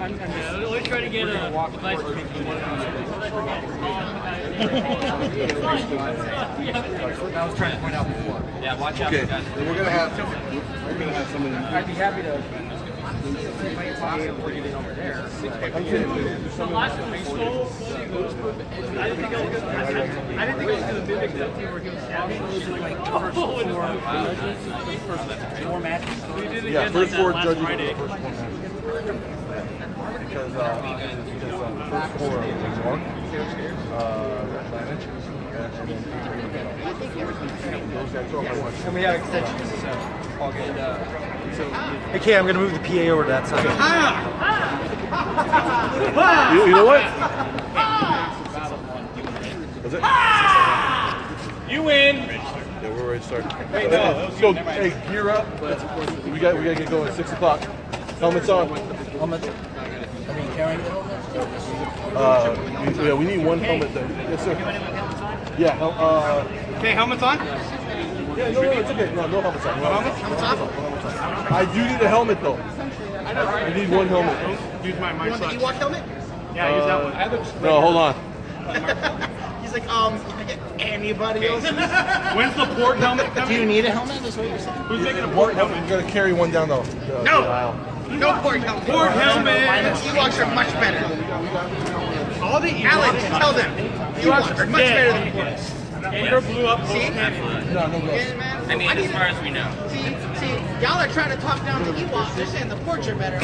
Always try to get a device. I was trying to point out before. Yeah, watch out. Okay, we're gonna have someone. I'd be happy to bring it in over there. The last one we stole, I didn't think it was going to mimic that team where he was stabbing. Like the first four matches. We did it again First four last judges. Friday. Because the first four are New York, Atlanta, and then those guys are And we have extensions, so all good. Hey, Kay, I'm going to move the PA over to that side. You know what? Was it? You win. Yeah, we're ready to start. So, hey, gear up. We got to get going at 6 o'clock. Helmets on. Helmets? I mean, carrying the helmet? Yeah, we need one helmet then. Yes, sir. Yeah. Okay, helmets on? Yeah, no, it's okay. No helmets on. Helmets on? I do need a helmet though. I need one helmet. Use my mic. You want the Ewok helmet? Yeah, use that one. No, hold on. He's like, can I get anybody else? When's the port helmet coming? Do you need a helmet? That's what you're saying? Who's making a port helmet? I'm gonna carry one down the aisle. No port helmet. Port helmet. Ewoks are much better. All the Alex, tell them. Ewoks are much better than ports. Gator blew up. See? No, Yeah, man. I mean, as far as we know. See, y'all are trying to talk down to Ewoks. They're saying the ports are better.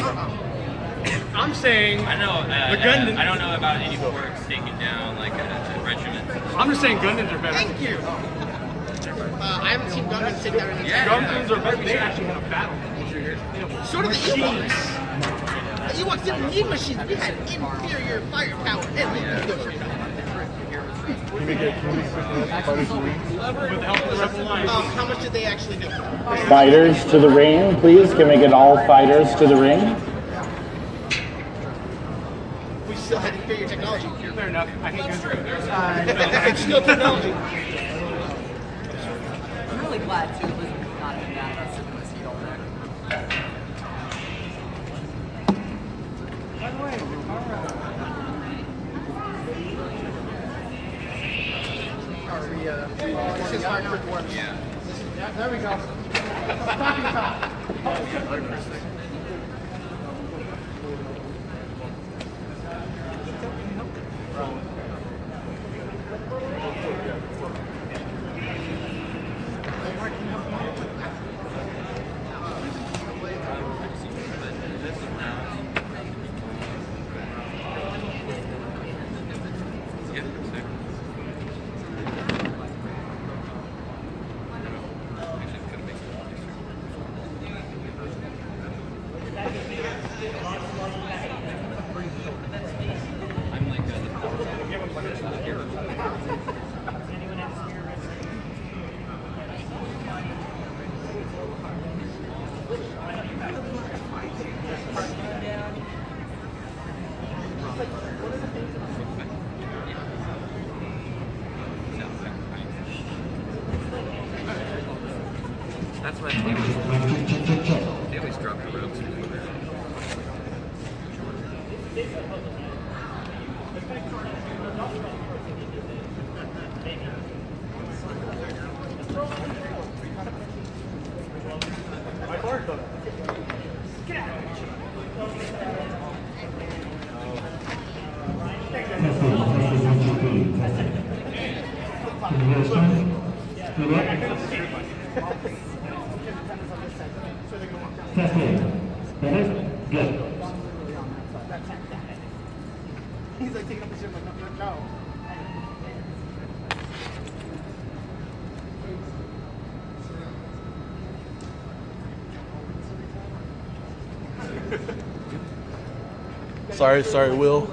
I'm saying I know. the Gundam. I don't know about any ports taking down like a regiment. I'm just saying Gundams are better. Thank you. I haven't seen Gundams sit down in the Gundams are better. They actually have a battle. So do the Ewoks. The Ewoks didn't need machines. We had inferior firepower. And we Can we get fighters to read? With the help of the rest of the line. How much did they actually do? Fighters to the ring, please. Can we get all fighters to the ring? We still had inferior technology. Fair enough. I hate Gundams. It's still technology. I'm really glad too. Elizabeth's not in that sitting in the seat all day. By the way, this is hard for dwarves. Yeah, there we go. Talking about. That's what they always drop the ropes. He's like taking up his shit like, no. Sorry, Will.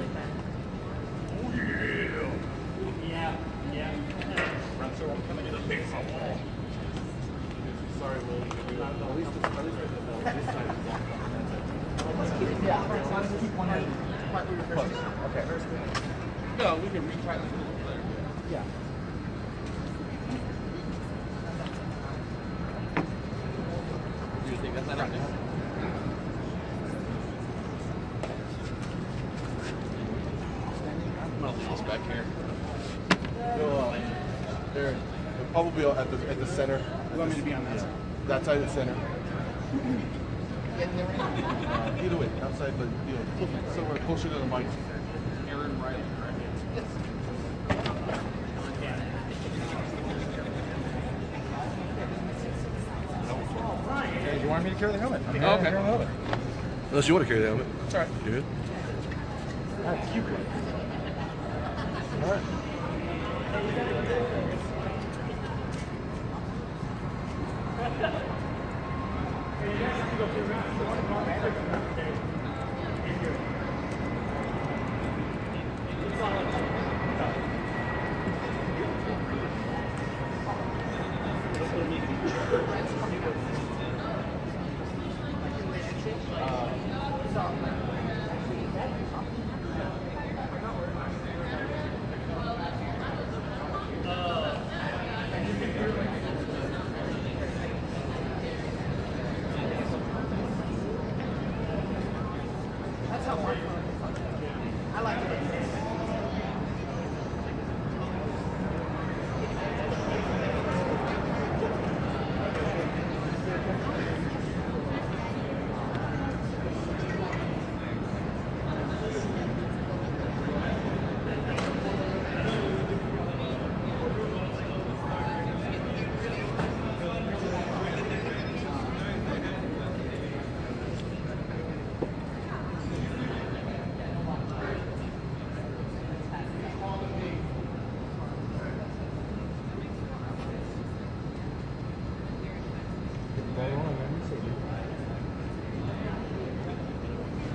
No, we can retry this. Yeah. Do you think that's not okay? this back here. They're probably at the center. You want me to be on that side? That side of the center. Either way, outside, but somewhere closer to the mic. Aaron Riley, correct? Yes. Hey, do you want me to carry the helmet? I'm okay. carrying the helmet. Unless you want to carry the helmet. It's all right. You good? That's cute. All right.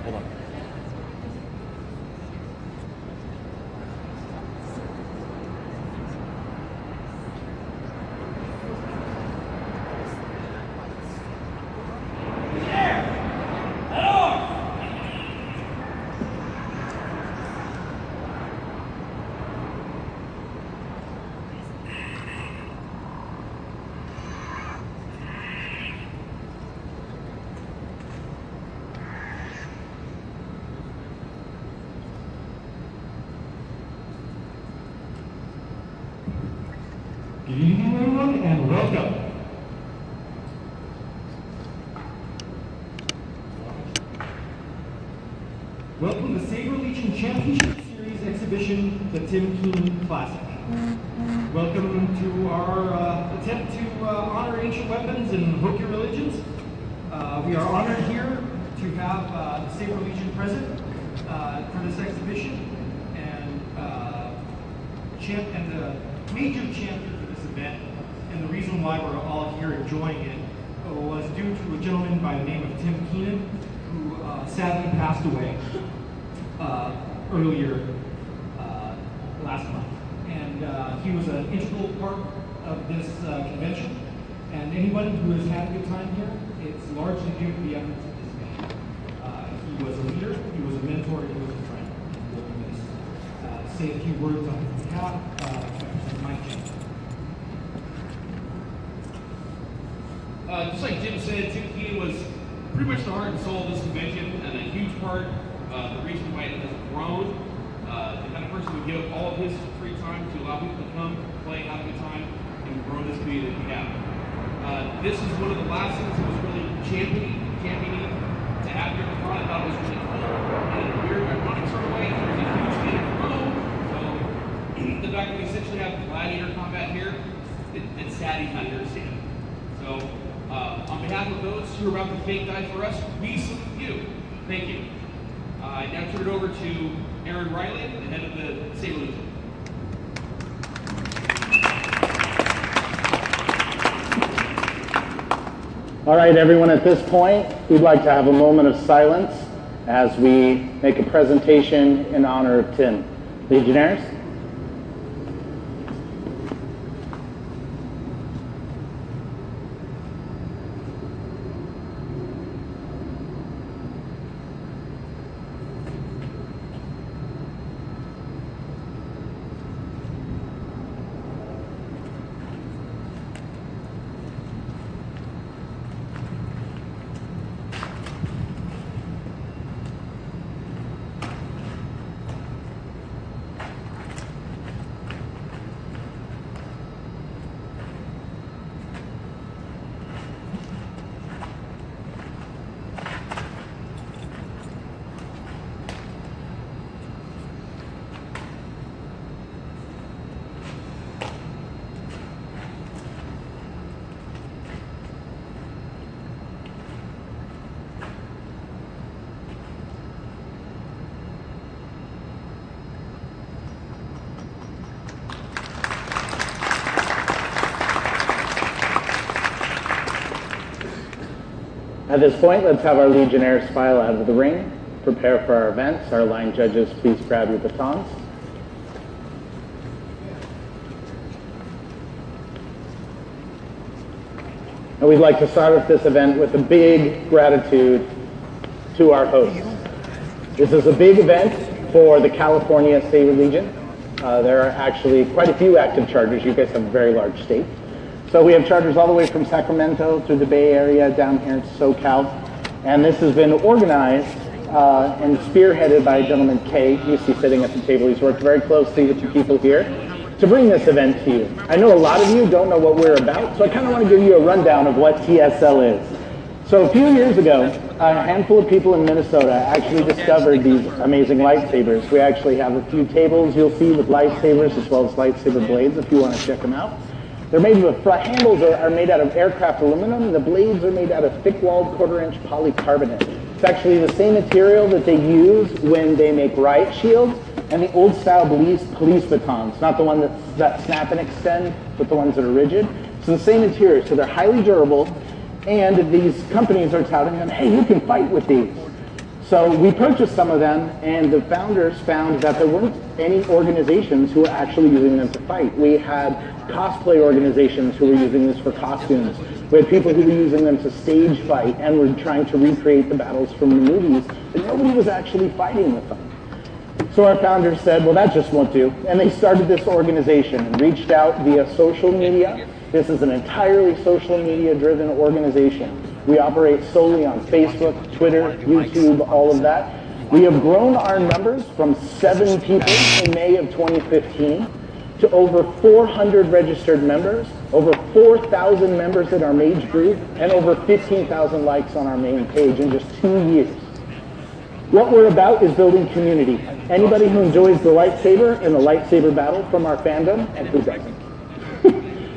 Hold on. Good evening, everyone, and welcome. Welcome to Saber Legion Championship Series exhibition, the Tim Keennon Classic. Welcome to our attempt to honor ancient weapons and hook your religions. We are honored here to have the Saber Legion present for this exhibition, and the major champion for this event, and the reason why we're all here enjoying it was due to a gentleman by the name of Tim Keennon, who sadly passed away earlier last month. And he was an integral part of this convention. And anyone who has had a good time here, it's largely due to the efforts of this man. He was a leader, he was a mentor, he was a friend. We'll say a few words on his behalf. Mike James. Just like Jim said, Tim Keennon was pretty much the heart and soul of this convention, and a huge part, the reason why it has grown. The kind of person who would give up all of his free time to allow people to come, play, have a good time, and grow this community that we have. This is one of the last things that was really championing to have here at the con. I thought it was really cool. And in a weird, ironic sort of way, there's a huge fan of Rome. So the fact that we essentially have gladiator combat here, it's sad he's not here to see it. So on behalf of those who are about to fake die for us, we salute you. Thank you. I now turn it over to Aaron Riley, the head of the Saber Legion. All right, everyone, at this point, we'd like to have a moment of silence as we make a presentation in honor of Tim. Legionnaires? At this point, let's have our Legionnaires file out of the ring, prepare for our events. Our line judges, please grab your batons. And we'd like to start with this event with a big gratitude to our hosts. This is a big event for the California Saber Legion. There are actually quite a few active charters. You guys have a very large state. So we have charters all the way from Sacramento through the Bay Area down here in SoCal. And this has been organized and spearheaded by a gentleman, Kay. You see sitting at the table. He's worked very closely with the people here to bring this event to you. I know a lot of you don't know what we're about, so I kind of want to give you a rundown of what TSL is. So a few years ago, a handful of people in Minnesota actually discovered these amazing lightsabers. We actually have a few tables you'll see with lightsabers as well as lightsaber blades if you want to check them out. They're made with, the handles are made out of aircraft aluminum, and the blades are made out of thick-walled quarter-inch polycarbonate. It's actually the same material that they use when they make riot shields and the old-style police batons, not the one that snap and extend, but the ones that are rigid. So the same material, so they're highly durable, and these companies are touting them, hey, you can fight with these. So we purchased some of them, and the founders found that there weren't any organizations who were actually using them to fight. We had cosplay organizations who were using this for costumes. We had people who were using them to stage fight and were trying to recreate the battles from the movies, but nobody was actually fighting with them. So our founders said, well, that just won't do. And they started this organization and reached out via social media. This is an entirely social media driven organization. We operate solely on Facebook, Twitter, YouTube, all of that. We have grown our numbers from 7 people in May of 2015 to over 400 registered members, over 4,000 members in our mage group, and over 15,000 likes on our main page in just 2 years. What we're about is building community. Anybody who enjoys the lightsaber and the lightsaber battle from our fandom, and who doesn't?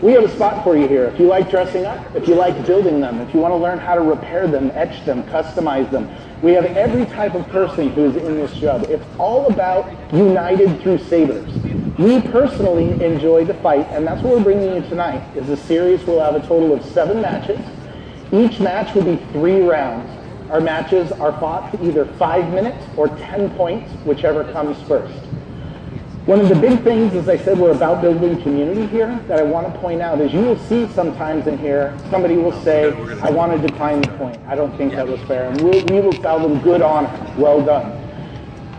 We have a spot for you here. If you like dressing up, if you like building them, if you want to learn how to repair them, etch them, customize them, we have every type of person who's in this job. It's all about united through sabers. We personally enjoy the fight, and that's what we're bringing you tonight. Is a series. We'll have a total of 7 matches. Each match will be 3 rounds. Our matches are fought for either 5 minutes or 10 points, whichever comes first. One of the big things, as I said, we're about building community here, that I want to point out is you will see sometimes in here, somebody will say, I want to decline the point. I don't think that was fair. And we will tell them, good honor, well done.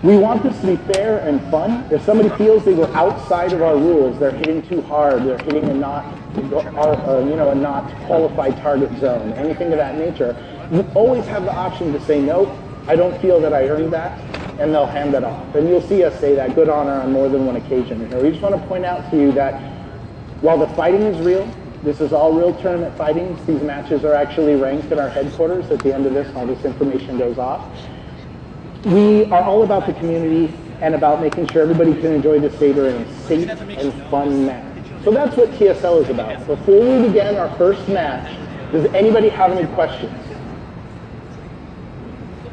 We want this to be fair and fun. If somebody feels they were outside of our rules, they're hitting too hard, they're hitting a not qualified target zone, anything of that nature, you always have the option to say, no, I don't feel that I earned that, and they'll hand that off. And you'll see us say that, good honor, on more than one occasion. We just want to point out to you that while the fighting is real, this is all real tournament fighting. These matches are actually ranked in our headquarters. At the end of this, all this information goes off. We are all about the community and about making sure everybody can enjoy the Saber in a safe and fun match. So that's what TSL is about. Before we begin our first match, does anybody have any questions?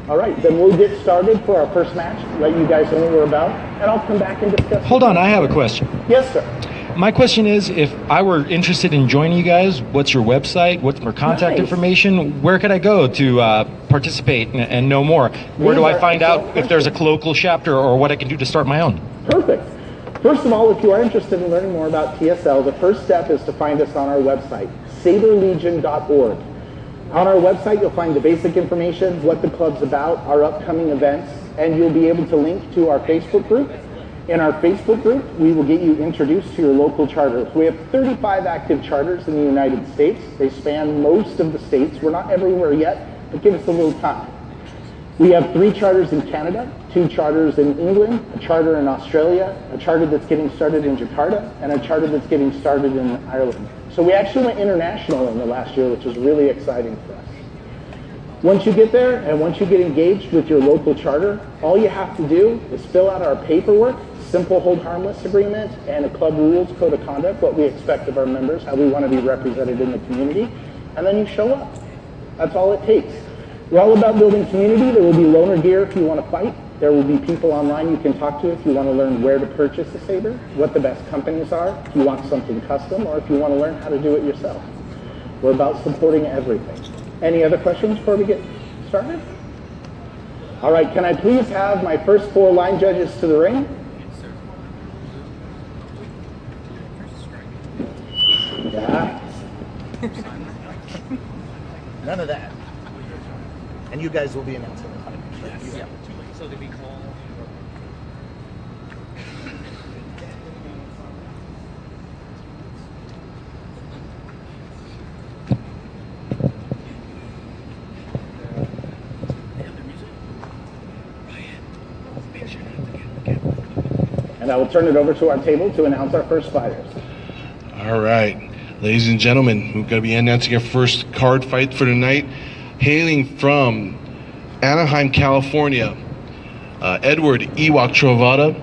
All right, then we'll get started for our first match, let you guys know what we're about, and I'll come back and discuss. Hold on, I have a question. Yes, sir. My question is, if I were interested in joining you guys, what's your website? What's your contact information? Where could I go to participate and know more? Where do I find out if there's a local chapter or what I can do to start my own? Perfect. First of all, if you are interested in learning more about TSL, the first step is to find us on our website, saberlegion.org. On our website, you'll find the basic information, what the club's about, our upcoming events, and you'll be able to link to our Facebook group. In our Facebook group, we will get you introduced to your local charters. We have 35 active charters in the United States. They span most of the states. We're not everywhere yet, but give us a little time. We have 3 charters in Canada, 2 charters in England, a charter in Australia, a charter that's getting started in Jakarta, and a charter that's getting started in Ireland. So we actually went international in the last year, which is really exciting for us. Once you get there and once you get engaged with your local charter, all you have to do is fill out our paperwork, simple hold harmless agreement, and a club rules code of conduct, what we expect of our members, how we want to be represented in the community, and then you show up. That's all it takes. We're all about building community. There will be loaner gear if you want to fight. There will be people online you can talk to if you want to learn where to purchase a Saber, what the best companies are, if you want something custom, or if you want to learn how to do it yourself. We're about supporting everything. Any other questions before we get started? All right, can I please have my first 4 line judges to the ring? Yeah. None of that. And you guys will be announcing the fight. Yes. Yeah. So they be called. And I will turn it over to our table to announce our first fighters. All right, ladies and gentlemen, we're going to be announcing our first card fight for tonight. Hailing from Anaheim, California, Edward Ewok Trovada.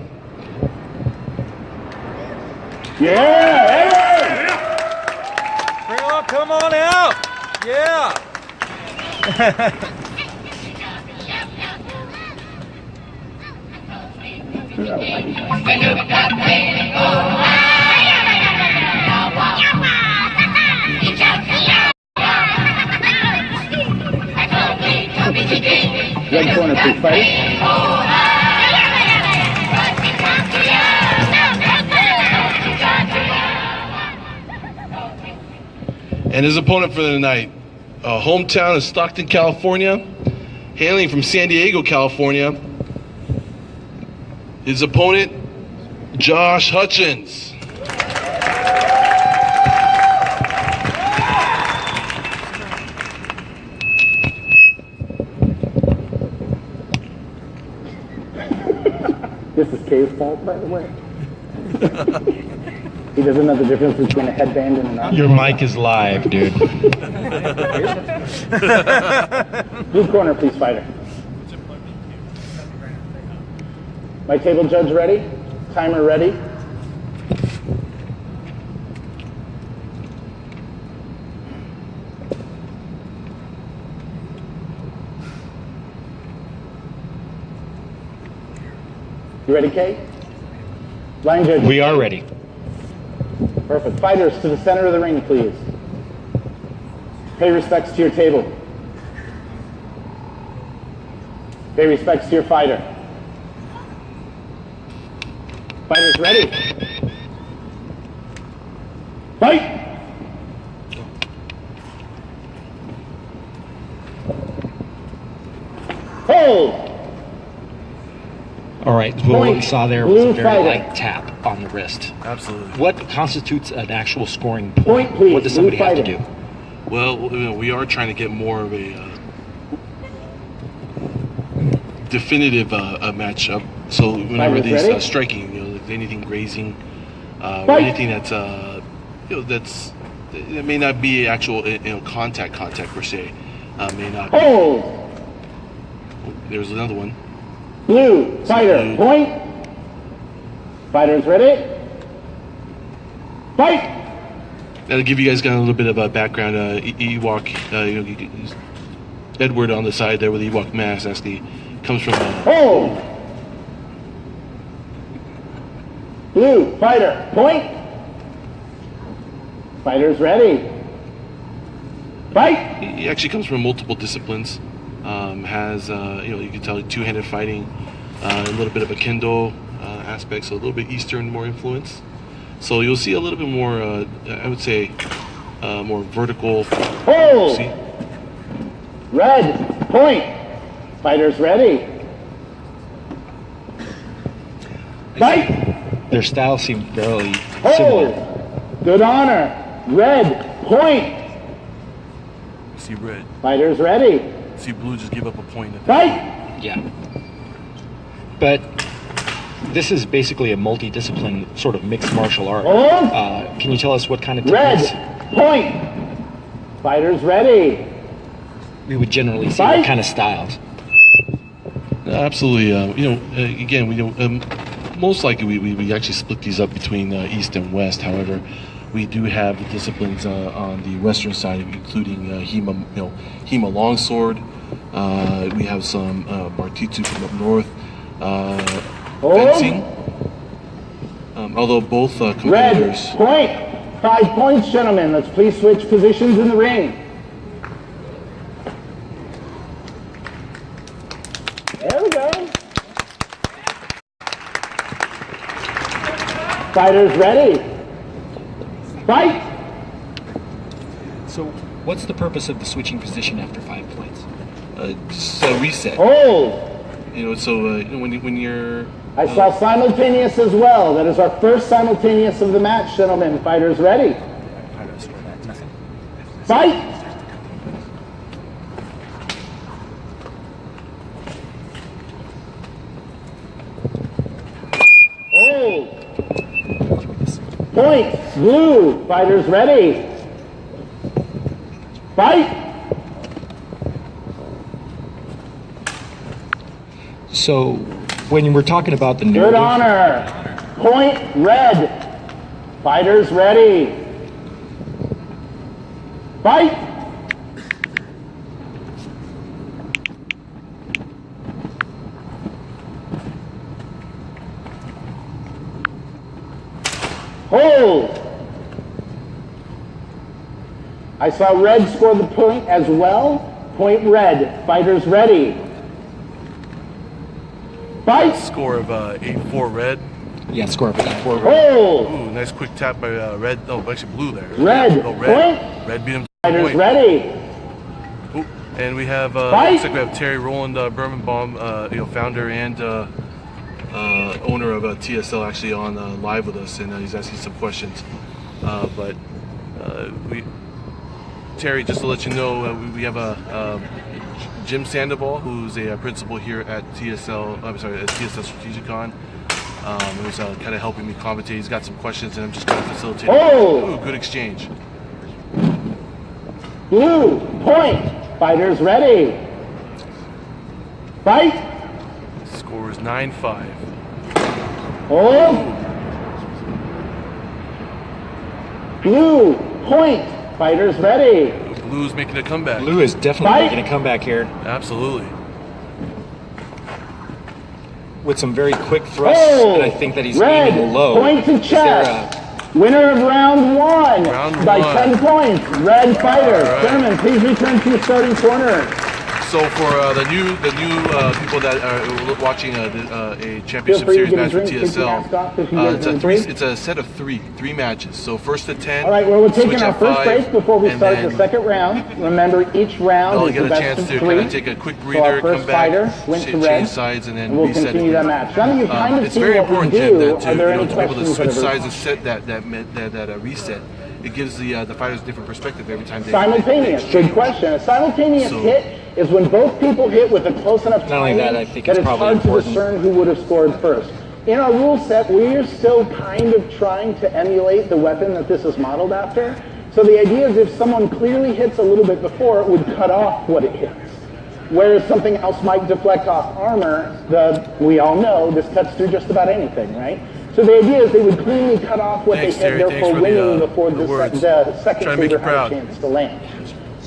Yeah, Edward! Bring him up, come on out! Yeah! Red corner, please, fighter. And his opponent for the night, hometown of Stockton, California, hailing from San Diego, California. His opponent, Josh Hutchins. This is Kay's fault, by the way. He doesn't know the difference between a headband and an arm. Your mic is live, dude. Blue corner, please, fighter. My table judge ready? Timer ready? You ready, Kay? Line judge. We are ready. Perfect. Fighters to the center of the ring, please. Pay respects to your table. Pay respects to your fighter. Fighters ready? Fight! Hold! All right, well, what we saw there was a very Fighter. light tap on the wrist. Absolutely. What constitutes an actual scoring point? Point, please. What does somebody have to do? Fighter. Well, we are trying to get more of a definitive matchup. So whenever Fighters these ready? striking, like anything grazing, or Fight. anything that's that's it may not be actual contact per se, may not. Hold! There's another one. Blue, fighter, Blue. point. Fighters ready? Fight! That'll give you guys kind of a little bit of a background. Ewok, Edward on the side there with the Ewok mask actually comes from. Hold! Blue, fighter, point. Fighters ready? Fight! He actually comes from multiple disciplines. Has you can tell two-handed fighting, a little bit of a kendo aspect, so a little bit Eastern more influence. So you'll see a little bit more, I would say, more vertical. Hold! See? Red, point. Fighters ready? Fight! Their styles seem fairly Hold! similar. Good honor. Red, point. See red. Fighters ready? See blue just give up a point. Fight! Yeah. But this is basically a multi-discipline sort of mixed martial art. Hold! Can you tell us what kind of Red, techniques point. Fighters ready? we would generally see? Fight! What kind of styles? Absolutely. Again, most likely we actually split these up between East and West. However, we do have the disciplines on the Western side, including Hema longsword. We have some Bartitsu from up north. Fencing. Although both competitors. Red, point. 5 points, gentlemen. Let's please switch positions in the ring. Fighters ready. Fight! So, what's the purpose of the switching position after 5 points? Just a reset. Hold! You know, so you know, when you're. I saw simultaneous as well. That is our first simultaneous of the match, gentlemen. Fighters ready. Fight! Hold! Point, blue. Fighters ready. Fight! So, when we're talking about the Good narrative, honor. Point, red. Fighters ready. Fight! Hold! I saw red score the point as well. Point red. Fighters ready. Fight! Score of 8-4 red. yeah, score of 8-4. Hold! Ooh, nice quick tap by red. Oh, actually blue there. Red. Oh, red. Point. Red beat him to the Fighters point. ready. Ooh, and we have Fight! looks like we have Terry Roland Birnbaum, you know, founder and owner of TSL, actually on live with us, and he's asking some questions. But Terry, just to let you know, we have Jim Sandoval, who's a principal here at TSL. I'm sorry, at TSL Strategicon. Who's kind of helping me commentate. He's got some questions, and I'm just going to facilitate. Oh! Ooh, good exchange. Blue. Point. Fighters ready. Fight. Score is 9-5. Hold. Blue. Point. Fighters ready. Blue's making a comeback. Blue is definitely Fight! making a comeback here Absolutely. with some very quick thrusts, Hold. and I think that he's Red. aiming low. Point to Is there chest. Winner of round one Round by one. 10 points. Red fighter. All right. Gentlemen, please return to your starting corner. So for the new people that are watching a championship free to series get a match with drink, take your mask off if you TSL, guys are free. it's a set of three matches. So first to 10. All right, well, we're taking switch our at first 5, break before we and start then the second round. Remember, each round they'll is get the a best chance of to 3. kind of take a quick So our breather, first come back, fighter went to change red, sides, and then and we'll reset continue again. that match. Now that you've kind of It's seen very what we important, Jim, do, that are there any to be able to questions switch that are sides and set that reset. It gives the fighters a different perspective every time they simultaneous? they Good exchange. question. A simultaneous So- hit is when both people hit with a close enough Not only timing that, I think that it's it's probably hard important. to discern who would have scored first. In our rule set, we're still kind of trying to emulate the weapon that this is modeled after. So the idea is if someone clearly hits a little bit before, it would cut off what it hits. Whereas something else might deflect off armor, we all know this cuts through just about anything, right? So the idea is they would cleanly cut off what Thanks, they hit, Terry. therefore Thanks for winning the before words. the second Try to make saber you had a proud. chance to land.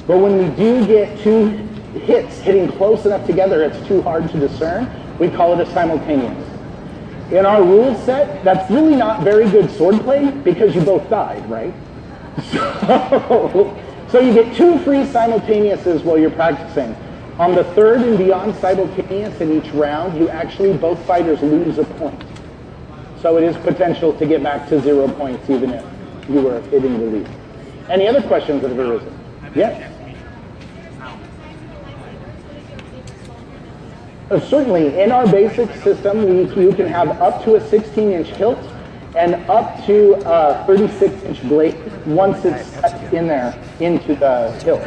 But when we do get two hits hitting close enough together, it's too hard to discern. We call it a simultaneous. In our rule set, that's really not very good swordplay because you both died, right? So you get 2 free simultaneouses while you're practicing. On the third and beyond simultaneous in each round, both fighters lose a point. So it is potential to get back to 0 points even if you were hitting the lead. Any other questions that have arisen? Yes? Certainly, in our basic system, you can have up to a 16-inch hilt and up to a 36-inch blade once it's set in there into the hilt.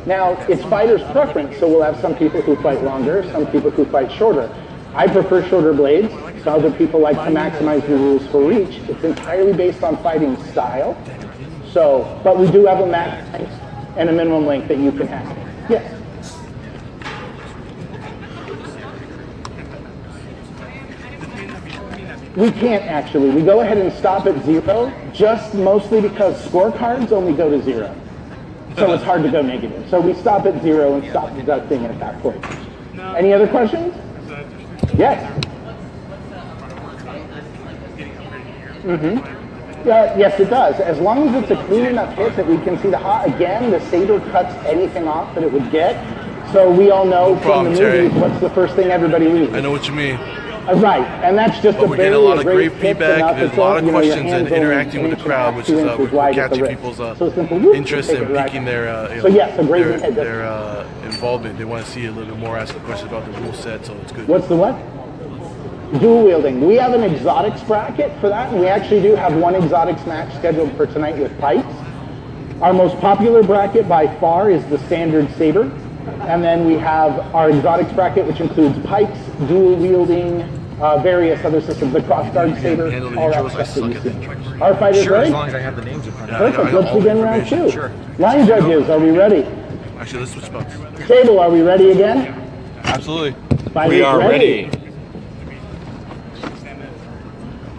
Now, it's fighter's preference, so we'll have some people who fight longer, some people who fight shorter. I prefer shorter blades, so other people like to maximize the rules for reach. It's entirely based on fighting style. So, but we do have a max length and a minimum length that you can have. Yes? We can't actually. We go ahead and stop at 0, just mostly because scorecards only go to 0. So it's hard to go negative. So we stop at 0 and stop deducting at that point. Any other questions? Yes. Yes, it does. As long as it's a clean enough hit that we can see the hot. Again, the saber cuts anything off that it would get. So we all know No problem, from the movies Terry. what's the first thing everybody loses. I know what you mean. Right, and that's just But a we're getting a lot of great great tip, feedback. enough. There's It's a lot all, of you know, your questions and hands only interacting with the crowd, which is 2 inches we're wide at the catching wrist. people's So simple. Whoop, interest take and it right piquing back. their So yes, a grazing head. their involvement. They want to see a little bit more, ask questions about the rule set, so it's good. What's the what? Dual wielding. We have an exotics bracket for that, and we actually do have one exotics match scheduled for tonight with pikes. Our most popular bracket by far is the standard Saber, and then we have our exotics bracket, which includes pikes, dual wielding, various other systems, the crossguard Saber, all that stuff that you see. Our fighters Sure, ready? as long as I have the names in front of me. Perfect. Let's begin round 2. Sure. Line judges, are we ready? Actually, let's switch spots. Table, are we ready again? Absolutely. Fighters We are ready.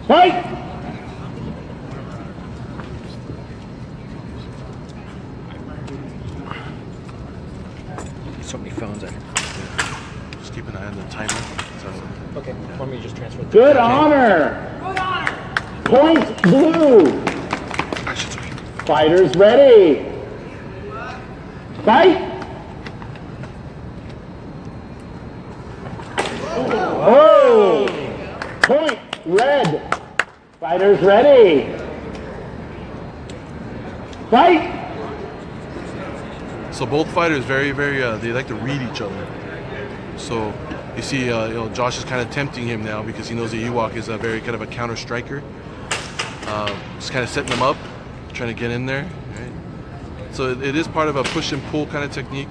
Fight! So many phones. Just keep an eye on the timer. So, Okay. Want me to just transfer? Good honor! Good honor. Point blue! Fighters ready! Fight! Oh! Point red! Fighters ready! Fight! So both fighters very, they like to read each other. So you see, Josh is kind of tempting him now because he knows that Ewok is a very kind of a counter striker. Just kind of setting him up, trying to get in there. Right? So it is part of a push and pull kind of technique.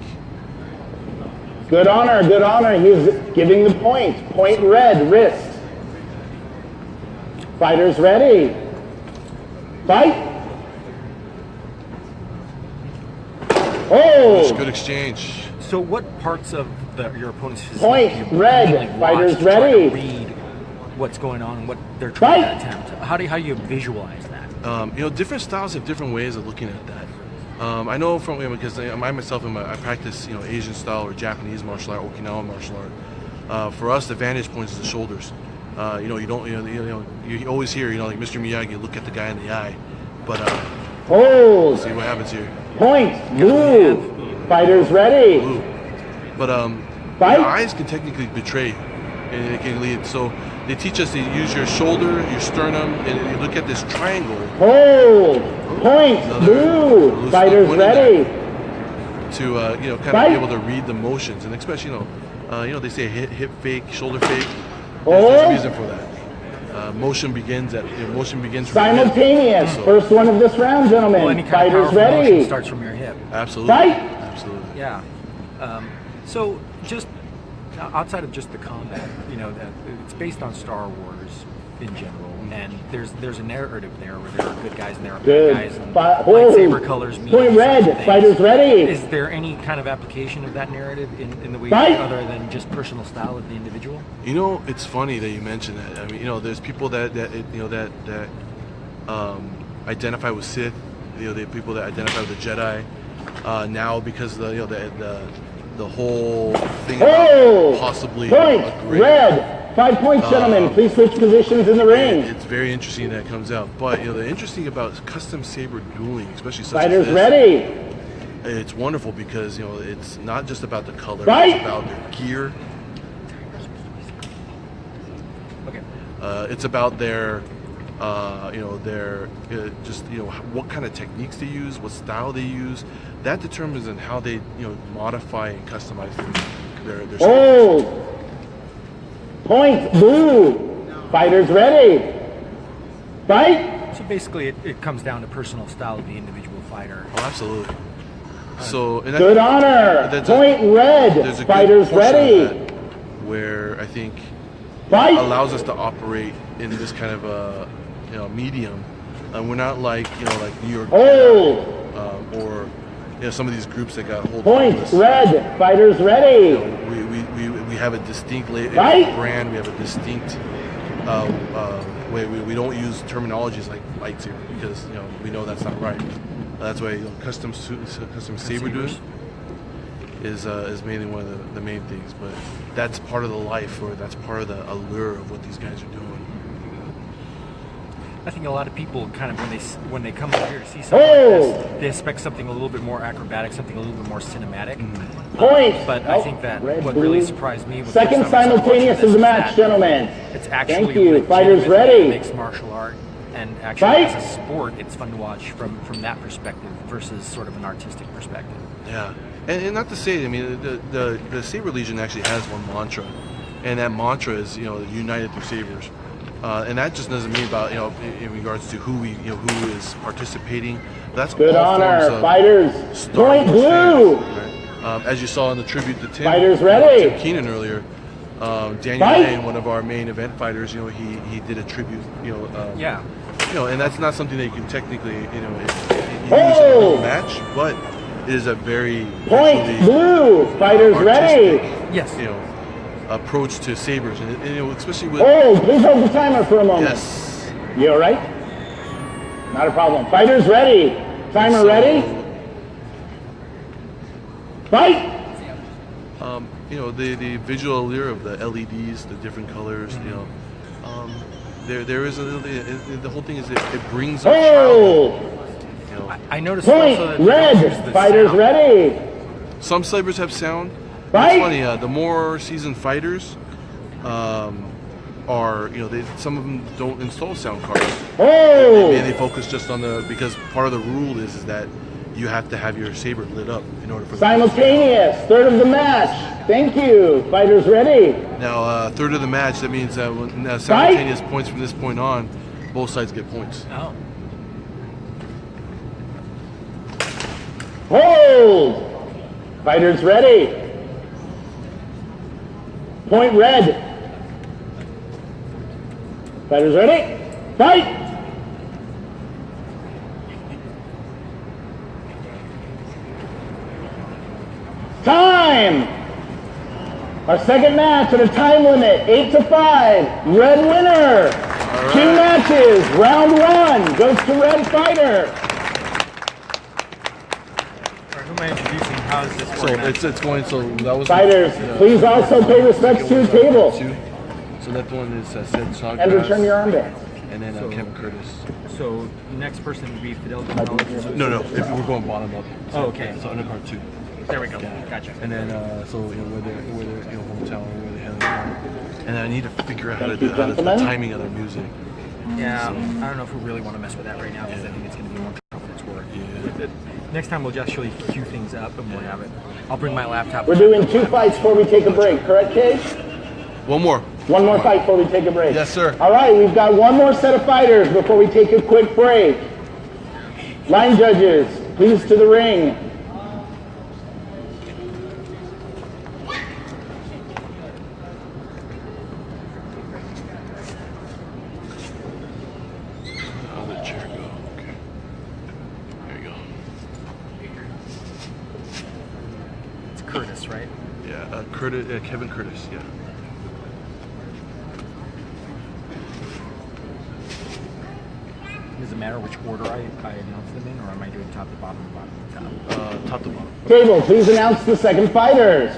Good honor, good honor. He's giving the point. Point red, wrist. Fighters ready. Fight! Oh! Good exchange. So what parts of your opponent's physique Point do you red. really watch Fighters to try to ready. read what's going on and what they're trying Fight. to attempt? How do you visualize that? Different styles have different ways of looking at that. I know from because I myself I practice Asian style or Japanese martial art, Okinawan martial art. For us, the vantage point is the shoulders. You don't you always hear like Mr. Miyagi, look at the guy in the eye, but Hold! see what happens here. Point blue. Fighters ready. Blue. But Fight. your eyes can technically betray you, and it can lead. So they teach us to use your shoulder, your sternum, and you look at this triangle. Hold. Point blue. loose Fighters point in ready. To kind Fight. of be able to read the motions, and especially they say hip fake, shoulder fake. Oh. There's a reason for that. Motion begins from the hip. Simultaneous. So- First one of this round, gentlemen. Well, any kind Fighters of powerful motion ready. starts from your hip. Absolutely. Fight. Absolutely. Yeah. So just outside of just the combat, that it's based on Star Wars in general, and there's a narrative there where there are good guys and there are Good. bad guys, and Hold. lightsaber colors mean Point red. certain things. Fighters ready. Is there any kind of application of that narrative in the way Fight. other than just personal style of the individual? It's funny that you mentioned that. I mean, there's people that identify with Sith. The people that identify with the Jedi. Now because the whole thing Hold. about possibly Point a great, red. 5 points, gentlemen. Please switch positions in the ring. It's very interesting that comes out. But the interesting about custom saber dueling, especially such Fighters as this, ready. it's wonderful because it's not just about the color, Fight. it's about their gear. Okay. It's about their what kind of techniques they use, what style they use. That determines on how they modify and customize their Hold. Point blue. Fighters ready. Fight. So basically, it comes down to personal style of the individual fighter. Oh, absolutely. So and Good honor. there's Point there's red. a good Fighters portion of ready. that where I think Fight. allows us to operate in this kind of a medium. We're not like New York Hold. or some of these groups that got hold Point of this. red. Fighters ready. We have a distinct Fight. brand. We have a distinct way. We don't use terminologies like lightsaber because we know that's not right. That's why custom saber dueling is mainly one of the main things. But that's part of the life, or that's part of the allure of what these guys are doing. I think a lot of people kind of when they come over here to see something like this, they expect something a little bit more acrobatic, something a little bit more cinematic. Point. But I think that what blue. really surprised me was Second simultaneous of the match, gentlemen. it's actually Thank you. Fighters ready. Mixed martial art, and actually Fight. as a sport, it's fun to watch from that perspective versus sort of an artistic perspective. Yeah, and not to say, I mean, the Saber Legion actually has one mantra, and that mantra is, united through Sabers, and that just doesn't mean about, in regards to who is participating. That's Good all honor, forms of fighters. Star Point Wars blue. fans, right? As you saw in the tribute to Tim, Fighters ready. Tim Keennon earlier. Daniel Fight. Lane, one of our main event fighters, he did a tribute, Yeah. and that's not something that you can technically, use in Oh. a match, but it is a very Point visually, blue. Fighters ready. artistic, Yes. approach to Sabers, and especially with Hold. Please hold the timer for a moment. yes, You all right? Not a problem. Fighters ready. Timer So, ready. Fight. the visual allure of the LEDs, the different colors, there is the whole thing is it brings up Hold. childhood. I noticed Point also that they don't use red. the Fighters sound. ready. Some Sabers have sound. Fight. It's funny. The more seasoned fighters are, some of them don't install sound cards. Hold. Maybe they focus just on because part of the rule is that you have to have your Saber lit up in order for Simultaneous. Third of the match. Thank you. Fighters ready. Now, third of the match, that means when simultaneous points from this point on, both sides get points. Oh. Hold. Fighters ready. Point red. Fighters ready. Fight. Time. Our second match at a time limit, 8 to 5. Red winner. All 2 right. matches. Round 1 goes to red fighter. Who am I introducing? How is this So organized? it's going. So that was Fighters, please also pay respects to your table So that one is Sid Snodgrass, and return your armbands. and then Kevin Curtis. So next person would be Fidel Gonzalez. No. If we're going bottom up. Oh, okay. So undercard 2. There we go. Yeah. Gotcha. And then where they're hometown, where they're hailing from. And then I need to figure out how to do the timing of their music. Yeah, I don't know if we really want to mess with that right now because I think it's going to be more trouble than it's worth. Yeah. Next time we'll just actually queue things up and we'll have it. I'll bring my laptop. We're doing 2 fights before we take a break, correct, Cage? One more. One more fight before we take a break. Yes, sir. All right, we've got one more set of fighters before we take a quick break. Line judges, please to the ring. How did the chair go? Okay. There you go. It's Curtis, right? Yeah, Kevin Curtis. Yeah. Does it matter which order I announce them in, or am I doing top to bottom, bottom to top? Top to bottom. Table, please announce the second fighters.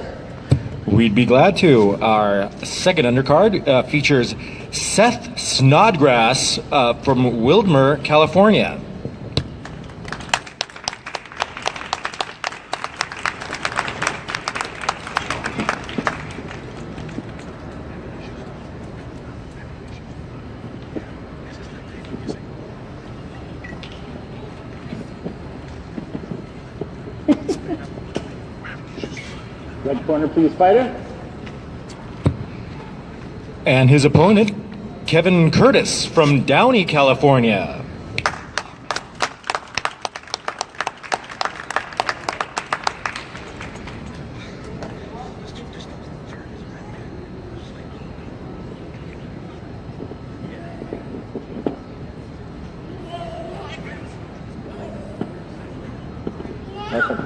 We'd be glad to. Our second undercard features Seth Snodgrass from Wildmer, California. Red corner, please, fighter. And his opponent, Kevin Curtis from Downey, California.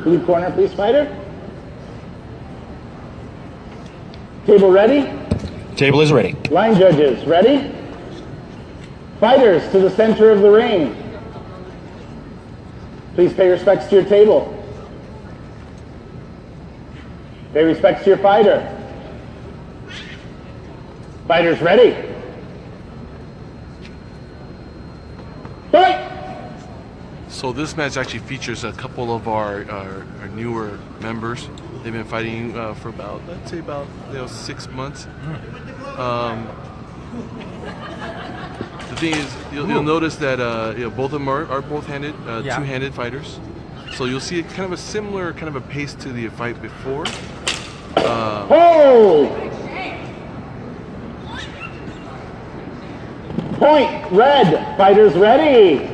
Blue corner, please, fighter. Table ready? Table is ready. Line judges, ready? Fighters to the center of the ring. Please pay respects to your table. Pay respects to your fighter. Fighters ready? Fight! So this match actually features a couple of our newer members. They've been fighting for about, let's say about 6 months. The thing is, you'll notice that both of them are both-handed, two-handed fighters. So you'll see kind of a similar kind of a pace to the fight before. Hold! Point, red, fighters ready.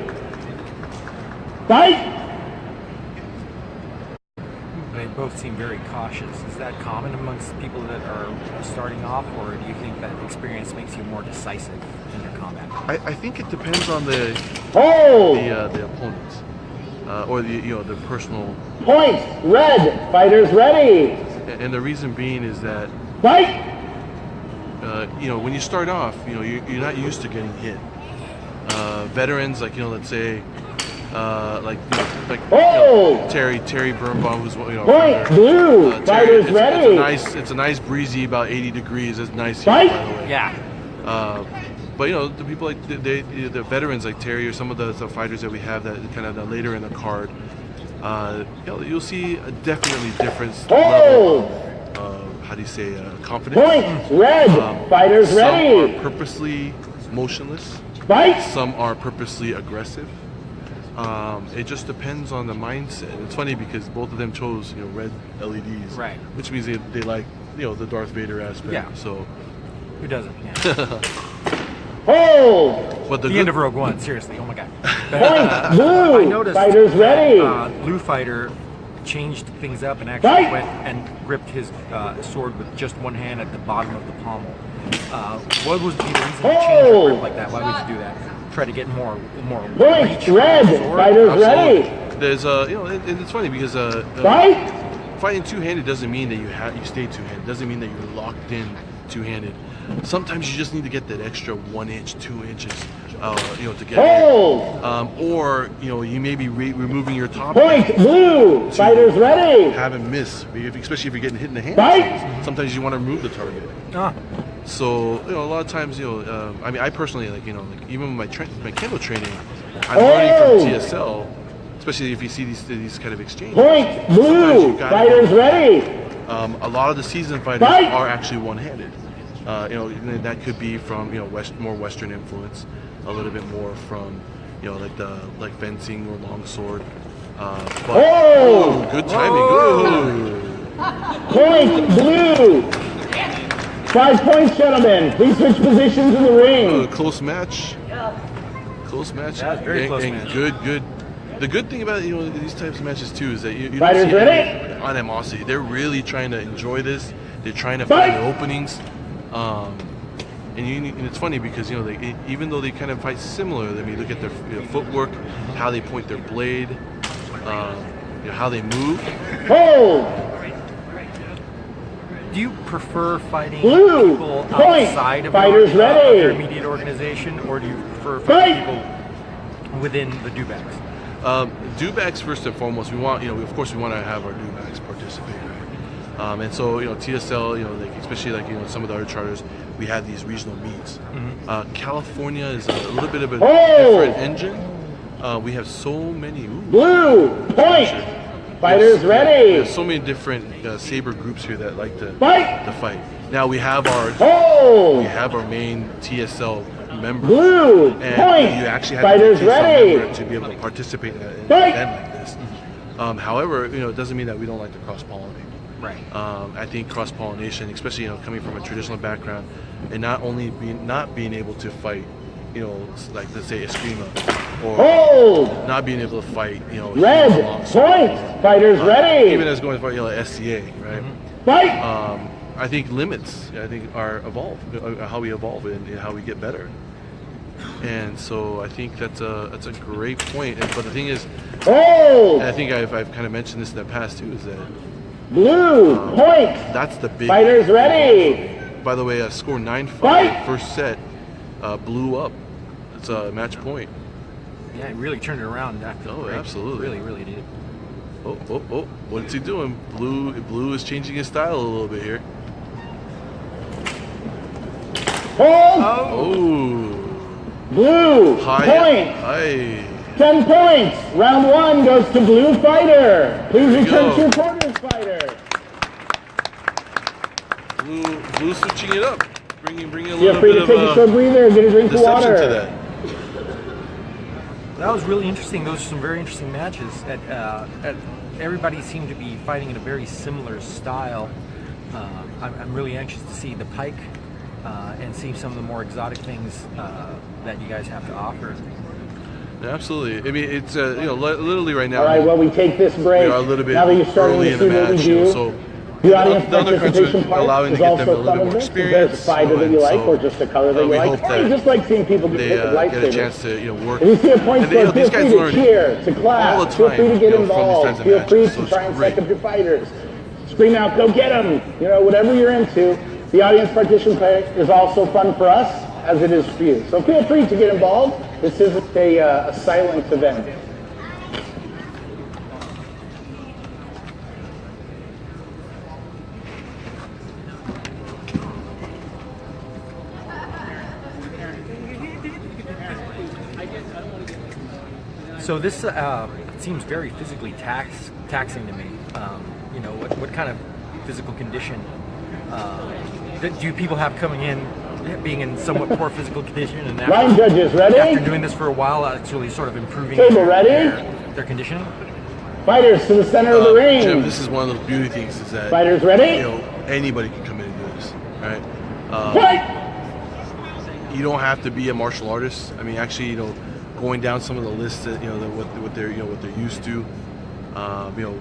Fight! They both seem very cautious. Is that common amongst people that are starting off, or do you think that experience makes you more decisive in your combat? I think it depends on the opponents or the personal. Point, red, fighters ready. And the reason being is that fight. When you start off, you're not used to getting hit. Veterans, like let's say. Terry Birnbaum, who's point blue, fighters ready. It's a nice breezy, about 80 degrees. It's nice here, by the way. Yeah. But the people like the veterans like Terry or some of the fighters that we have that kind of later in the card, you'll see a definitely different level of how do you say confidence. Point red, fighters ready. Some are purposely motionless. Fight. Some are purposely aggressive. It just depends on the mindset. It's funny because both of them chose, red LEDs, right? Which means they like, the Darth Vader aspect. Yeah. So, who doesn't? Yeah. Hold. But the end of Rogue One. Seriously, oh my God. Point blue. I noticed fighters ready. Blue fighter changed things up and actually went and gripped his sword with just one hand at the bottom of the pommel. What would be the reason to change your grip like that? Why would you do that? Try to get more point red, fighters ready. There's it's funny because fighting two-handed doesn't mean that you stay two-handed. Doesn't mean that you're locked in two-handed. Sometimes you just need to get that extra 1 inch, 2 inches, to get in. Or you may be removing your top. Point blue, fighters ready. Have him miss, especially if you're getting hit in the hand. Fight. Sometimes you want to remove the target. So a lot of times, I personally even with my kendo training, I'm learning from TSL, especially if you see these kind of exchanges. Point blue, fighters ready. A lot of the seasoned fighters are actually one-handed. That could be from more Western influence, a little bit more from like fencing or longsword. Good timing. Point blue. 5 points, gentlemen. Please switch positions in the ring. Close match. Close match. Yeah, very close match. Good. The good thing about these types of matches too is that you don't fighters see ready. Animosity. They're really trying to enjoy this. They're trying to find the openings. And it's funny because even though they kind of fight similar, I mean, look at their footwork, how they point their blade, how they move. Hold. Do you prefer fighting blue, people point, outside of fighters ready. Your immediate organization, or do you prefer fighting people within the Dewbacks? Dewbacks first and foremost. We want, of course, we want to have our Dewbacks participate. And so, TSL, especially some of the other charters, we have these regional meets. California is a little bit of a different engine. We have so many. Blue, point. Fighters ready. We have so many different Saber groups here that like to fight. Now we have our main TSL member. Blue, and point. You actually have fighters to be a TSL ready. member to be able to participate in an event like this. However, it doesn't mean that we don't like to cross-pollinate. Right. I think cross-pollination, especially coming from a traditional background, and not only not being able to fight, like let's say Eskrima, or not being able to fight, red point, fighters ready. Even as going for SCA, right? Fight. I think limits, are how we evolve and how we get better. And so I think that's a great point. But the thing is, and I think I've kind of mentioned this in the past too, is that blue point. That's the big fighters ready. By the way, score 9-5 first set, blew up. It's a match point. Yeah, it really turned it around after the break. Absolutely. Really did. Oh! What's he doing? Blue is changing his style a little bit here. Hold. Oh! Blue point. Hi. 10 points. Round 1 goes to blue fighter. Please return go. to your quarters, fighter. Blue switching it up, bringing a Feel little free bit to take a of short breather, get a drink of deception water. to that. That was really interesting. Those are some very interesting matches. Everybody seemed to be fighting in a very similar style. I'm really anxious to see the pike and see some of the more exotic things that you guys have to offer. Yeah, absolutely. I mean, it's literally right now. All right, well, we take this break. We are a little bit now that you're starting early to in see the what we match, do, so the audience the undercards participation are part allowing is to get them a also little bit fun more of this. If experience. there's a fighter that you like, or just a color that you we like, hope or that you just like seeing people get they hit with get a lightsabers. chance to work. If you see a point And they, score, these feel guys free to learn cheer, to clap, all the feel free to time, get from these types involved, of feel matches, free so to it's try and great. psych up your fighters. Scream out, go get them, whatever you're into. The audience participation is also fun for us, as it is for you. So feel free to get involved. This isn't a silent event. So this seems very physically taxing to me. What kind of physical condition do people have coming in, being in somewhat poor physical condition, and Line judges, ready? after doing this for a while, actually sort of improving Saber, ready? their conditioning? Fighters to the center of the ring. Jim, this is one of those beauty things is that Fighters ready? Anybody can come in and do this, right? Fight! You don't have to be a martial artist. I mean, actually, going down some of the lists that what they're used to.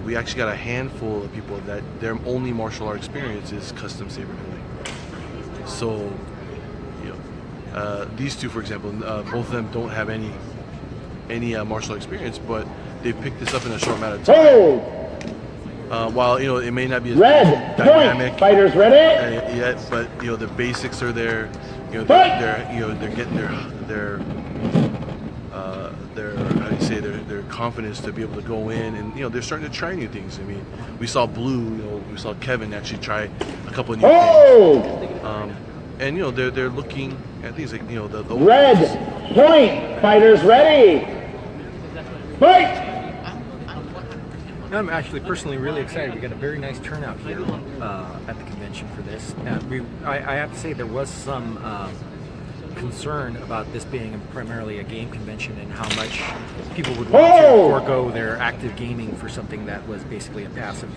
We actually got a handful of people that their only martial art experience is custom saber building. So, these two, for example, both of them don't have any martial art experience, but they picked this up in a short amount of time. Hold! While it may not be as Red, dynamic point. Fighters ready? yet, but the basics are there. They're getting their their confidence to be able to go in, and they're starting to try new things. I mean, we saw we saw Kevin actually try a couple of new things. And they're looking at things like the Red, point. Fighters ready? Fight! I'm actually personally really excited. We got a very nice turnout here at the convention for this. I have to say there was some concern about this being primarily a game convention and how much people would want to forego their active gaming for something that was basically a passive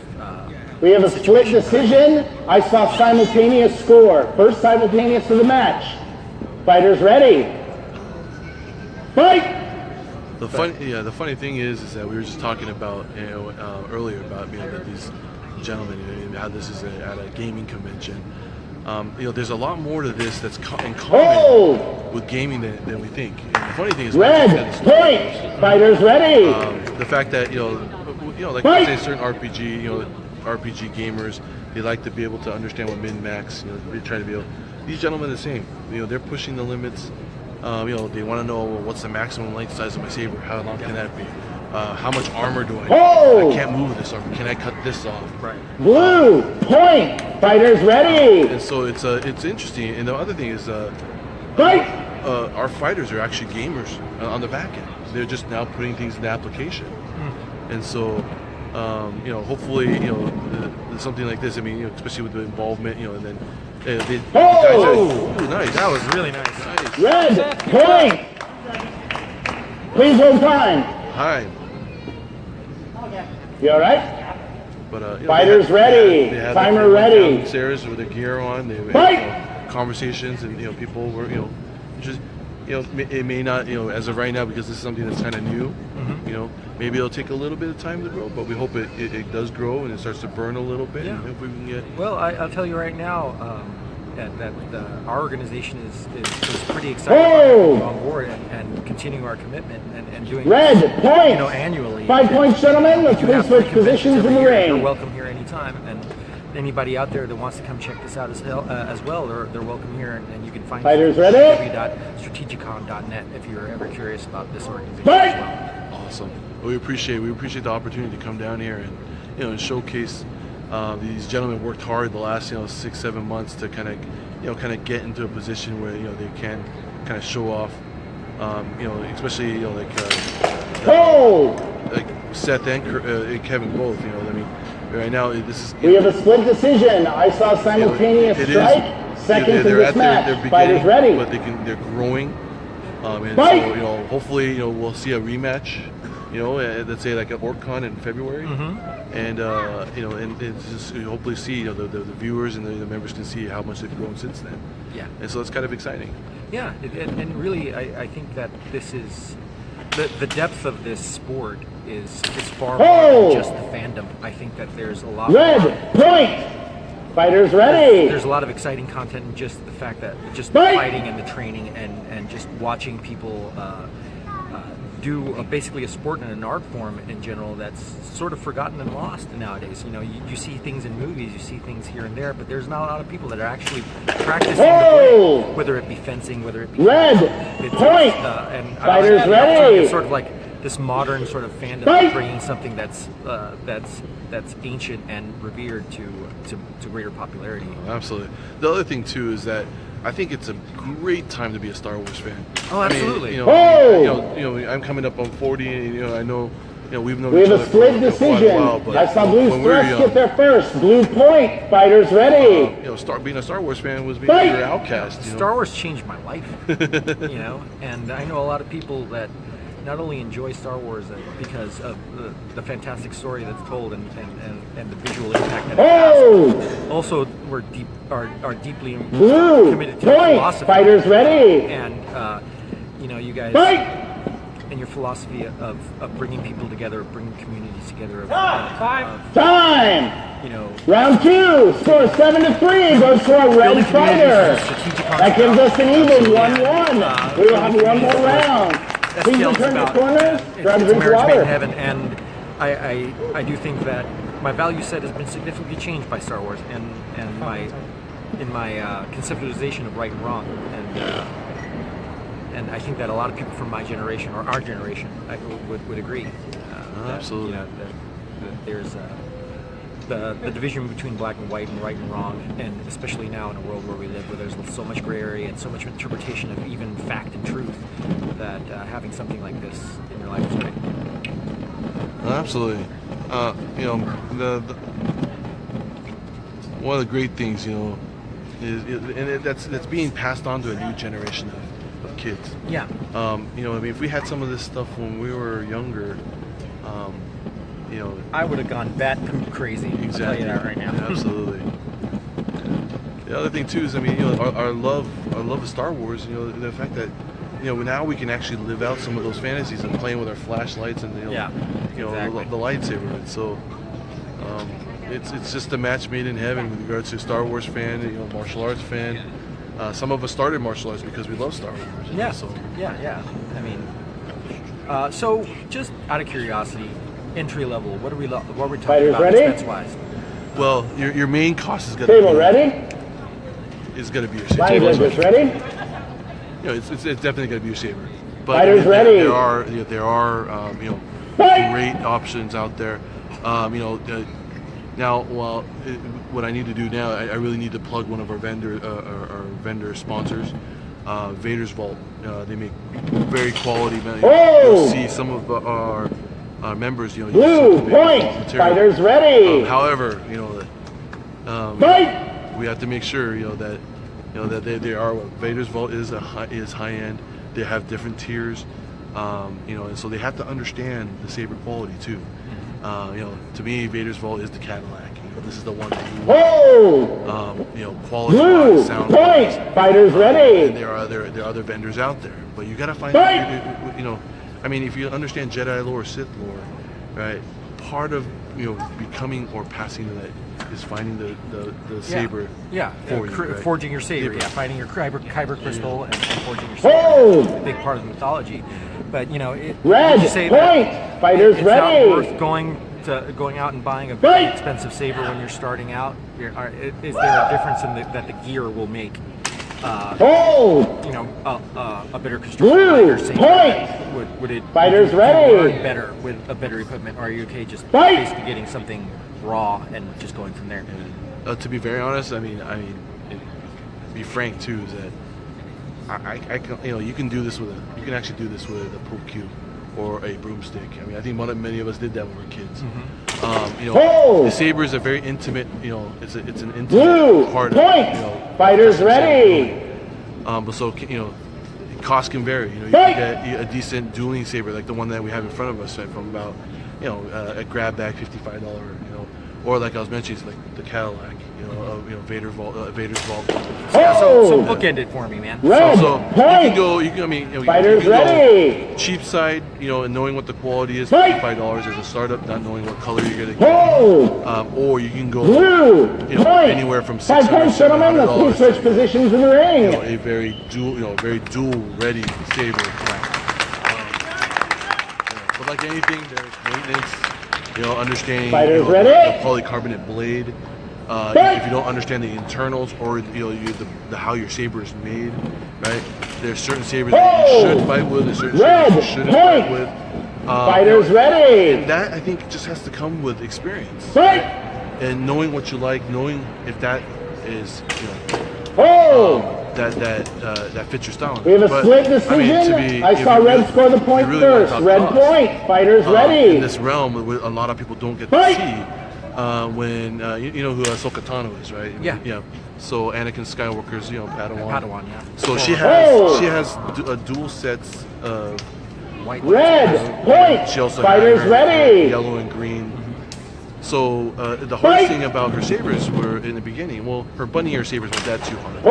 We have a split decision. I saw simultaneous score. First simultaneous of the match. Fighters ready? Fight! The funny thing is that we were just talking about earlier about that these gentlemen, how this is at a gaming convention. There's a lot more to this that's in common with gaming than we think. And the funny thing is, Red, point. Fighters ready? The fact that like I say, certain RPG gamers, they like to be able to understand what min-max. They try to be able. These gentlemen are the same. They're pushing the limits. They want to know what's the maximum length size of my saber. How long can that be? How much armor do I need? I can't move with this armor. Can I cut this off? Right. Blue, point. Fighters ready? And so it's interesting. And the other thing is, fight! Our fighters are actually gamers on the back end. They're just now putting things into application. And so, hopefully, something like this. I mean, especially with the involvement, and then the guys nice. That was really nice. Red, point. Please hold time. Hi. You all right? But Fighters ready. Timer ready. Downstairs with their gear on. They Fight! Conversations, and people were just it may not as of right now, because this is something that's kind of new. Maybe it'll take a little bit of time to grow, but we hope it does grow and it starts to burn a little bit. Yeah. And if we can get I'll tell you right now that our organization is pretty excited about being on board and continuing our commitment and doing Red, this, point. Annually. 5 points, gentlemen. Let's You please have switch free conventions positions in every the year. You're ring. welcome here anytime, and anybody out there that wants to come check this out as well, they're welcome here, and you can find Fighters us ready? at www.strategicon.net if you're ever curious about this organization Fight! as well. awesome. We appreciate the opportunity to come down here and showcase. These gentlemen worked hard the last 6-7 months to kind of get into a position where they can kind of show off Especially like Seth and Kevin both. I mean, right now this is. We have a split decision. I saw simultaneous strike. Second to this match. Fighters ready. But they're growing. And Fight! so hopefully we'll see a rematch. Let's say like at OrcCon in February, and and it's just hopefully see the viewers and the members can see how much they've grown since then. Yeah. And so it's kind of exciting. Yeah, and really, I think that this is the depth of this sport is far more than just the fandom. I think that there's a lot. Red point. Fighters ready. There's a lot of exciting content in just the fact that just the fighting and the training and just watching people do basically a sport and an art form in general that's sort of forgotten and lost nowadays. You see things in movies, you see things here and there, but there's not a lot of people that are actually practicing the blade, whether it be fencing, whether it be red point. And Fighters ready. It's sort of like this modern sort of fandom bringing something that's ancient and revered to greater popularity. Absolutely. The other thing too is that I think it's a great time to be a Star Wars fan. Oh, absolutely. I'm coming up on 40, and I know, we've known each other for quite a while. But I saw Blue Thrust get there first. Blue point. Fighters ready. Being a Star Wars fan was being your outcast. Star Wars changed my life. And I know a lot of people that not only enjoy Star Wars because of the fantastic story that's told and the visual impact that it has, also are deeply committed to philosophy. Fighters ready. And you guys and your philosophy of bringing people together, bringing communities together. Time. Round 2. Score 7-3. Goes to our red fighter. That gives us an even 1-1. We will have one more round. Please return to corners. Grab a drink of water. Made in heaven, and I do think that my value set has been significantly changed by Star Wars and my conceptualization of right and wrong, and I think that a lot of people from my generation or our generation would agree. Absolutely. That there's the division between black and white and right and wrong, and especially now in a world where we live, where there's so much gray area and so much interpretation of even fact and truth, that having something like this in your life is great. Absolutely. One of the great things, is that's being passed on to a new generation of kids. Yeah. If we had some of this stuff when we were younger, I would have gone bat poop crazy. Exactly. I'll tell you that right now. Absolutely. The other thing too is, our love of Star Wars. The fact that now we can actually live out some of those fantasies of playing with our flashlights and exactly. the lightsaber. And so it's just a match made in heaven with regards to Star Wars fan, martial arts fan. Some of us started martial arts because we love Star Wars. Yeah. So. Yeah. I mean, so just out of curiosity, entry level. What are we talking Fighters about ready? expense wise? Well, your main cost is going Table ready. Is going to be your saber. Fighters ready. It's definitely going to be your saber. But Fighters ready. There are great options out there. Now, what I need to do now, I really need to plug one of our vendor sponsors, Vader's Vault. They make very quality. You'll see some of our members, Blue point. Fighters ready. However, we have to make sure, that they are. Vader's Vault is high end. They have different tiers, and so they have to understand the saber quality too. To me, Vader's Vault is the Cadillac. This is the one that you want. Quality wise, sound wise. Fighters ready. And there are other vendors out there, but you got to find. If you understand Jedi lore, Sith lore, right? Part of becoming or passing to that is finding the saber. Yeah. For you, right? Forging your saber. Yeah. Finding your kyber crystal and forging your saber. It's a big part of the mythology. But red say point. That Fighters it's ready. Not worth going out and buying a very expensive saber when you're starting out. Is there a difference in that the gear will make? A better construction saber. Would it Fighters ready. Learn better with a better equipment, or are you okay just basically getting something raw and just going from there? To be very honest, be frank too, is that I can, you can do this with you can actually do this with a pool cue or a broomstick. I mean, I think many of us did that when we were kids. The Saber is a very intimate, it's an intimate part. Point. Fighters ready. But so cost can vary. You can get a decent dueling saber like the one that we have in front of us from about a grab bag $55, or like I was mentioning, like the Cadillac, Vader's Vault. Yeah, so bookend it for me, man. So you can go. Fighters ready. Go cheap side, and knowing what the quality is, $55 as a startup, not knowing what color you're gonna get. Or you can go, anywhere from $600 to $700. Let's switch positions in the ring. A very dual ready saber. But like anything, there's maintenance. Understanding the polycarbonate blade. If you don't understand the internals or how your saber is made, right? There's certain sabers that you should fight with, there's certain sabers you shouldn't fight with. Fighters ready. And that I think just has to come with experience, Fight. And knowing what you like, knowing if that is that fits your style. We have a split decision. I saw red score the point first. Red point. Fighters ready. In this realm, a lot of people don't get to see. When you know who Ahsoka Tano is, right? Yeah. So Anakin Skywalker's Padawan. Padawan, yeah. So she has dual sets of white. Red point. She also Fighters had ready. Yellow and green. So the hardest thing about her sabers were in the beginning. Well, her bunny ear sabers weren't that too hard.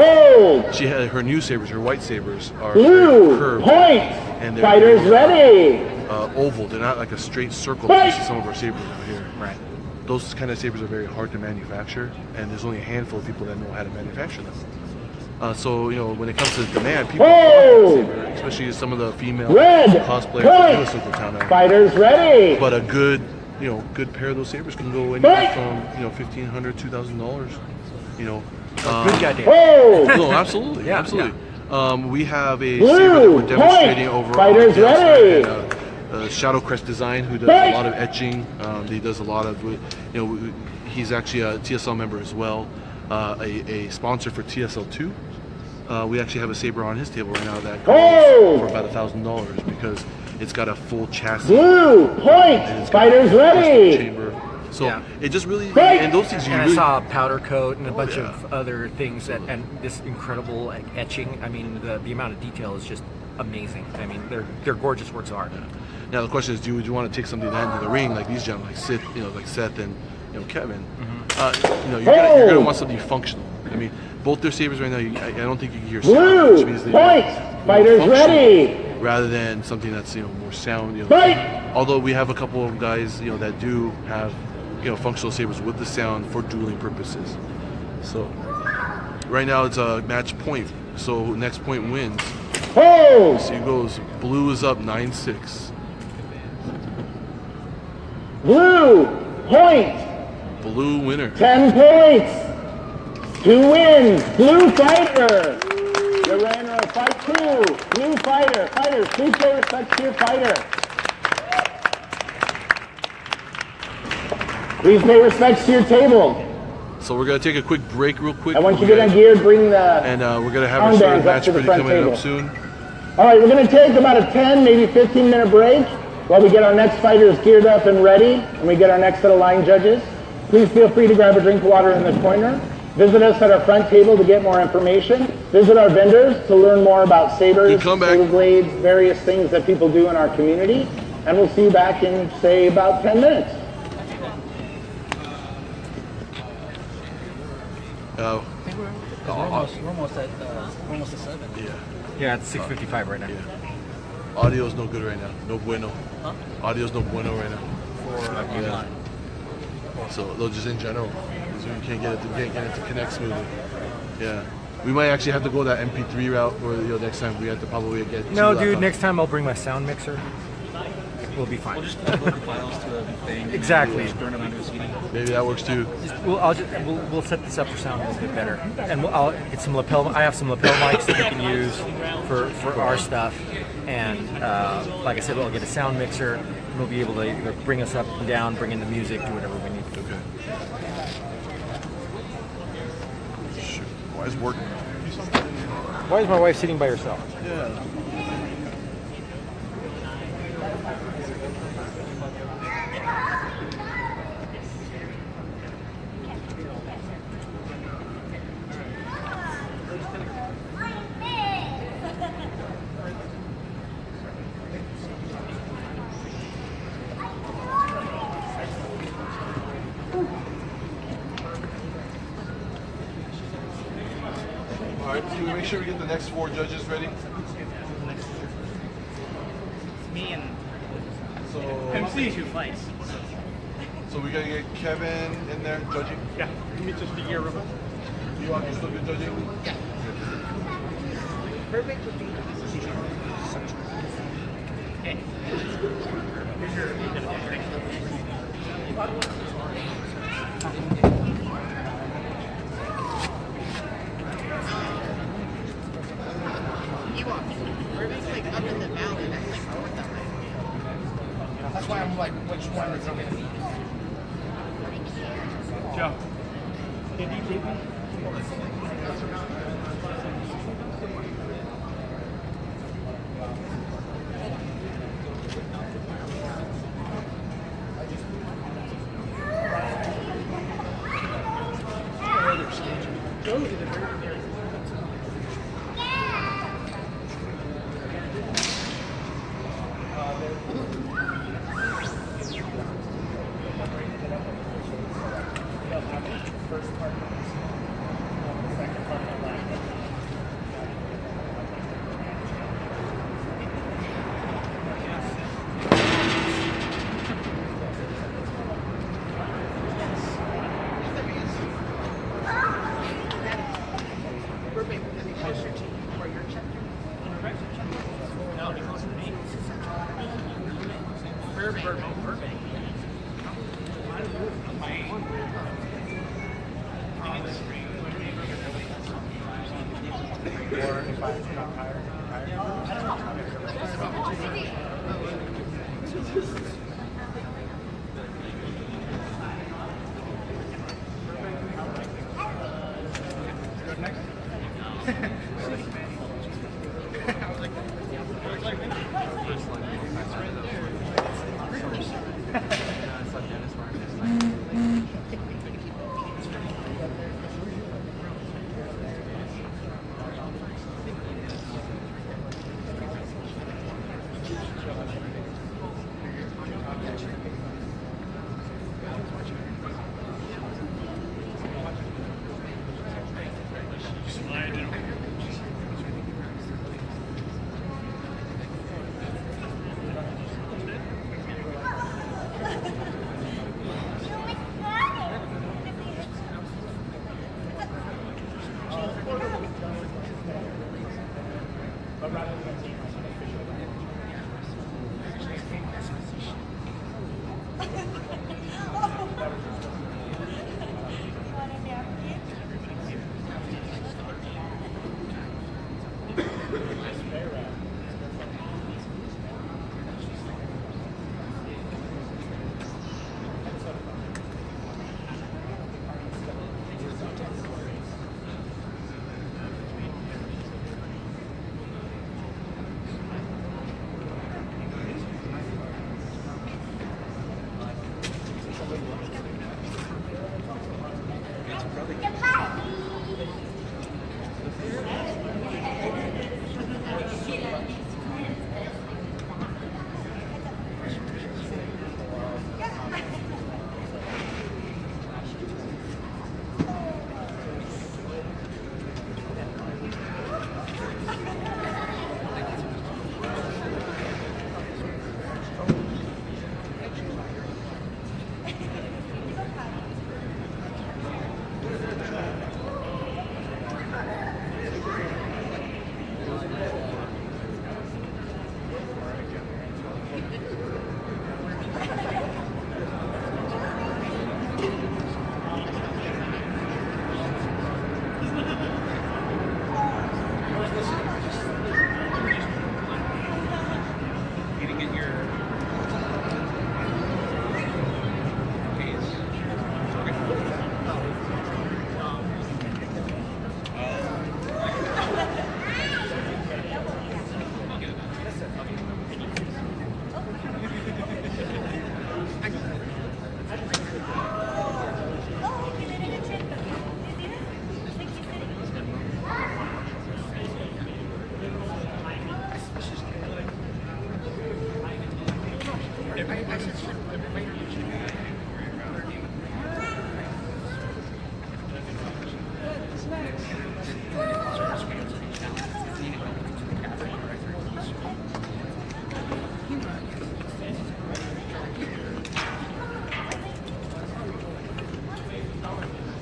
She had her new sabers, her white sabers are blue curved. Point. And they're Fighters ready. Oval. They're not like a straight circle. You see some of our sabers over here. Right. Those kind of sabers are very hard to manufacture, and there's only a handful of people that know how to manufacture them. So when it comes to demand, people want saber, especially some of the female cosplayers that do Ahsoka Tano. Fighters ready. But a good good pair of those sabers can go anywhere from $1,500, $2,000. Good goddamn. No, absolutely, Yeah, absolutely. We have a saber that we're demonstrating over Fighters ready. Shadow Crest Design, who does a lot of etching. He does a lot of, he's actually a TSL member as well, a sponsor for TSL2. We actually have a saber on his table right now that goes for about $1,000 because it's got a full chassis. Blue point. Fighters ready. Chamber. So it just really, and those things you And really. I saw a powder coat and a bunch of other things, and this incredible etching. I mean, the amount of detail is just amazing. I mean, they're gorgeous works of art. Now the question is, do you want to take something down to the ring like these gentlemen, like Seth and Kevin? You're gonna want something functional. I mean, both their sabers right now, I don't think you can hear sound, which means they're Fighters ready. Rather than something that's more sound. Although we have a couple of guys that do have functional sabers with the sound for dueling purposes. So right now it's a match point. So next point wins. So it goes. Blue is up 9-6. Blue point. Blue winner. 10 points. 2 wins. Blue fighter. The winner of fight 2. Blue fighter. Fighters, please pay respect to your fighter. Please pay respects to your table. So we're gonna take a quick break, real quick. I want you to get on gear, bring the and we're gonna have our third match coming up soon. All right, we're gonna take about a 10, maybe 15-minute break while we get our next fighters geared up and ready, and we get our next set of line judges. Please feel free to grab a drink of water in this corner. Visit us at our front table to get more information. Visit our vendors to learn more about sabers, saber blades, various things that people do in our community. And we'll see you back in, say, about 10 minutes. I think we're almost at 7. Yeah, it's 6:55 right now. Yeah. Audio's no good right now. No bueno. Huh? Audio's no bueno right now. For online. So just in general, you can't get it to connect smoothly. Yeah. We might actually have to go that MP3 route, or next time we have to probably get. No, dude. Next time I'll bring my sound mixer. We'll be fine. We'll just upload the files to a thing. Exactly. And burn them onto a CD. Maybe that works too. We'll set this up for sound a little bit better, and I'll get some lapel. I have some lapel mics that we can use for our stuff, and like I said, we'll get a sound mixer. And we'll be able to either bring us up and down, bring in the music, do whatever we need to do. Okay. Why is working? Why is my wife sitting by herself? Yeah. All right, can we make sure we get the next 4 judges ready? Me and So, MC 2 fights. so we gotta get Kevin in there judging. Yeah. Give me just the year of it. You want to still good judging? Yeah. Perfect would be. Okay. Here's your. You want Perfect's like up in the valley. That's like north of it. That's why I'm like, which one is it gonna be? Joe. Can you take me?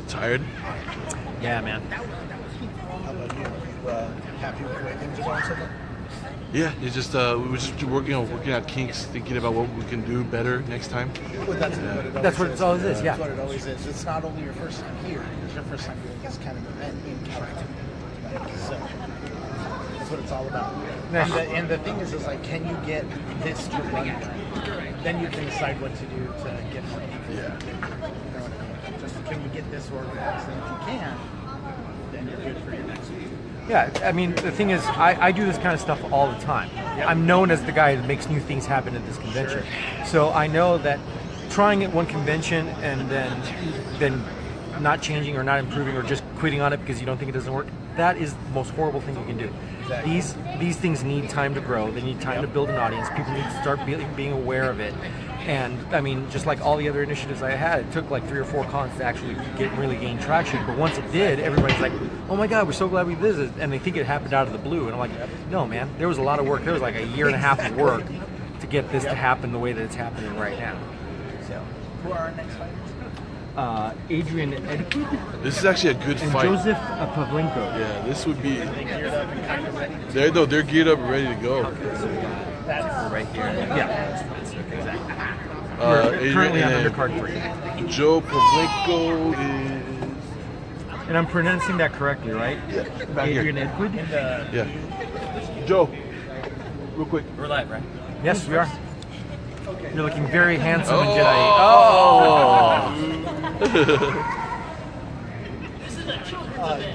Tired? Yeah, man. How about you? Happy with the way things are going so far? Yeah, it's just we were just working out kinks, thinking about what we can do better next time. Well, That's what it always is, yeah. That's what it always is. It's not only your first time here, it's your first time doing this kind of event in California. So that's what it's all about. And the thing is like, can you get this to run right? Then you can decide what to do to get more people. Yeah. You know what I mean? Just can you get this organized? And if you can, then you're good for your next week. Yeah, I mean, the thing is, I do this kind of stuff all the time. I'm known as the guy that makes new things happen at this convention. So I know that trying at one convention and then not changing or not improving or just quitting on it because you don't think it doesn't work, that is the most horrible thing you can do. Exactly. These things need time to grow. They need time to build an audience. People need to start being aware of it. And I mean, just like all the other initiatives I had, it took like 3 or 4 cons to actually really gain traction. But once it did, everybody's like, "Oh my God, we're so glad we did this!" And they think it happened out of the blue. And I'm like, "No, man, there was a lot of work. There was like a year and a half of work to get this to happen the way that it's happening right now." So, Who are our next fighters? Adrian Edkid This is actually a good and fight. Joseph Pavlenko. Yeah, this would be. Are they geared up and kind of ready? They're geared up and ready to go. That's Right here. Yeah. Exactly. We're We're currently on undercard 3. Joe Pavlenko is. And I'm pronouncing that correctly, right? Yeah, back here. Adrian Edkid? Yeah. Joe, real quick. We're live, right? Yes, we are. You're looking very handsome and Jedi.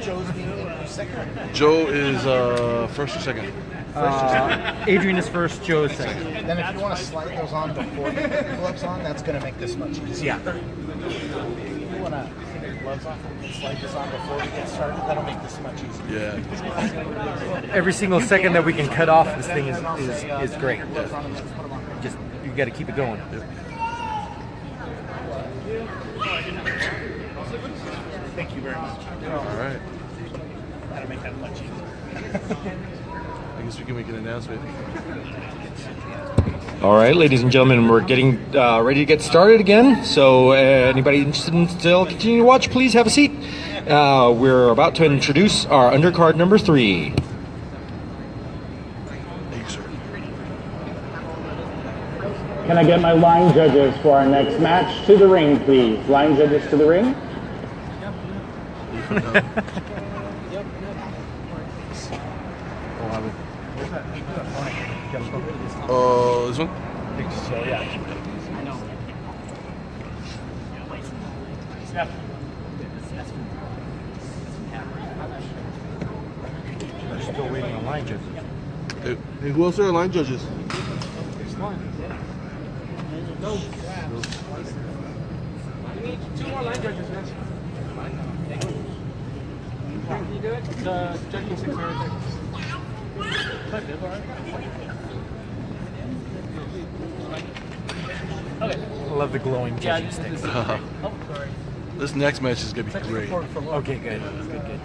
Joe's being second. Joe is first or second. Adrian is first, Joe is second. Then if you want to slide those on before you put your gloves on, that's going to make this much easier. Yeah. If you want to take your gloves off and slide this on before we get started, that'll make this much easier. Yeah. Every single second that we can cut off this thing is great. Just you got to keep it going. Thank you very much. All right. That'll make that much easier. I guess we can make an announcement. All right, ladies and gentlemen, we're getting ready to get started again. So anybody interested in still continuing to watch, please have a seat. We're about to introduce our undercard number 3. Thank you, sir. Can I get my line judges for our next match to the ring, please? Line judges to the ring. This one? So, yeah. We're still waiting on line judges. Hey, who else are line judges? No. We need 2 more line judges, man. Can you do it? The judging 6 hours. Okay. I love the glowing judging sticks. Oh, sorry. This next match is gonna be great. Okay, good. Good.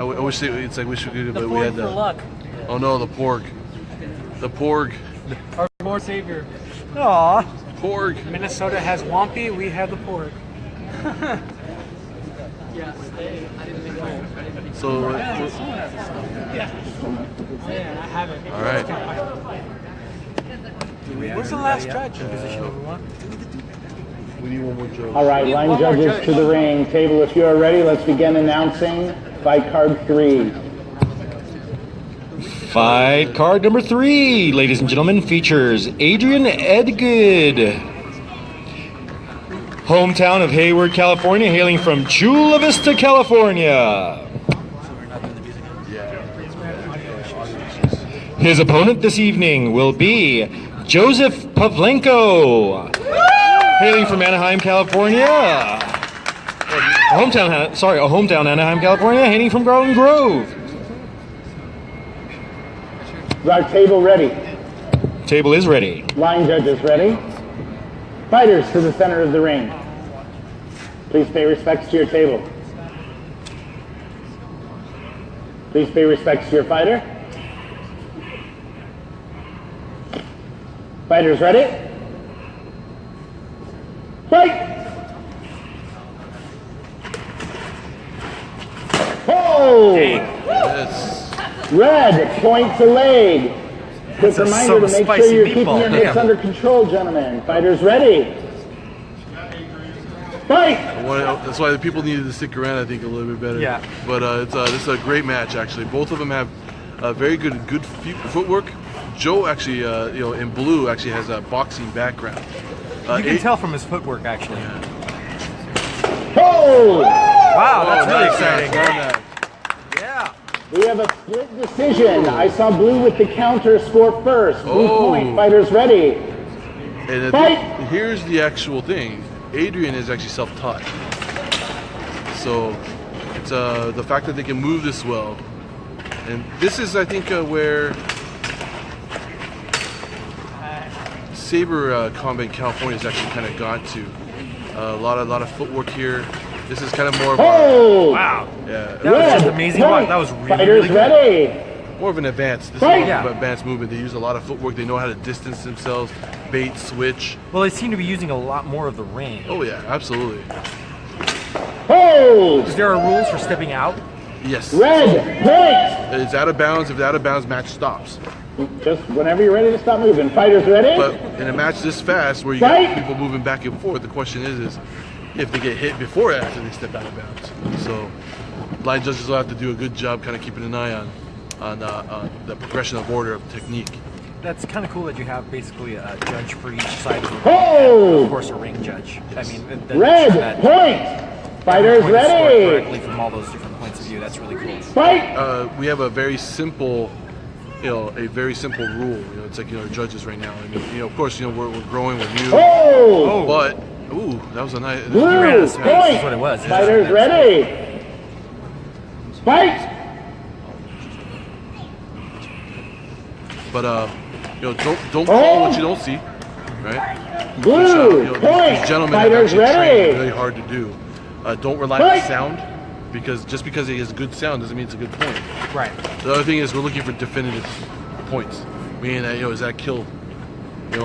I wish it's like wish we could, but we Porg had for the. luck. Oh no, the porg. The porg. Our Lord Savior. Aw. Porg. Minnesota has Wampy, we have the Porg. Yeah, I didn't think So. yeah, I have it. All right. Where's the last judge? We need one more Joe. All right, line judges to the ring. Table, if you are ready, let's begin announcing fight card 3. Fight card number 3, ladies and gentlemen, features Adrian Edgood, hometown of Hayward, California, hailing from Chula Vista, California. His opponent this evening will be Joseph Pavlenko, hailing from Anaheim, California. A hometown Anaheim, California, hailing from Garland Grove. Is our table ready? Table is ready. Line judges ready. Fighters to the center of the ring. Please pay respects to your table. Please pay respects to your fighter. Fighters ready? Fight! Hold! Yes. Red, point to leg. Quick That's reminder to make sure you're keeping your mitts under control, gentlemen. Fighters ready? Fight! That's why the people needed to stick around, I think, a little bit better. Yeah. But this is a great match, actually. Both of them have very good footwork. Joe actually, in blue, actually has a boxing background. You can tell from his footwork, actually. Hold! Wow, that's really exciting. Yeah. We have a split decision. I saw blue with the counter score first. Blue point. Fighters ready. And Fight! here's the actual thing. Adrian is actually self-taught. So it's the fact that they can move this well. And this is, I think, where Saber combat in California has actually kind of gone to. A lot of footwork here. This is kind of more of Hold! Wow. yeah, That was just amazing. Point. That was really, Fighters really good. ready. more of an advanced. This Fight! is more of an advanced movement. They use a lot of footwork. They know how to distance themselves, bait, switch. Well, they seem to be using a lot more of the ring. Oh yeah, absolutely. Hold! Is there a rules for stepping out? Yes. Red, point! It's out of bounds. If it's out of bounds, match stops. Just whenever you're ready to stop moving. Fighters ready? But in a match this fast, where you Fight! got people moving back and forth, the question is if they get hit before or after they step out of bounds. So line judges will have to do a good job kind of keeping an eye on the progression of order of technique. That's kind of cool that you have basically a judge for each side of the ring. Hold! Of course, a ring judge. I mean, that Red, that point! Fighters everyone is scored ready! correctly from all those different points of view. That's really cool. Fight! We have a very simple, a very simple rule. It's like judges right now. I mean, of course, we're growing with you, Hold! but ooh, that was a nice. Blue, ran us. point! That's what it was. Fighters ready! Fight! But don't call what you don't see, right? Blue, Which, point! these gentlemen Fighters have actually trained ready! really hard to do. Don't rely Fight! on sound, because just because it has good sound doesn't mean it's a good point. Right. The other thing is we're looking for definitive points, meaning that is that kill,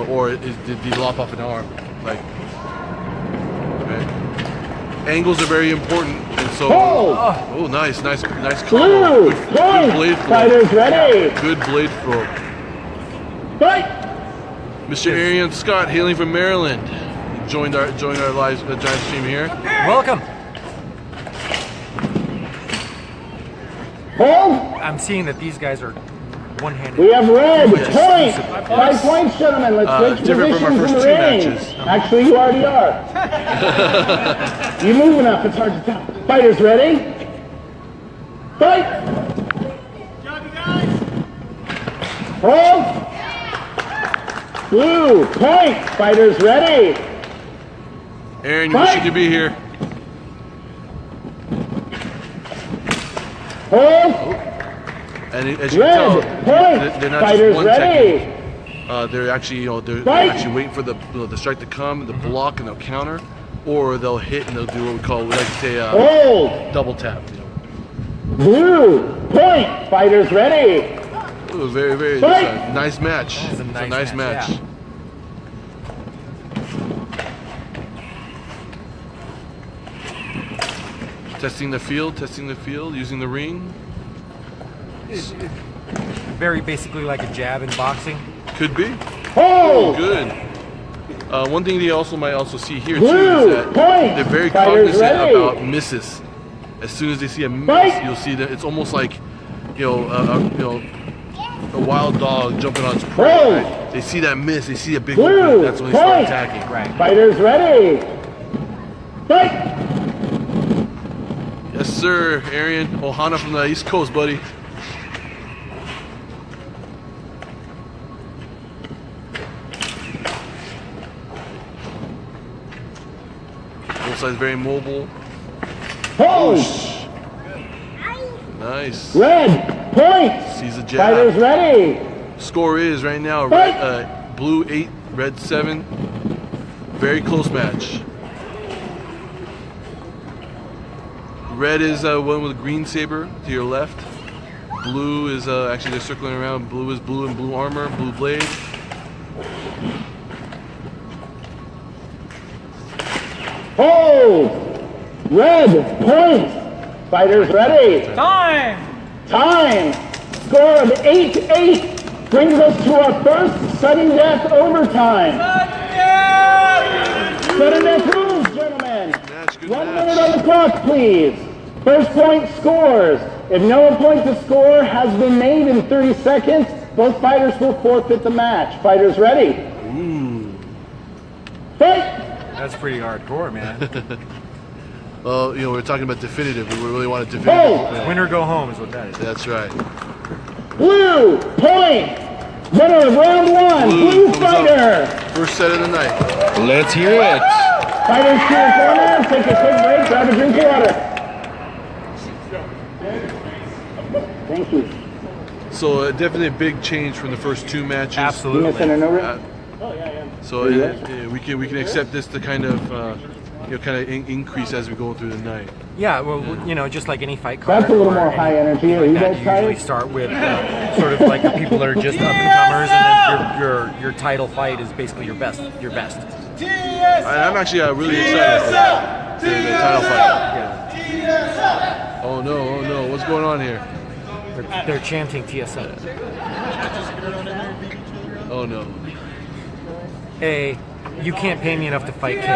or did he lop off an arm, like. Right? Angles are very important, and so. Hold! Nice combo. Blue, Good point! blade flow. Fighters ready! Good blade flow. Fight! Mr. Arian Scott, hailing from Maryland, joined our live giant stream here. Welcome. Hold! I'm seeing that these guys are one-handed. We have red, Yes. point! 5 points, gentlemen. Let's switch different from our positions in first the two ring. matches. Actually, you already are. You move enough, it's hard to tell. Fighters ready? Fight! Hold! Blue, point! Fighters ready? Aaron, you wish you Fight! could be here. Hold! And as you Red, can tell, point! they're not Fighters just one ready? technique. They're actually, they're Fight! actually waiting for the strike to come, the block, and they'll counter, or they'll hit and they'll do what we like to say Hold! double tap. Blue, point! Fighters ready? Ooh, very Fight! nice match. It's a It's nice a nice match, match. yeah. Testing the field, using the ring. Very basically like a jab in boxing. Could be. Hold! Good. One thing they might also see here too Blue, is that point! they're very Fighters cognizant ready? about misses. As soon as they see a miss, Fight! you'll see that it's almost like a wild dog jumping on its prey. Hold! Right? They see that miss, they see a big Blue, movement, that's when they start point! attacking. Right. Fighters ready? Fight! Yes, sir, Arian Ohana from the East Coast, buddy. Both sides very mobile. Hold! Nice. Red, point! Sees a jab. Fighters ready? Score is right now blue 8, red 7. Very close match. Red is one with green saber to your left. Blue is actually they're circling around. Blue is blue and blue armor, blue blade. Hold! Red, point! Fighters ready. Time! Time! Score of 8-8 brings us to our first sudden death overtime. Sudden death rules, gentlemen. Match, good 1 match. minute on the clock, please. First point scores. If no point to score has been made in 30 seconds, both fighters will forfeit the match. Fighters ready? Ooh. Fight! That's pretty hardcore, man. Well, you know, we're talking about definitive. We really want a definitive. Hold! Winner go home is what that is. That's right. Blue, point! Winner of round 1, blue comes fighter! up. First set of the night. Let's hear it. Fighters to your corner, take a quick break, grab a drink of water. Thank you. So definitely a big change from the first 2 matches. You Absolutely. missing a no rip? So we can accept this to kind of increase as we go through the night. Yeah, well, you know, just like any fight card. That's a little or more any- high energy. Are you that, guys you usually tired? start with sort of like the people that are just up and comers, and then your title fight is basically your best. I'm actually really excited for the title fight. Yeah. Oh no, what's going on here? They're chanting TSL. Oh no. Hey, you can't pay me enough to fight K.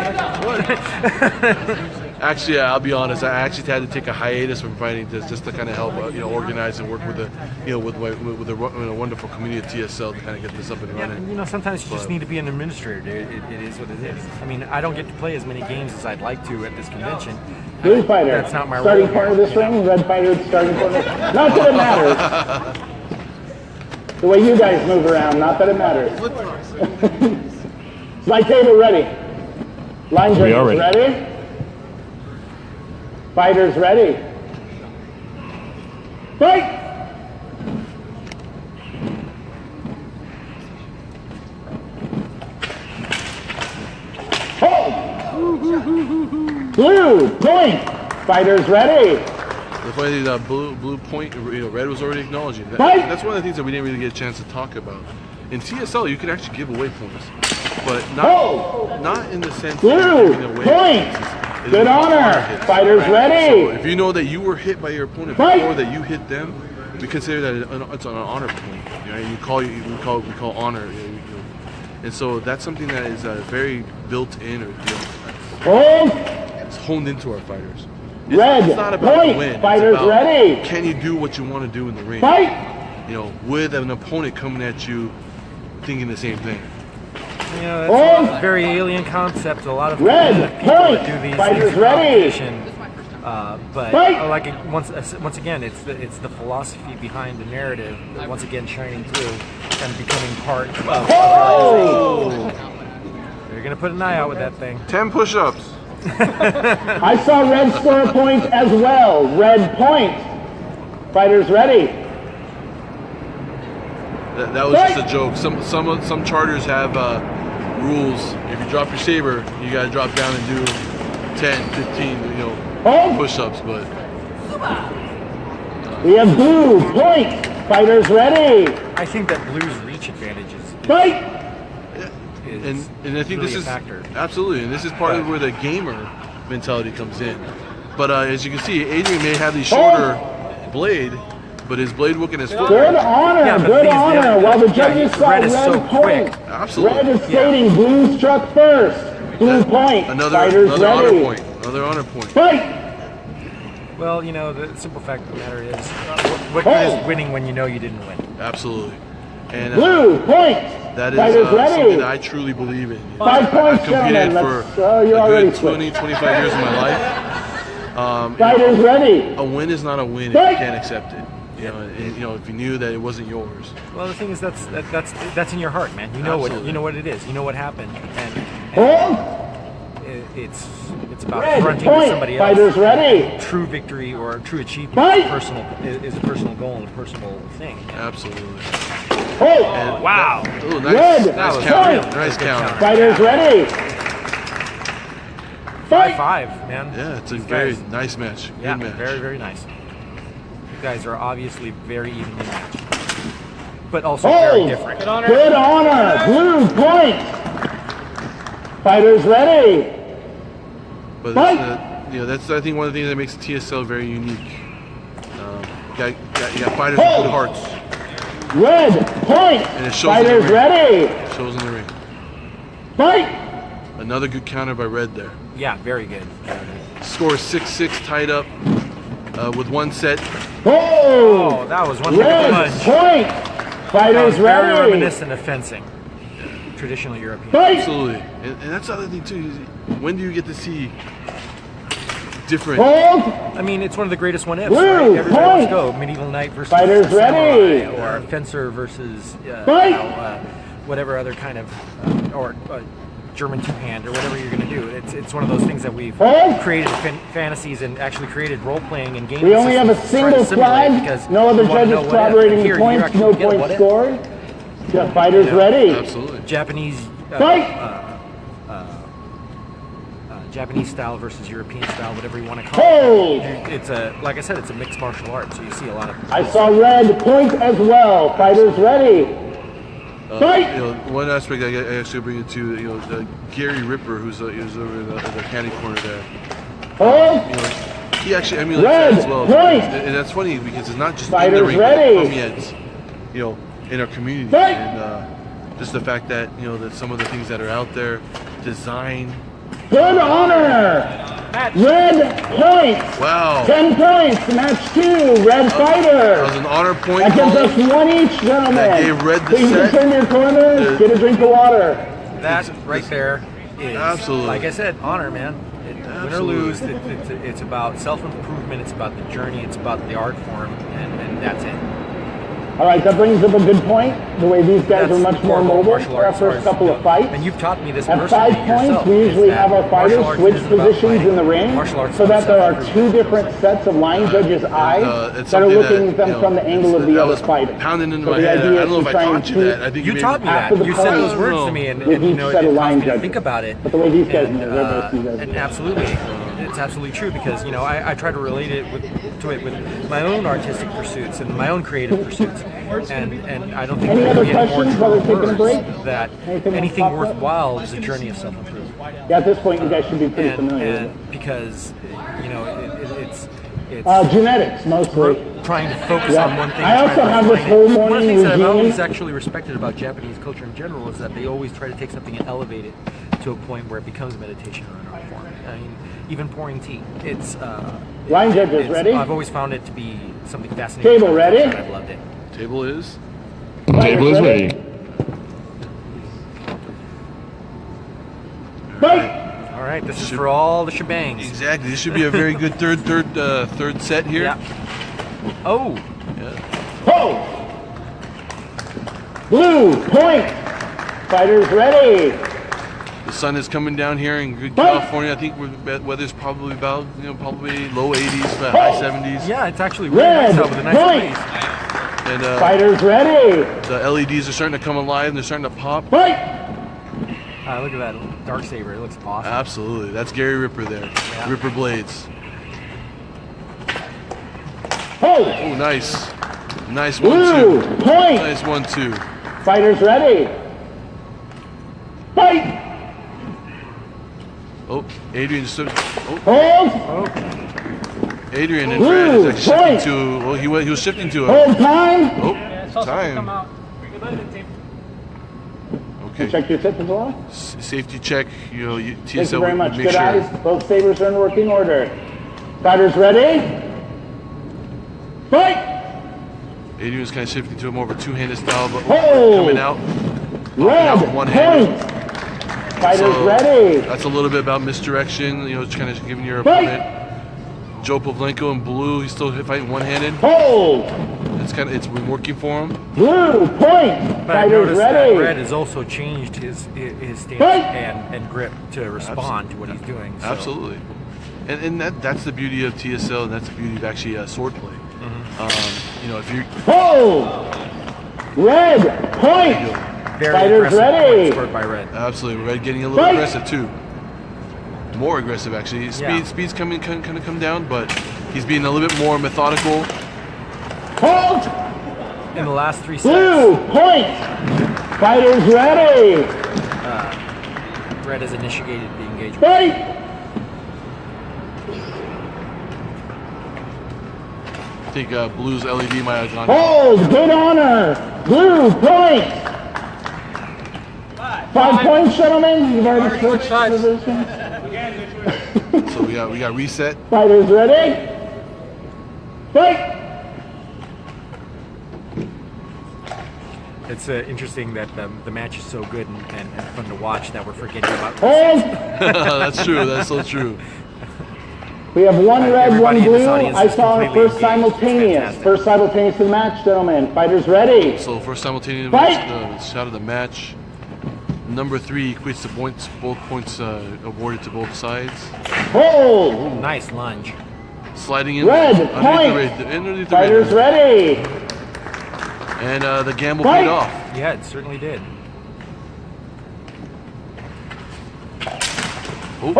Actually, I'll be honest. I actually had to take a hiatus from fighting this just to kind of help, organize and work with the, with the wonderful community of TSL to kind of get this up and Yeah, running. you know, sometimes you just need to be an administrator. It is what it is. I mean, I don't get to play as many games as I'd like to at this convention. Blue fighter, That's not my starting role corner of here, this you know. ring, red fighter, starting corner. Not that it matters. The way you guys move around, not that it matters. Is my table ready? Line We are judges ready. ready? Fighters ready? Fight! Hold! Blue, point! Fighters ready? The funny thing is, blue point, red was already acknowledging that. Fight! That's one of the things that we didn't really get a chance to talk about. In TSL, you can actually give away points, but not in the sense Blue, of giving away point! points. It's Good honor! hits. Fighters ready? So if you know that you were hit by your opponent Fight! before that you hit them, we consider that it's an honor point. We call honor. And so that's something that is very built in or Hold! it's honed into our fighters. Red, It's not about point! the win. Fighters it's about, ready? Can you do what you want to do in the ring? Fight! With an opponent coming at you thinking the same thing. You know, Hold! it's a very alien concept. A lot of Red, people point! that do these Fighters things ready? but Fight! once again, it's the philosophy behind the narrative. Once again, shining through and becoming part of. Oh! You're gonna put an eye out with that thing. 10 push-ups. I saw red score a point as well. Red point. Fighters ready? That was just a joke. Some charters have rules. If you drop your saber, you gotta drop down and do 10, 15, Hold! push-ups. But We have blue point. Fighters ready? I think that blue's reach advantage is Fight! is and I think really this a is factor. absolutely, and this is part of where the gamer mentality comes in. But as you can see, Adrian may have the shorter blade, but his blade whooping is quicker. Good honor, Yeah, but good these- honor. yeah, While the yeah, judges saw red is so red point. quick. Absolutely. Red is stating blue struck first. Blue point. Another Fighters honor ready? point. Another honor point. Fight! Well, you know, the simple fact of the matter is, what good is winning when you know you didn't win? Absolutely. And Blue point. that is Fighters something ready? that I truly believe in. 5 points, I've competed gentlemen. for You're a already good 20, 25 years of my life. Fighters ready? A win is not a win if Fight! you can't accept it. If you knew that it wasn't yours. Well, the thing is, that's in your heart, man. You know what it is. You know what happened, and Hold! it's about Red fronting with point. somebody else. Fighters ready? True victory or true achievement Fight! is a personal goal and a personal thing. Absolutely. Hold. Wow. Oh, Red. nice Point. counter. Nice counter. Fighters ready. Fight. 5-5, man. Yeah, it's a These very guys- nice match. Yeah, Good match. very, very nice. You guys are obviously very evenly matched, but also very Hold. different. Good honor. Blue point. Fighters ready. But Fight. that's I think one of the things that makes TSL very unique. You got fighters with good hearts. Red point. And it shows in the Fighters ring. ready. It shows in the ring. Fight. Another good counter by Red there. Yeah, very good. Score is 6-6, tied up with one set. Oh. Oh, that was one big Red punch. point. That Fighters was very ready. reminiscent of fencing, traditional European. Fight. Absolutely. And that's the other thing too. Is when do you get to see different? Hold. I mean, it's one of the greatest one ifs, Blue, right? Everybody wants to point. go medieval knight versus Fighters ready. samurai, or fencer versus Fight. whatever other kind of or German two-hand or whatever you're going to do. It's one of those things that we've Hold. created fantasies and actually created role-playing and game. We only have a systems to try to single simulate flag. because No other we wanna know judges what if. corroborating Here, the you points. actually No get a points what if. scored. Yeah, fighters ready. Absolutely. Japanese Fight. Japanese style versus European style, whatever you want to call Hold. it. It's like I said, it's a mixed martial art, so you see a lot of. I saw red point as well. Fighters ready. Fight. One aspect I actually bring it to, Gary Ripper, who's over in the candy corner there. Hold. He actually emulates Red that as well. point. And that's funny because it's not just in Fighters the ring, ready. but it permeates, in our community. Fight. And just the fact that, that some of the things that are out there, design. Good honor. Red point. Wow. 10 points. Match 2. Red That fighter. was an honor point. That gives call. us one each, gentlemen. That gave Red the Please set. return to your corners. Get a drink of water. That right there is, Absolutely. like I said, honor, man. Win or Absolutely. lose, it's about self-improvement, it's about the journey, it's about the art form, and that's it. All right, that brings up a good point. The way these guys That's are much the more core of mobile martial for our arts first is, couple of fights. And you've taught me this At personally 5 yourself, points, we is usually that have our martial fighters arts switch isn't about positions fighting. in the ring Martial arts so is that there are self-improvement. 2 different sets of line judges' eyes It's that are something looking at them from the angle of the that other was fighter. pounding into So my the head. I idea don't know is if to I try taught and you that. I keep think You maybe taught me after that. the You said point those words to me, and with each set of it line caused me to judges. think about it. But the way these guys and, know, they're both these guys. and absolutely, it's absolutely true because I try to relate it to it with my own artistic pursuits and my own creative pursuits, and I don't think Any we other can get more questions true while we're taking a words break? that Anything anything else pop up? worthwhile is a journey of self-improvement. Yeah, at this point, you guys should be pretty familiar with it. And because it's Genetics, mostly. trying to focus Yeah. on one thing. I and also trying to have this refine whole it. One of the morning things that I've regime. always actually respected about Japanese culture in general is that they always try to take something and elevate it to a point where it becomes a meditation or an art form. I mean, even pouring tea. Line judges, ready? I've always found it to be something fascinating. Table ready? And I've loved it. Table is. Table is ready. Fight! All right, this is for all the shebangs. Exactly. This should be a very good third set here. Yeah. Oh. Ho! Blue, point! Fighters ready! The sun is coming down here in good Fight! California. I think weather's probably about probably low 80s, but high 70s. Yeah, it's actually really Red, nice out with a nice point! breeze. And Fighters ready! the LEDs are starting to come alive. They're starting to pop. Fight! Look at that dark saber. It looks awesome. Absolutely. That's Gary Ripper there. Yeah. Ripper Blades. Ho! Oh, nice. Nice Blue, 1-2. point! Nice 1-2. Fighters ready! Fight! Oh, Adrian just. Oh, Hold! Adrian and Blue, Fred is actually shifting point! to. Well, he was shifting to a. Hold time! Oh, Yeah, it's also come time. out. Good luck, table. Okay. Check your tip as well. Safety check. TSL Thank you very would much. make Good sure. eyes. Both sabers are in working order. Fighters ready? Fight! Adrian's kind of shifting to a more of a two-handed style, but Hold! coming out. Red, out one-handed. point! Fighters So, ready? That's a little bit about misdirection. Just kind of giving your Fight! opponent. Joe Pavlenko in blue. He's still fighting one-handed. Hold! It's been working for him. Blue, point! But I Fighters noticed ready? that Red has also changed his stance Fight! and grip to respond to what he's doing. So. Absolutely. And that's the beauty of TSL, and that's the beauty of actually sword play. Mm-hmm. If you Hold! Red, point. Very Fighters aggressive ready. point scored by Red. Absolutely, Red getting a little Fight. aggressive too. More aggressive actually. Speed's coming kind of come down, but he's being a little bit more methodical. Hold. In the last 3 Blue, sets, point. Fighters ready. Red has initiated the engagement. Fight. I think Blue's LED might have gone. Hold, good honor. Blue, point. 5 points, gentlemen. You've already switched positions. So we got reset. Fighters ready. Fight. It's interesting that the match is so good and fun to watch that we're forgetting about Hold. That's true. That's so true. We have one red, Everybody one in this blue. audience I is saw completely first engaged. simultaneous. Fantastic. First simultaneous to the match, gentlemen. Fighters ready. So first simultaneous Fight. shot of the match. Number 3 equates to points. Both points awarded to both sides. Hold. Nice lunge. Sliding in Red, underneath point. the Fighters red. ready. And the gamble Fight. paid off. Yeah, it certainly did. Hold.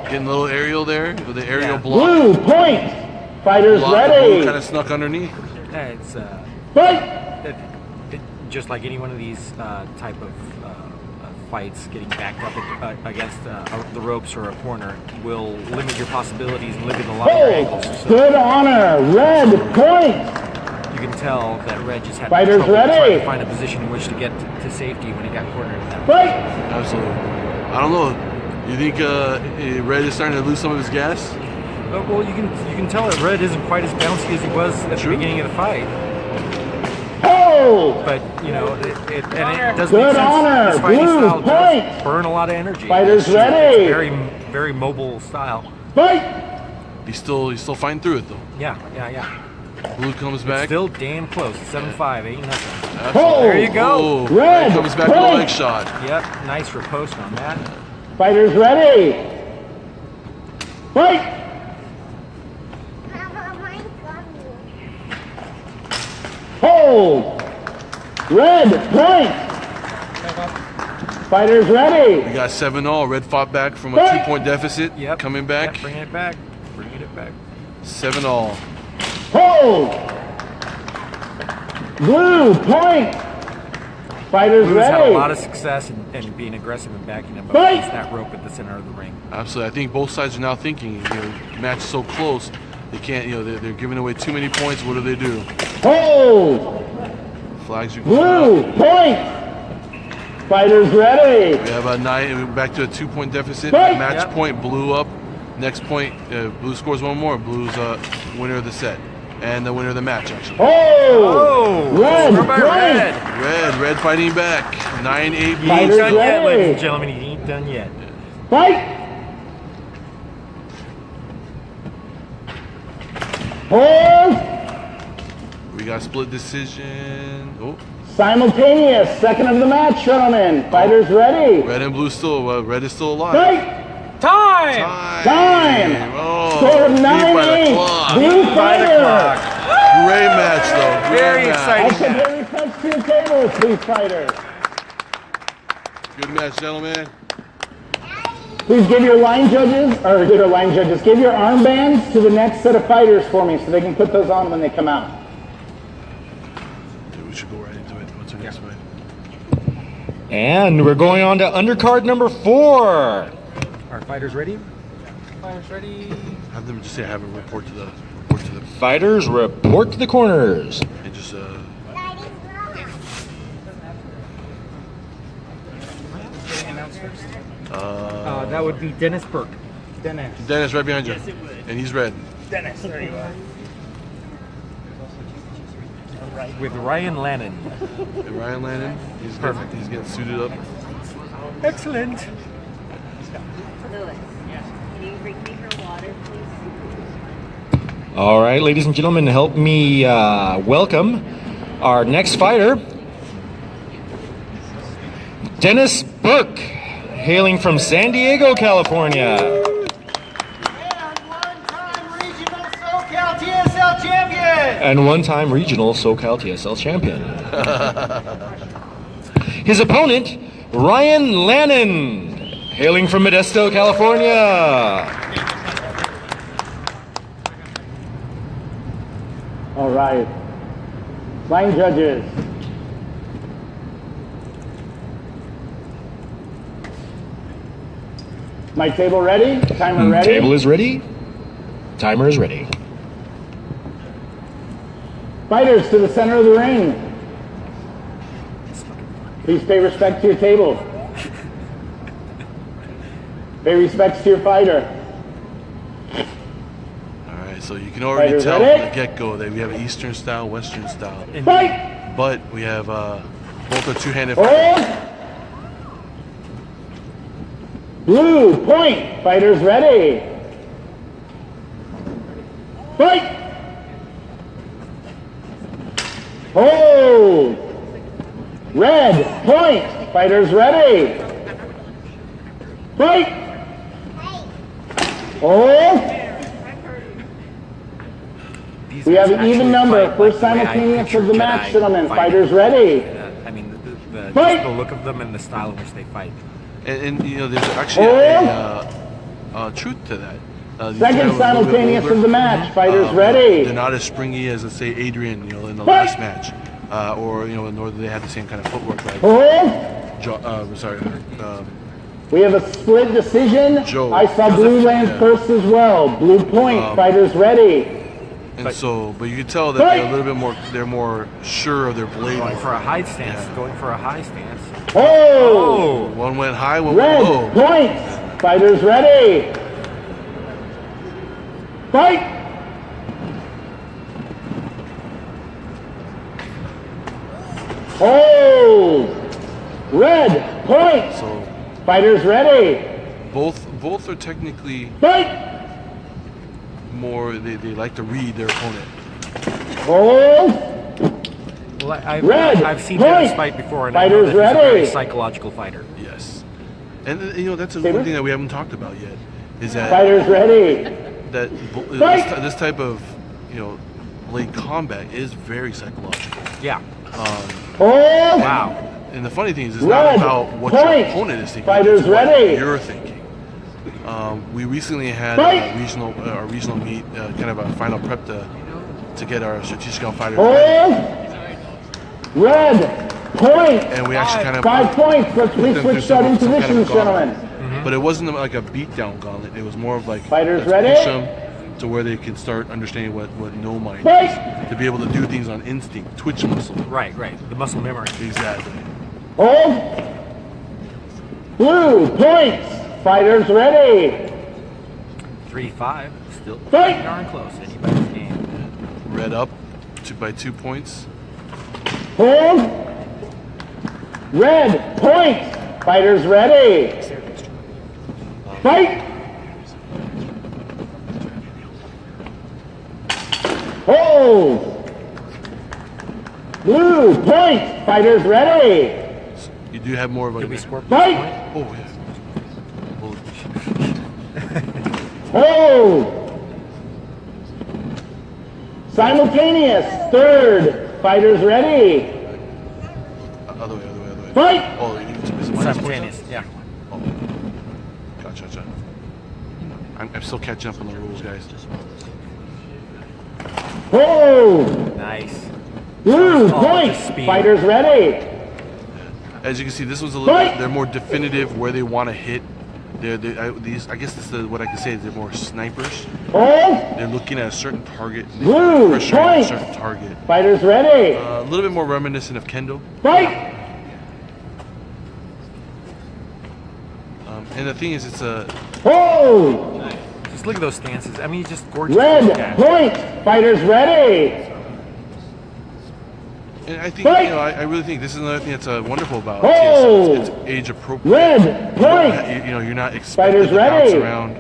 Getting a little aerial there with the aerial Yeah. block. Blue, point. Fighters Blue ready. kind of snuck underneath. Yeah, it's Fight. just like any one of these type of fights, getting backed up against the ropes or a corner will limit your possibilities and limit a lot of your angles. Hold. So Good honor. Red, point. you can tell that Red just had Fighters trouble trying ready. to find a position in which to get to safety when he got cornered. In that. Fight. Absolutely. I don't know. You think Red is starting to lose some of his gas? Well, you can tell that Red isn't quite as bouncy as he was at the beginning of the fight. Hold. But it does Good make sense. honor. His fighting Blue, style does point. burn a lot of energy. Fighters It's ready. very, very mobile style. Fight. He's still fighting through it though. Yeah. Blue comes back. Still damn close. 7-5, ain't nothing. Absolutely. There you go. Oh, Red, comes back with a point. leg shot. Yep, nice riposte on that. Fighters ready. Fight. Hold. Red, point. Fighters ready. We got 7-all. Red fought back from a Fight. 2-point deficit. Yep. Coming back. Yep, bringing it back. 7-all. Hold. Blue, point. Fighters Blue's had a ready. lot of success in being aggressive and backing him up Fight. against that rope at the center of the ring. Absolutely. I think both sides are now thinking, match is so close, they can't, they're giving away too many points. What do? Hold. Flags are going Blue, up. point. Fighters ready. We have a 9, back to a 2-point deficit. Fight. Match Yep. point, Blue up. Next point, Blue scores one more. Blue's winner of the set. And the winner of the match, actually. Oh! Red, Scored by point. Red fighting back. 9-8. He ain't Fighters done yet, ready. ladies and gentlemen. He ain't done yet. Fight! Hold! We got split decision. Oh, Simultaneous, second of the match, gentlemen. Fighters ready. Red and Blue still. Red is still alive. Fight! Time! Time! Oh, Score of beat by the 9-8. clock. Blue By the fighter. clock. Great match, though. Great Very match. exciting. I said very touch to your tables, please, fighters. Good match, gentlemen. Please give your line judges, give your armbands to the next set of fighters for me so they can put those on when they come out. Dude, we should go right into it. What's our next fight? And we're going on to undercard number 4. Are fighters ready? Have them just have a report to the Fighters report to the corners. and just That would be Dennis Burke. Dennis right behind you, and he's red. Dennis, there you are. With Ryan Lannon. And Ryan Lannon, he's Perfect. He's getting suited up. Excellent. Lewis, can you bring me her water, please? All right, ladies and gentlemen, help me welcome our next fighter, Dennis Burke, hailing from San Diego, California. And one-time regional SoCal TSL champion. and one-time regional SoCal TSL champion. His opponent, Ryan Lannon, hailing from Modesto, California. All right. Line judges. My table ready? Timer ready? Table is ready. Timer is ready. Fighters to the center of the ring. Please pay respect to your table. Pay respects to your fighter. All right, so you can already Fighters tell ready? from the get-go that we have an Eastern style, Western style. Fight! But we have both are two-handed Hold. fighters. Blue point. Fighters ready. Fight! Hold. Red point. Fighters ready. Fight! Hold. These We have guys an even actually number. fight First like the way I simultaneous picture of the Jedi match, gentlemen. fighting. Fighters ready. I mean, Fight! just the look of them and the style in which they fight. And you know, there's actually a truth to that. Second These guys are a little bit simultaneous older. of the match. Fighters ready. They're not as springy as, let's say, Adrian, you know, in the Fight! last match, or you know, nor do they have the same kind of footwork like. Hold. We have a split decision. Joe. I saw blue land first as well. Blue point. Fighters ready. And so, but you can tell that they're a little bit more. They're more sure of their blade. Going for a high stance. Going for a high stance. Oh! One went high, one Red went low. point. Fighters ready. Fight! Hold! Red point. So Fighters ready. both are technically Fight! more. They like to read their opponent. Hold! Well, Red I've seen point. Dennis fight before, and I know Fighters that he's a very ready. psychological fighter. Yes, and you know that's Saber? one thing that we haven't talked about yet. Is that Fighters ready. that Fight! this type of blade combat is very psychological. Yeah. Hold! Wow. And the funny thing is, it's Red not about what your point. opponent is thinking. Fighters it's what ready. you're thinking. We recently had Fight! a regional meet, kind of a final prep to get our Strategicon fighters ready. Hold! Red point. And we actually kind of 5 points. Let's please them switch through some starting kind of positions, gauntlet. gentlemen. But it wasn't like a beatdown gauntlet. It was more of like Fighters let's ready? push them to where they can start understanding what no mind Fight! is, to be able to do things on instinct, twitch muscle. Right. The muscle memory. Exactly. Hold! Blue points. Fighters ready. 3-5. Still Fight! pretty darn close. Anybody's game. Red up by 2 points. Hold! Red points. Fighters ready. Fight! Hold! Blue points. Fighters ready. You do have more of a. Did we score for Fight! Oh yeah. Well, Hold! Simultaneous. Third. Fighters ready. other way. Fight! Oh, you need to miss minus Simultaneous. Yeah. Oh. Gotcha. I'm still catching up on the rules, guys. Hold! Nice. Blue All points. just speed. Fighters ready. As you can see, this was a little Fight! bit, they're more definitive where they want to hit. I guess this is what I can say is they're more snipers. Hold! They're looking at a certain target. And Blue pressuring a point. certain target. Fighters ready. A little bit more reminiscent of Kendo. Fight! And the thing is, it's a Hold! Just look at those stances. I mean, he's just gorgeous. Red Yeah. point. Fighters ready. and I think Fight! I really think this is another thing that's wonderful about Hold! TSL. It's age appropriate. Red point. You're not expected Fighters to bounce ready. around.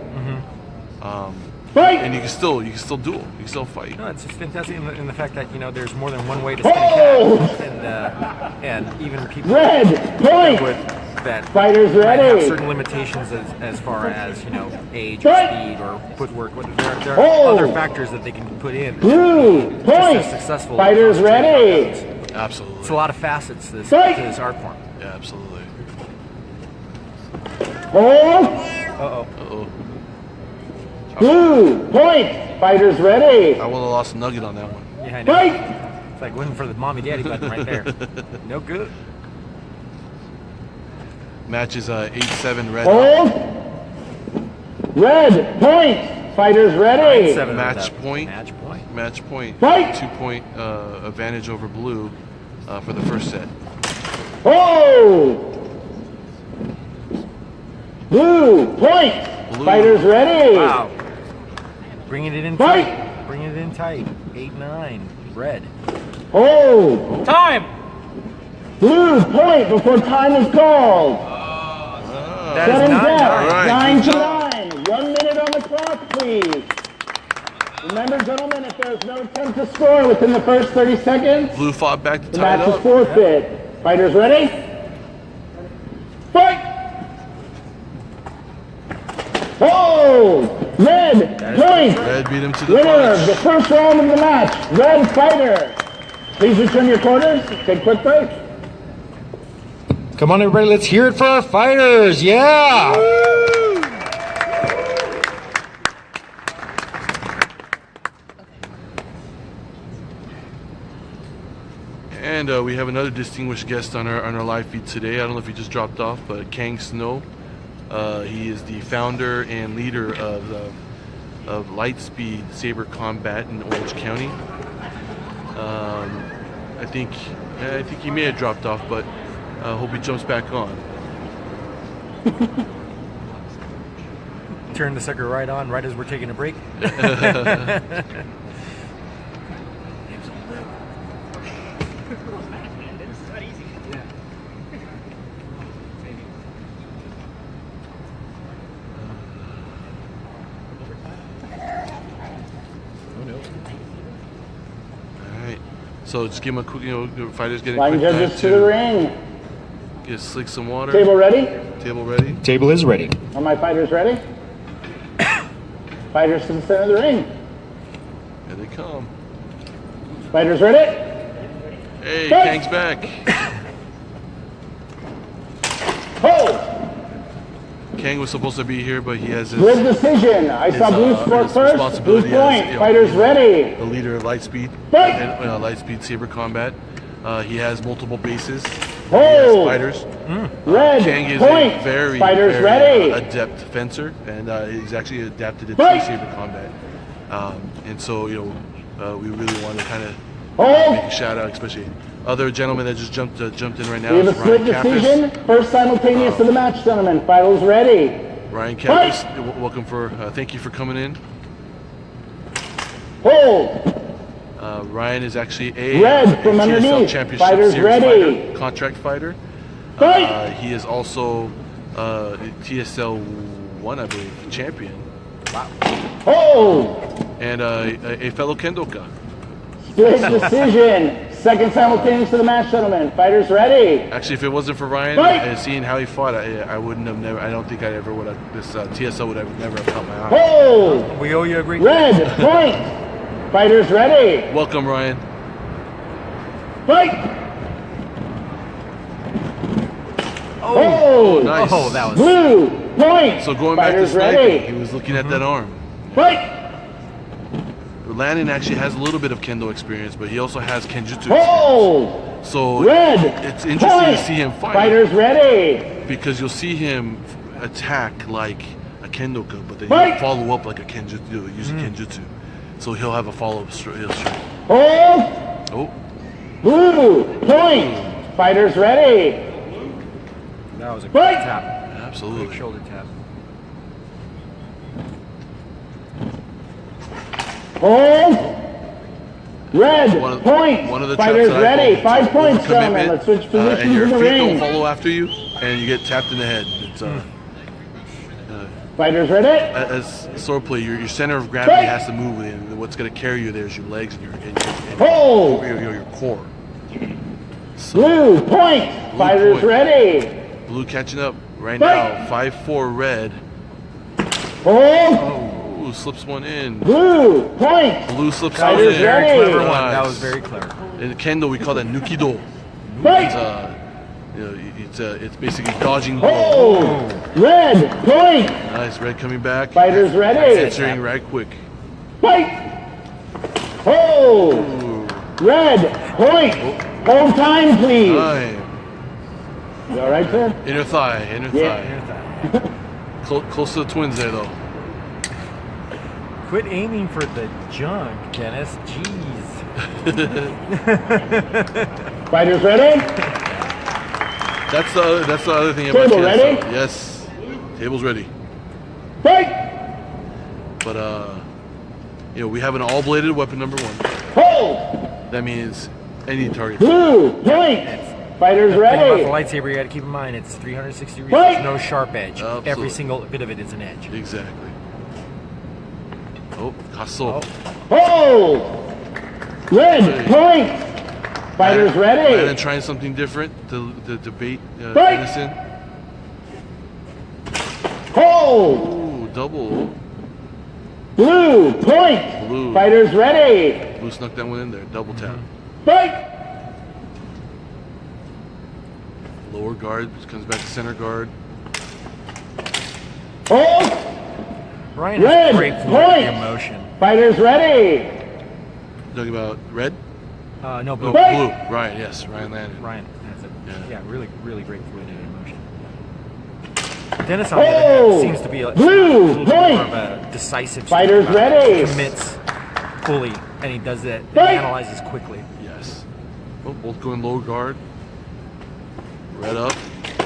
Fight! And you can still duel. You can still fight. No, it's just fantastic in the fact that there's more than one way to skin a Hold! cat, and even people Red point. with that Fighters might have ready. certain limitations as far as, you know, age or Fight. speed or footwork. There are other factors that they can put in. Blue Just point. as successful. Fighters as training ready. outcomes. Absolutely. It's a lot of facets to this art form. Yeah, absolutely. Hold. Uh-oh. Blue point. Fighters ready. I would have lost a nugget on that one. Yeah, I know. Fight. It's like looking for the mommy-daddy button right there. No good. Match is 8-7 red. Hold. Red point. Fighters ready. 9-7 Match point. Match point. Match point. Fight. 2-point advantage over blue for the first set. Hold. Blue point. Blue. Fighters ready. Wow. Bringing it in Fight. tight. Bringing it in tight. 8-9. Red. Hold. Time. Blue point before time is called. That Set is him 9-9. down. Right, 9 good to job. 9. 1 minute on the clock, please. Remember, gentlemen, if there's no attempt to score within the first 30 seconds, Blue fought back to the tie it match is up. forfeit. Fighters ready? Fight! Hold! Red point! Red beat him to the Winner of the punch. first round of the match, Red Fighter. Please return your quarters. Take a quick break. Come on, everybody, let's hear it for our fighters. Yeah! And we have another distinguished guest on our live feed today. I don't know if he just dropped off, but Kang Snow. He is the founder and leader of Lightspeed Saber Combat in Orange County. I think he may have dropped off, but I hope he jumps back on. Turn the sucker right on right as we're taking a break. Alright. So just give him a quick, the fighters getting Line quick time judges to the ring. Get slick some water. Table ready? Table ready. Table is ready. Are my fighters ready? Fighters to the center of the ring. Here they come. Fighters ready? Hey, Fight! Kang's back. Hold! Kang was supposed to be here, but he has his Good decision. I saw blue score his first. Blue responsibility point. as, Fighters ready. the leader of Lightspeed Fight! and Lightspeed Saber Combat. He has multiple bases. He Hold! has fighters. Red Kang is point. a very, Fighters very ready. adept fencer, and he's actually adapted it Fight! to Saber Combat. And so, we really want to kind of Hold! make a shout out, especially other gentlemen that just jumped in right now. We have a is split Ryan decision. Kappas. First simultaneous to the match, gentlemen. Fighters ready. Ryan Fight! Kappas, welcome thank you for coming in. Hold! Ryan is actually a Red from TSL underneath. Championship Fighters Series ready. fighter, contract fighter. Fight! He is also TSL 1, I believe, champion. Hold! And a fellow Kendoka. Split decision. Second simultaneous to the match, gentlemen. Fighters ready. Actually, if it wasn't for Ryan Fight! and seeing how he fought, I wouldn't have never. I don't think I ever would have. This TSL would have never have caught my eye. Hold! We owe you a great Red point. Fighters ready. Welcome, Ryan. Fight! Hold! Nice. Oh, that was Blue point. So going back to Fighters sniping, ready. he was looking at that arm. Fight! Landon actually has a little bit of kendo experience, but he also has kenjutsu experience. Hold! So Red it's interesting point. to see him fight. Fighters ready. Because you'll see him attack like a kendoka, but then Fight! he'll follow up like a kenjutsu, using kenjutsu. So he'll have a follow-up straight. Hold! Oh, Blue point. Fighters ready. That was a Fight! great tap. absolutely. Big shoulder tap. Hold. Red One of, point. one of the Fighters traps that I ready. fall 5 into, points, gentlemen. overcommitment, Let's switch positions and your in the feet ring. don't follow after you, and you get tapped in the head. It's Fighters ready. as a sword play, your center of gravity Fight! has to move, and what's going to carry you there is your legs and Hold. your core. So, Blue point. Fighters point. ready. Blue catching up right Fight. now. 5-4 red. Hold. Ooh, slips one in. Blue, point. Blue slips That one was in. very Clever one. Nice. That was very clever. In Kendo, we call that nukido. Fight. It's basically dodging. Hold. Red, point. Nice, red coming back. Fighters ready. Answering right quick. Fight. Hold. Ooh, Red, point. Hold time, please. time. You all right, sir? Inner thigh, inner Yeah. thigh. Close to the twins there, though. Quit aiming for the junk, Dennis. Jeez. Fighters ready? That's the other thing about Table TSL. ready? Yes, table's ready. Fight. But we have an all-bladed weapon number 1. Hold. That means any target. Blue, point. Fighters The thing about ready. the lightsaber, you got to keep in mind, it's 360 degrees. Fight! There's no sharp edge. Absolutely. Every single bit of it is an edge. Exactly. Oh, Kaso. Hold. Red, point. Fighters ready. And trying something different to bait Fight! Innocent. Hold. Ooh, double. Blue, point. Blue. Fighters ready. Blue snuck that one in there. Double tap. Fight. Lower guard comes back to center guard. Hold. Ryan Red, has great fluid point. emotion. Fighters ready. Talking about red? No, blue. Oh, blue. Ryan, yes. Ryan landed. Ryan, that's it. Yeah. Yeah, really, really great fluid emotion. Dennis, on the other hand, Oh, seems to be a blue, little bit point. more of a decisive Fighters striker. ready. He commits fully, and he does that. And Fight. analyzes quickly. Yes. Oh, both going low guard. Red up.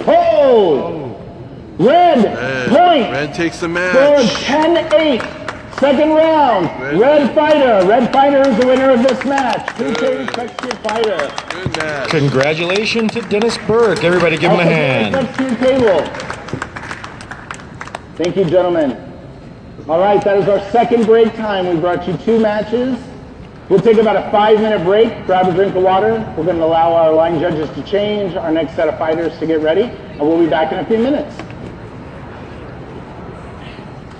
Hold. Red, point. Red takes the Score match. 10-8. Second round. Red fighter. Red fighter is the winner of this match. PK Texture Fighter. Good match. Congratulations to Dennis Burke. Everybody give him a hand. Up to your table. Thank you, gentlemen. All right, that is our second break time. We brought you 2 matches. We'll take about a 5-minute break, grab a drink of water. We're going to allow our line judges to change, our next set of fighters to get ready, and we'll be back in a few minutes.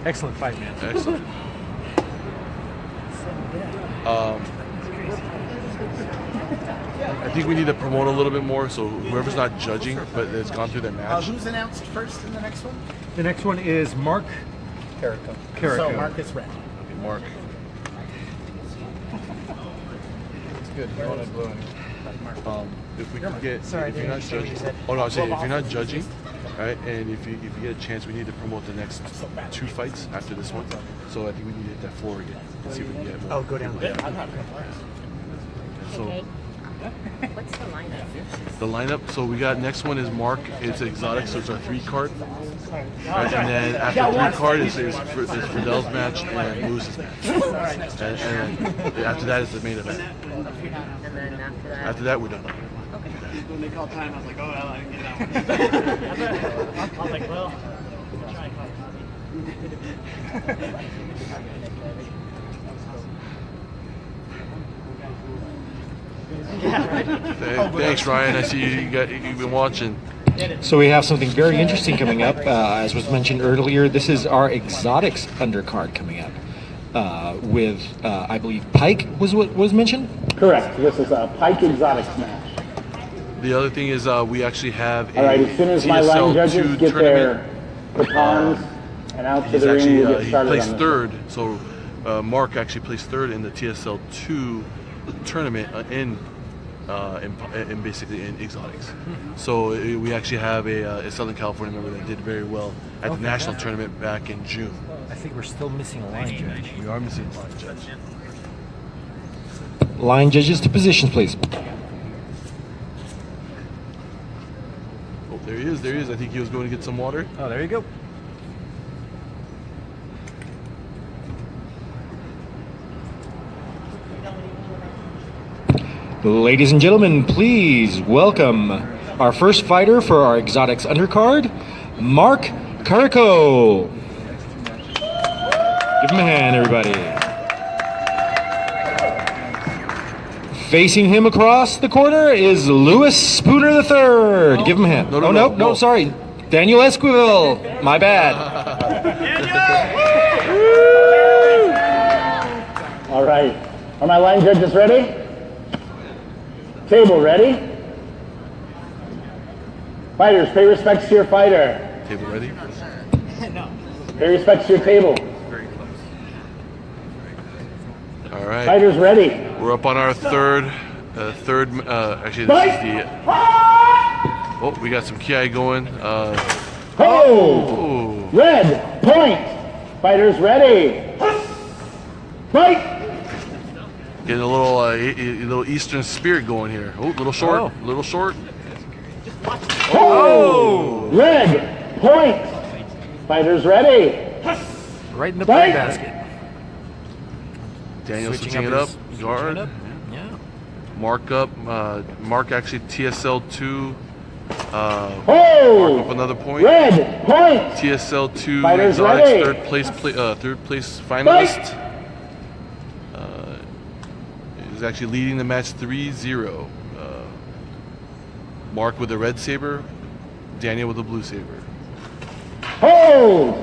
Excellent fight, man. Excellent. I think we need to promote a little bit more, so whoever's not judging but has gone through their match. Who's announced first in the next one? The next one is Mark Carrico. Carrico. So Marcus Red. Okay, Mark. It's good. You want to blow in. If we could get, if you're not judging, oh no, I was saying if you're not judging, right, and if you get a chance, we need to promote the next 2 fights after this one. So I think we need to hit that floor again and see if we can get more. Oh, go down there. So What's the lineup? the lineup. So we got next one is Mark. It's exotic, so it's our 3 card. Right, and then after 3 card is Fidel's match and Lewis's match. And after that is the main event. And then after that. After that, we're done. When they called time, I was like, oh, well, I didn't get that one. I was like, well, try and call Thanks, Ryan. I see you've been watching. So we have something very interesting coming up. As was mentioned earlier, this is our exotics undercard coming up with, I believe, Pike was what was mentioned? Correct. This is a Pike Exotics match. The other thing is we actually have a All right, as soon as my line TSL judges 2 get tournament. their batons and out to He's the ring, actually we'll get he started placed on this. 3rd. So Mark actually placed 3rd in the TSL 2 tournament in basically in exotics. So we actually have a Southern California member that did very well at the national tournament back in June. I think we're still missing a line judge. We are missing a line judge. Line judges to positions, please. Oh, there he is. There he is. I think he was going to get some water. Oh, there you go. Ladies and gentlemen, please welcome our first fighter for our exotics undercard, Mark Carrico. Give him a hand, everybody. Facing him across the corner is Louis Spooner III. Give him a hand. No, sorry. Daniel Esquivel. My bad. All right. Are my line judges ready? Table ready? Fighters, pay respects to your fighter. Table ready? Pay respects to your table. All right. Fighters ready. We're up on our third. Actually, this is the. Oh, we got some ki going. Red point. Fighters ready. Fight. Getting a little Eastern spirit going here. Oh, little short. Little short. Red point. Fighters ready. Right in the play basket. Daniel switching it up. Guard. Yeah. Mark up. Mark actually TSL 2. Mark up another point. Red point. TSL 2 Fighters Exotics ready. third place finalist. He's actually leading the match 3-0. Mark with the red saber, Daniel with the blue saber. Hold.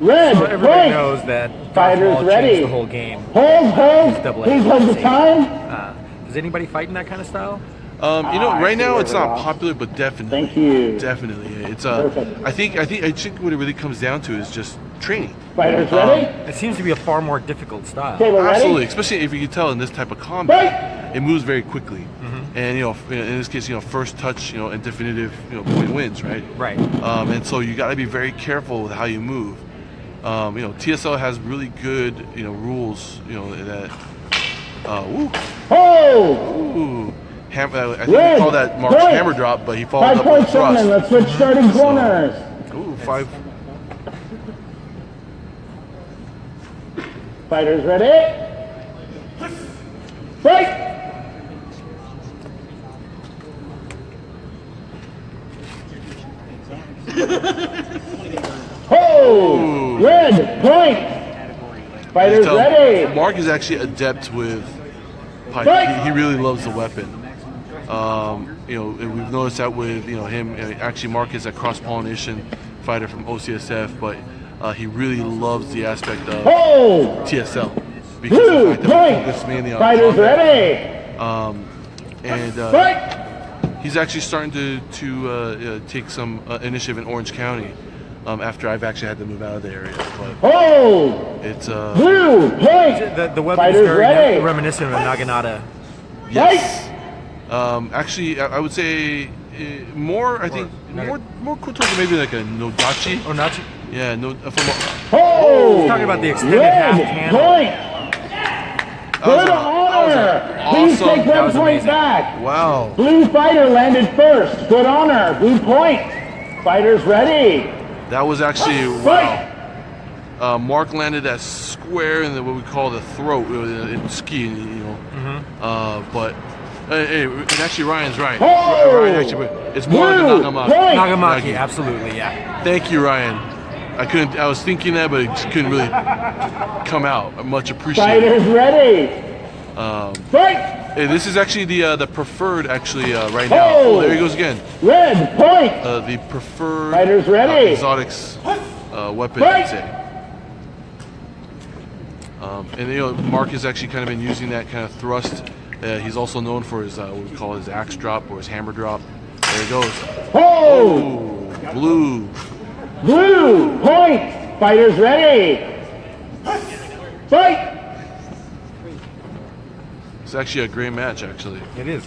Red So everybody point. knows that Fighters Darth Maul ready. changed the whole game. Hold. Double Please edged hold the saber. time. Does anybody fight in that kind of style? Right now it's not off. popular, but definitely. Thank you. Definitely, it's Perfect. I think what it really comes down to is just training. Fighters ready. It seems to be a far more difficult style. Table ready. Absolutely, especially if you can tell in this type of combat, it moves very quickly. And in this case, first touch, and definitive, point wins, right? Right. And so you got to be very careful with how you move. TSL has really good, rules, that. Hold. I think we call that Mark's point. hammer drop, but he followed 5 up with points on, and thrust. let's switch starting corners. Ooh, 5. Fighters ready. Fight. Hold. Red point. Fighters ready. Mark is actually adept with pipe. He really loves the weapon. We've noticed that with him. Actually, Mark is a cross-pollination fighter from OCSF, but he really loves the aspect of TSL because of the fact that we focus mainly on Fighters combat. ready. He's actually starting to take some initiative in Orange County after I've actually had to move out of the area. But it's blue point. The weapon Fighters is very ready. reminiscent of a Naginata. yes. Actually, I would say more. I think more cool towards maybe like a Nodachi. Oh, Nachi? Yeah, no. He's talking about the extended half handle. Good honor. Please awesome. take that point back. Wow. Blue fighter landed first. Good honor. Blue point. Fighters ready. That was actually wow. Mark landed that square in what we call the throat in skiing, but and actually Ryan's right. Ryan actually, it's more than Nagamaki. Nagamaki, absolutely, yeah. Thank you, Ryan. I was thinking that, but it just couldn't really come out. Much appreciated. Fighters ready. Fight. Hey, this is actually the preferred right now. Oh, there he goes again. Red point. The preferred Fighters ready. exotics weapon, I'd say. And Mark has actually kind of been using that kind of thrust. He's also known for his what we call his axe drop or his hammer drop. There he goes. Blue. Blue point. Fighters ready. Fight. It's actually a great match, actually. It is.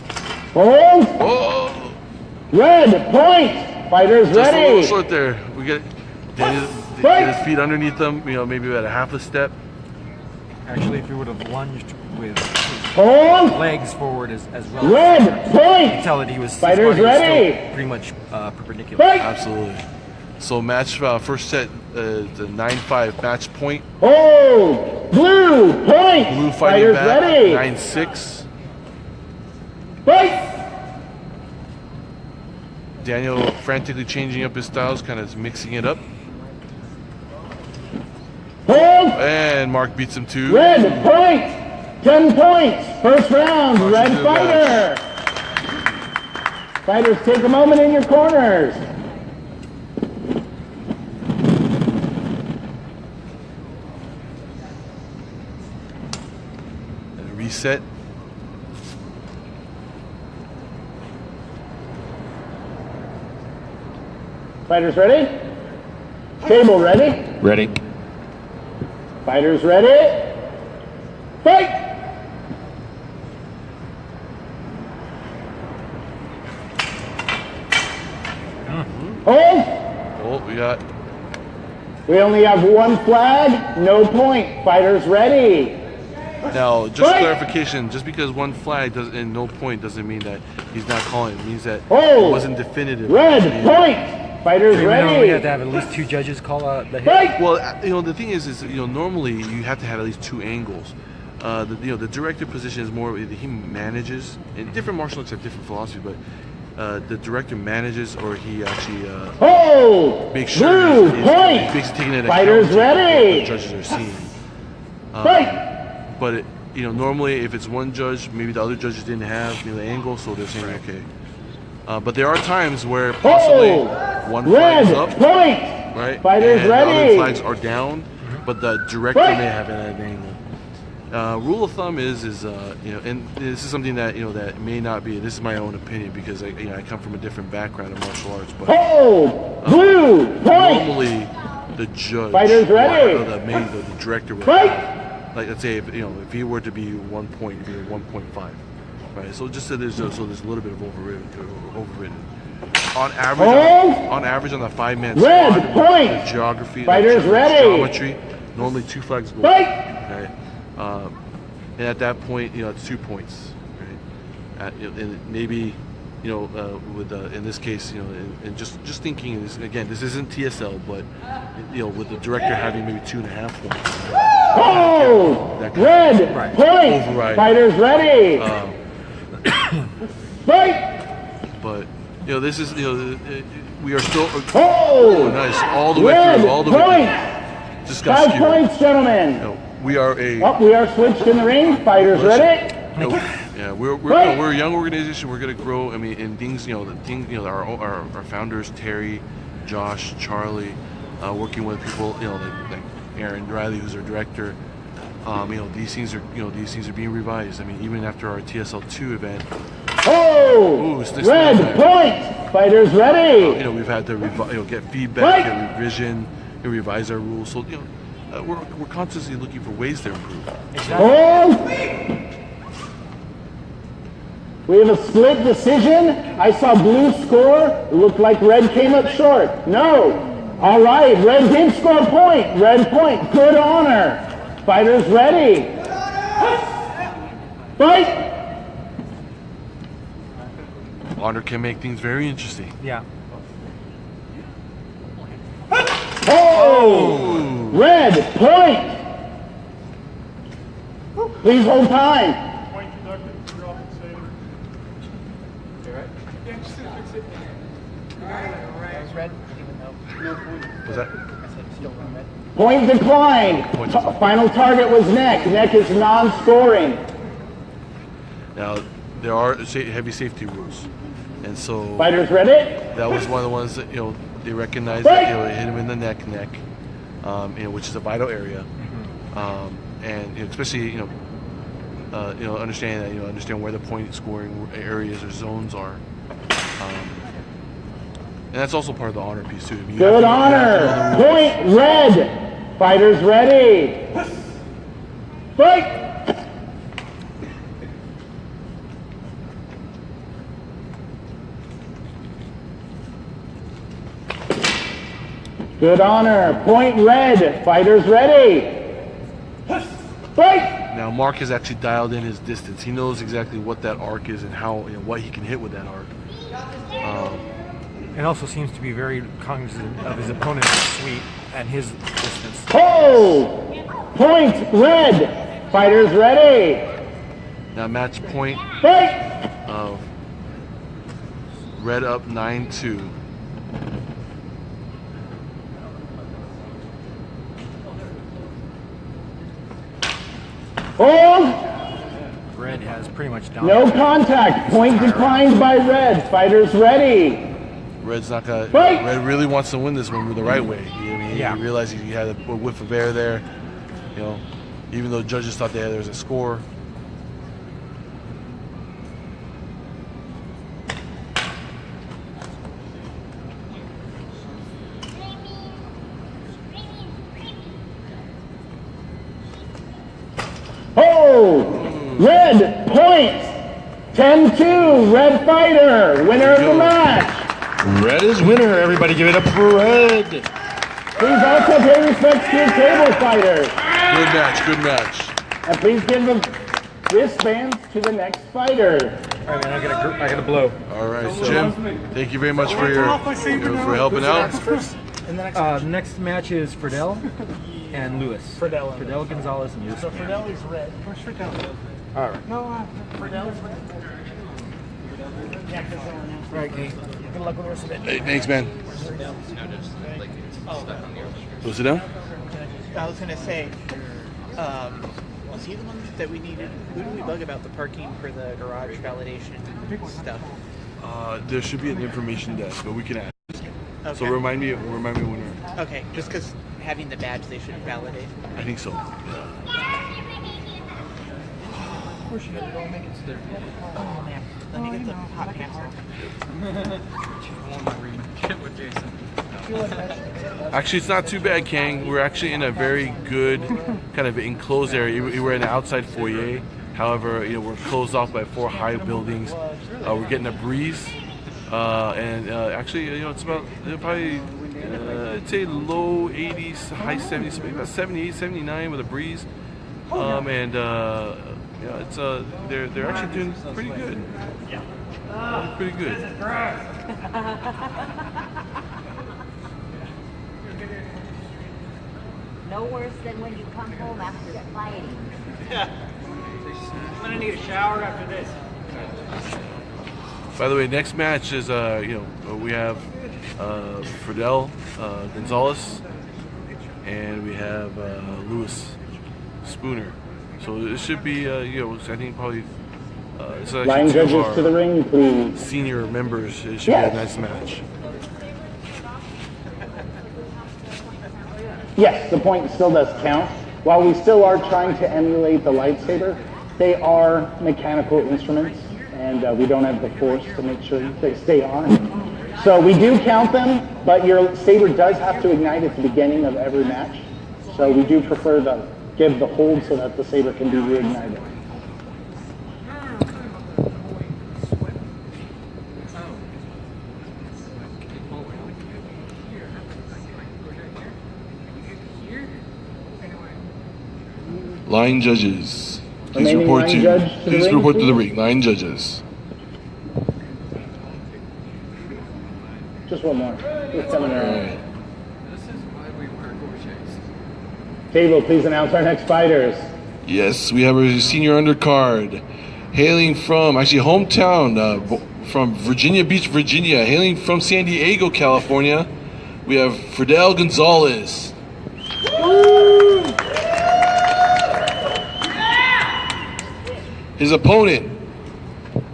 Hold. Oh! Red point. Fighters Just a little ready. short there. We get his feet underneath them. Maybe about a half a step. Actually, if he would have lunged with his Hold. legs forward as well. Red You can point. tell that he was Fighters his body was ready. still pretty much perpendicular. Fight. Absolutely. So match first set, the 9-5 match point. Hold. Blue point. Blue fighting Fighters back, ready. 9-6. Fight. Daniel frantically changing up his styles, kind of mixing it up. Hold. And Mark beats him too. Red point. 10 points. First round, red fighter. Fighters, take a moment in your corners. And reset. Fighters ready? Table ready? Ready. Fighters ready? Fight! Hold! Oh, We only have one flag, no point. Fighters ready? now, just clarification, just because one flag does and no point doesn't mean that he's not calling. It means that it wasn't definitive. Red point! Fighters ready? We have to have at least 2 judges call out the hit. Fight! Well, the thing is, normally you have to have at least 2 angles. The director position is more he manages, and different martial arts have different philosophy, but the director manages, or he actually makes sure he's taking into Fighters account ready? what the judges are seeing. Fight! But normally if it's one judge, maybe the other judges didn't have the angle, so they're saying okay. But there are times where possibly one flag is up, right? Fighters and ready? the other flags are down, but the director may have an angle. Rule of thumb is and this is something that that may not be. This is my own opinion because I come from a different background in martial arts. But blue point. Normally, the judge, Fighters ready? or the director, would like let's say if he were to be 1 point, it'd be 1.5, right? So just so there's a little bit of overridden. On average, on the 5-man squad, the geography, Fighters the ready? geometry, normally 2 flags go. Okay. And at that point, it's 2 points, right? And maybe, with in this case, and just thinking this again, this isn't TSL, but with the director having maybe 2.5 points. Red point. Override. Fighters ready? Fight! But this is we are still nice all the Red way through, all the way point. through. Just got 5 points, gentlemen. We are we are switched in the ring. Fighters ready? Yeah, we're a young organization. We're gonna grow. I mean, and things, our founders, Terry, Josh, Charlie, working with people, like Aaron Riley, who's our director. These things are being revised. I mean, even after our TSL2 event. Red point. Fighters ready? We've had to get feedback, get revision, and revise our rules. So we're constantly looking for ways to improve. We have a split decision. I saw blue score. It looked like red came up short. No. All right. Red did score a point. Red point. Good honor. Fighters ready. Fight. Honor can make things very interesting. Yeah. Red point. Please hold time. Was that? Point declined. Final target was neck. Neck is non-scoring. Now, there are heavy safety rules. And so Fighters ready? that was one of the ones that, they recognized that hit him in the neck, which is a vital area. And especially, understanding that, understand where the point scoring areas or zones are. And that's also part of the honor piece too. I mean, Good honor. Point red. Fighters ready. Fight. Good honor. Point red. Fighters ready. Fight. Now Mark has actually dialed in his distance. He knows exactly what that arc is and how what he can hit with that arc. And also seems to be very cognizant of his opponent's sweep and his distance. Point red. Fighters ready. Now match point. Fight. Red up 9-2. Hold. red has pretty much down. No contact. Point declined by red. Fighters ready. Red's not gonna. Fight! Red really wants to win this one the right way. He Yeah. realized he had a whiff of air there. You know, even though judges thought there was a score. Oh! Red points. 10-2. Red fighter. Winner of the match. Red is winner. Everybody give it up for Red. Please also pay respects to your table fighters. Good match. Good match. And please give the wristbands to the next fighter. All right, man, I gotta blow. All right, Jim. Thank you very much for for helping out. Next match is Friedel and Lewis. Friedel Gonzalez and Lewis. So Friedel is red. Where's Friedel? All right. No, Friedel is red. Yeah, because All right, Kate. good luck with the rest of it. Hey, thanks, man. Go sit down. I was gonna say, was he the one that we needed? Who do we bug about the parking for the garage validation stuff? There should be an information desk, but we can ask. Okay. So remind me when we're. Okay, just because having the badge, they should validate. I think so. Yeah. Oh man, let me get the hot pants. Actually, it's not too bad, Kang. We're actually in a very good kind of enclosed area. We're in an outside foyer. However, we're closed off by 4 high buildings. We're getting a breeze, and actually, it's about probably I'd say low 80s, high 70s, maybe about 78, 79 with a breeze. It's they're actually doing pretty good. Yeah, pretty good. No worse than when you come home after fighting. I'm gonna need a shower after this. By the way, next match is we have Friedel Gonzalez and we have Lewis Spooner. So it should be I think probably it's Line judges to the ring, please. Senior members. It should be a nice match. Yes, the point still does count. While we still are trying to emulate the lightsaber, they are mechanical instruments, and we don't have the force to make sure they stay on. So we do count them, but your saber does have to ignite at the beginning of every match. So we do prefer to give the hold so that the saber can be reignited. Line judges, please Remaining report line judge to the ring, report to the please. ring. Line judges. Just one more. Just coming around. Right. Table, please announce our next fighters. Yes, we have a senior undercard, hailing from hometown from Virginia Beach, Virginia, hailing from San Diego, California. We have Friedel Gonzalez. His opponent,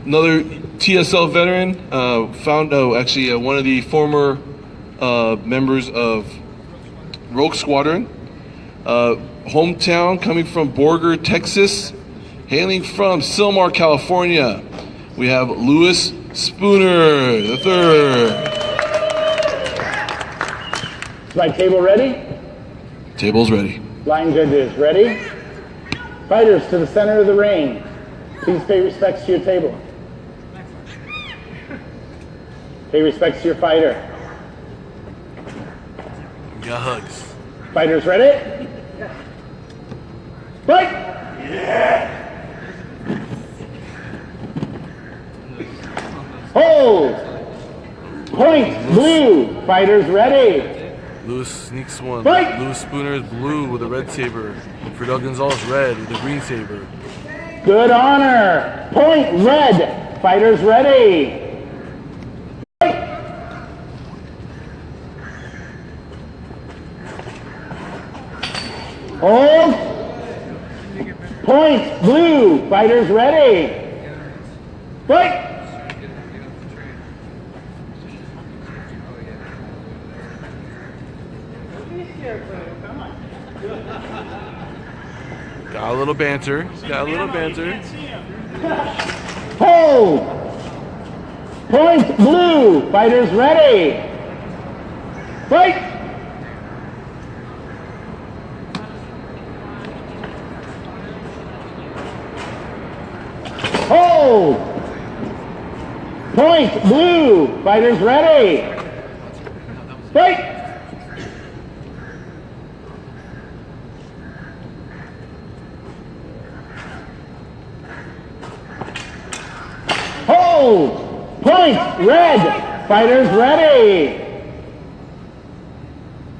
another TSL veteran, one of the former members of Rogue Squadron. Hometown, coming from Borger, Texas, hailing from Silmar, California. We have Lewis Spooner, the third. Is my table ready? Table's ready. Line judges ready? Fighters to the center of the ring. Please pay respects to your table. Pay respects to your fighter. We got hugs. Fighters ready? Fight! Hold! Point blue. Fighters ready? Lewis sneaks one. Fight! Lewis Spooner is blue with a red saber. Friedel Gonzalez red with a green saber. Good honor. Point red. Fighters ready? Hold. Point, blue, fighters ready. Fight! Got a little banter. Got a little banter. Hold! Point, blue, fighters ready. Fight! Hold! Point, blue, fighters ready. Fight! Hold! Point, red, fighters ready.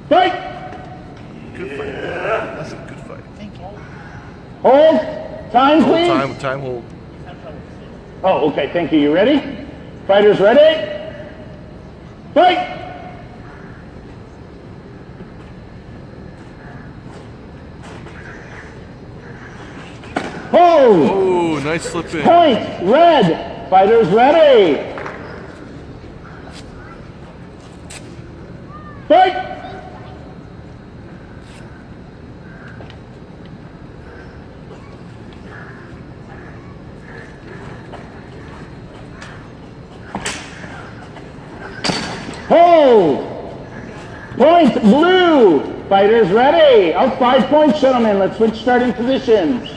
Fight! Good fight. That's a good fight. Thank you. Hold! Time, please. Time hold. Oh, okay, thank you. You ready? Fighters ready? Fight! Hold! Oh, nice slip in. Point, red, fighters ready. Fight! Hold! Point, blue, fighters ready. Out 5 points, gentlemen. Let's switch starting positions.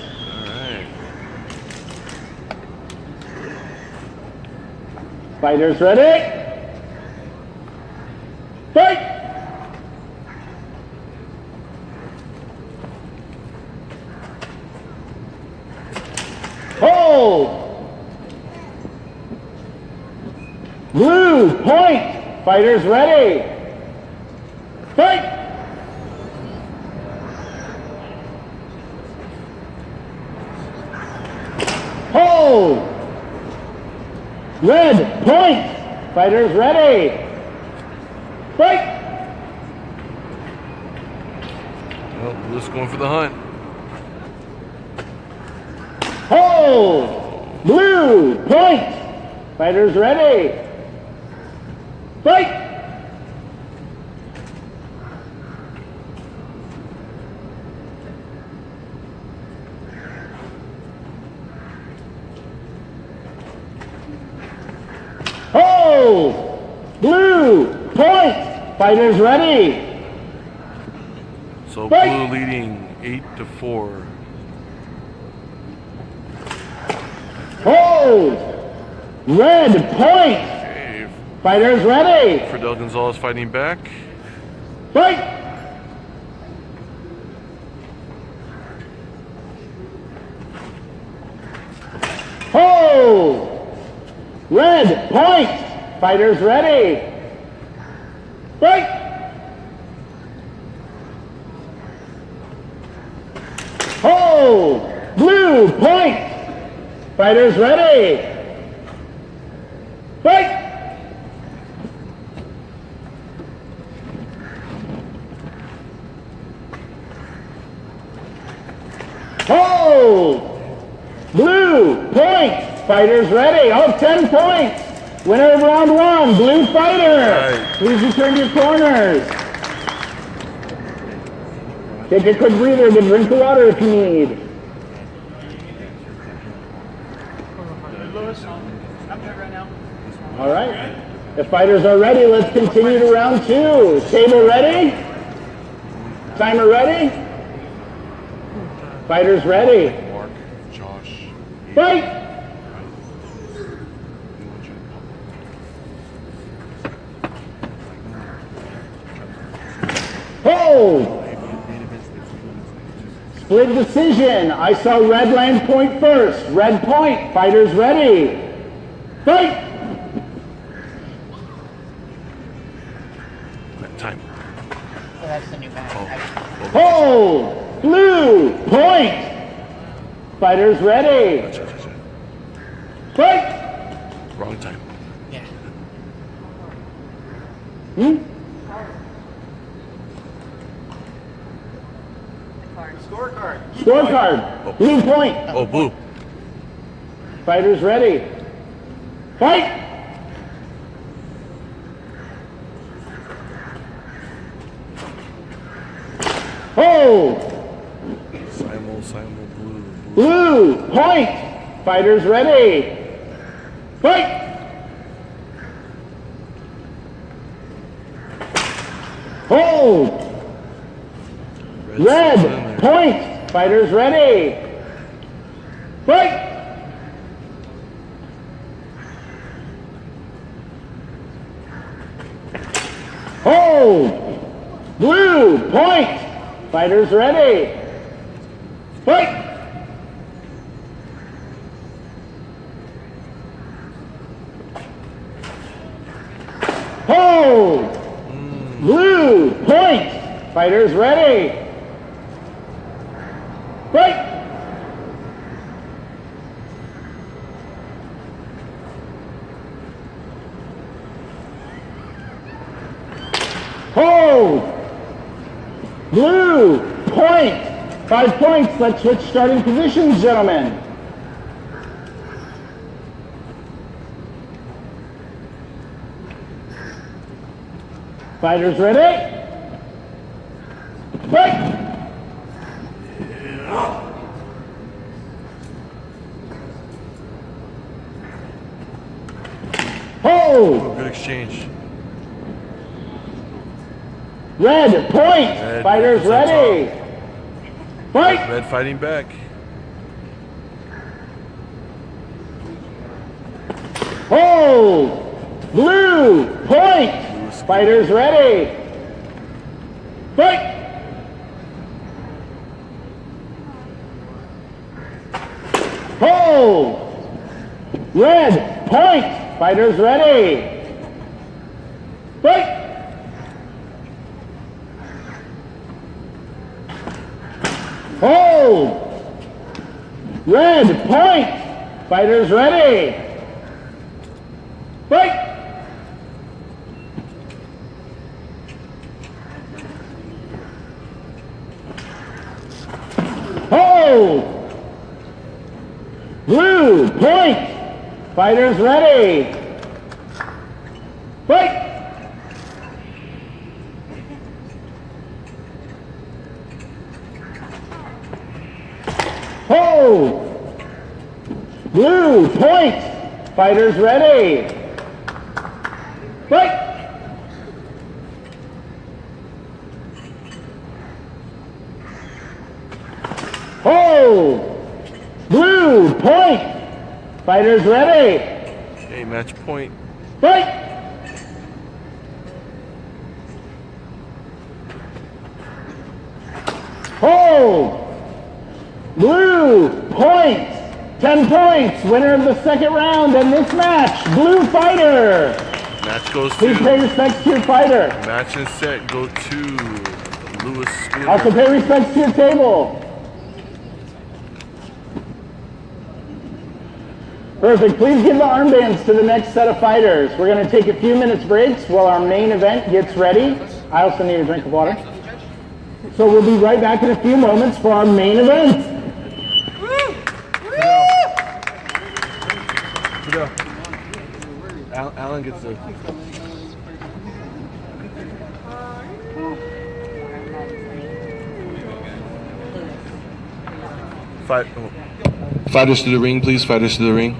Fighters ready? Fight! Hold! Blue, point! Fighters ready? Fight! Hold! Red, point! Fighters ready! Fight! Well, Blue's going for the hunt. Hold! Blue, point! Fighters ready! Fight! Hold! Blue, point! Fighters ready! So Fight! Blue leading 8-4. Hold! Red, point! Okay. Fighters ready! Fidel Gonzalez fighting back. Fight! Hold! Red, point! Fighters ready! Fight! Hold! Blue, point! Fighters ready! Fight! Hold! Blue, point! Fighters ready. Oh, 10 points. Winner of round 1, blue fighter. Right. Please return to your corners. Take a quick breather, get a drink of water if you need. All right. The fighters are ready. Let's continue to round 2. Saber ready? Timer ready? Fighters ready. Mark, Josh. Fight! Hold! Split decision. I saw red land point first. Red point. Fighters ready. Fight! Time. So that's the new bag. Hold! Blue point. Fighters ready. Fight! Wrong time. Yeah. Scorecard. Scorecard. Blue point. Oh, blue. Fighters ready. Fight! Hold! Simul, blue. Blue point. Fighters ready. Fight! Hold! Red point. Fighters ready. Fight! Hold! Blue point. Fighters ready. Fight! Hold! Blue point. Fighters ready. Fight! Hold! Blue point. 5 points. Let's switch starting positions, gentlemen. Fighters ready? Fight! Hold! Good exchange. Red point. Fighters ready. Fight! Red fighting back. Hold! Blue point. Fighters ready. Fight! Hold! Red point. Fighters ready. Fight! Hold! Red point. Fighters ready. Fight! Hold! Blue point. Fighters ready. Fight! Hold! Blue point. Fighters ready. Fight! Hold! Blue point. Fighters ready. Okay, match point. Fight! Hold! Blue point. 10 points. Winner of the second round in this match. Blue fighter. Match goes Please to. pay respects to your fighter. Match and set go to Lewis Spooner. Also pay respects to your table. Perfect. Please give the armbands to the next set of fighters. We're going to take a few minutes breaks while our main event gets ready. I also need a drink of water. So we'll be right back in a few moments for our main event. Alan gets the. Fighters to the ring, please. Fighters to the ring.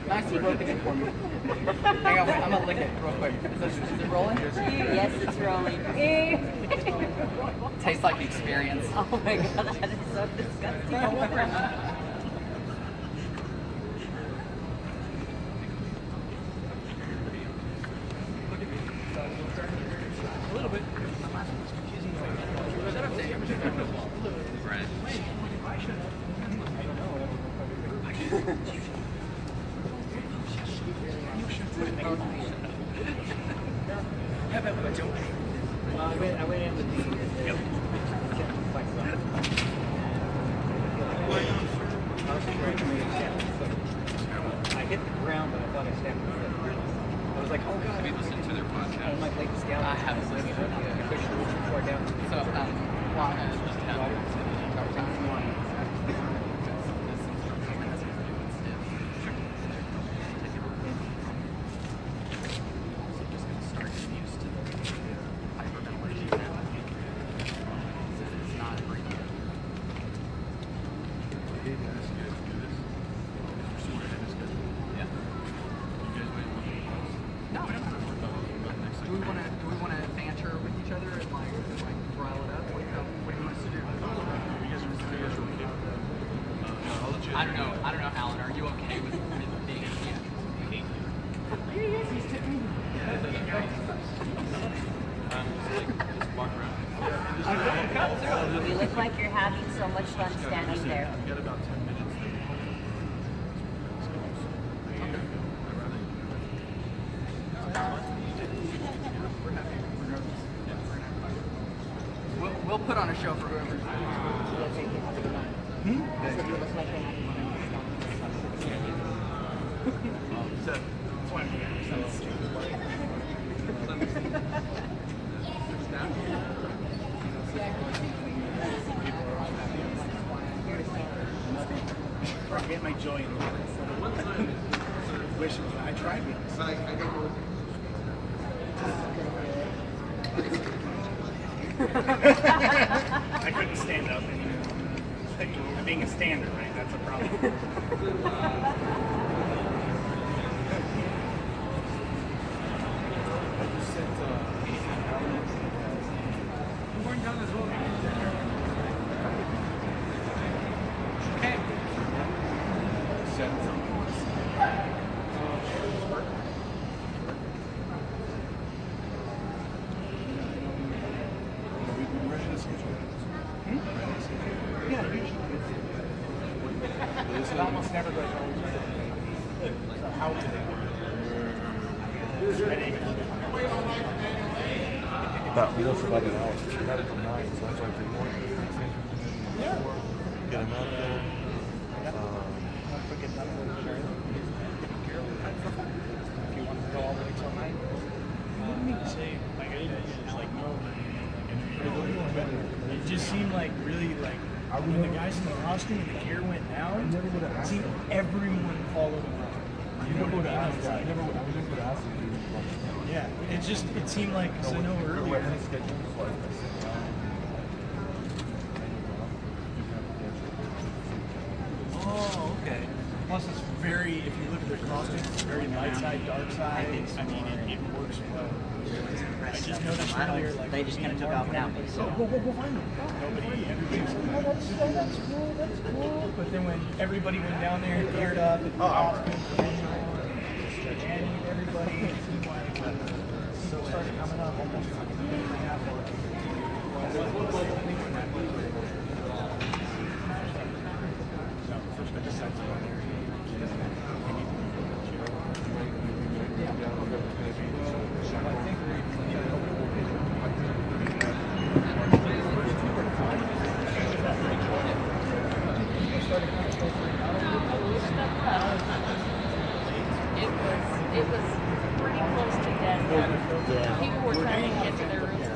Max, you broke it for me. Hang on, I'm gonna lick it real quick. Is it rolling? Yes, it's rolling. Taste tastes like the experience. Oh my god, that is so disgusting. A little bit. I went in with the. I hit the ground, but I thought I stepped on it. I was like, oh god. Have you listened to their podcast? I might lay this down. I haven't listened to it. Push a little too far down. So, Juan just had I don't know, Alan. Are you okay with being here? You look like you're having so much fun standing there. I've got about 10 minutes. We'll put on a show for whoever. I get my joy in wish I tried this. I couldn't stand up anymore. I'm being a stander, right? That's a problem. It almost never goes over. So how do they work? About almost about an hour. We got it from 9, so that's why I more. Get him out there. Don't forget that little shirt. If you want to go all the way till 9. What do you mean say? Like, I didn't just like know. It just seemed like really like when the guys in the costume and the gear went down, it seemed everyone followed around. You never would have asked. I never would have asked. Yeah, it seemed like, because I know earlier. Oh, okay. Plus, it's very, if you look at their costumes, it's very light side, dark side. I mean, it works well. I just noticed earlier, like, they just kind of took off without me. So everybody's like, that's cool. But then when everybody went down there, geared up, and costumes, and everybody, it seemed like people started coming up almost like a minute and a half. It was pretty close to death. Yeah. People were trying to get to their rooms.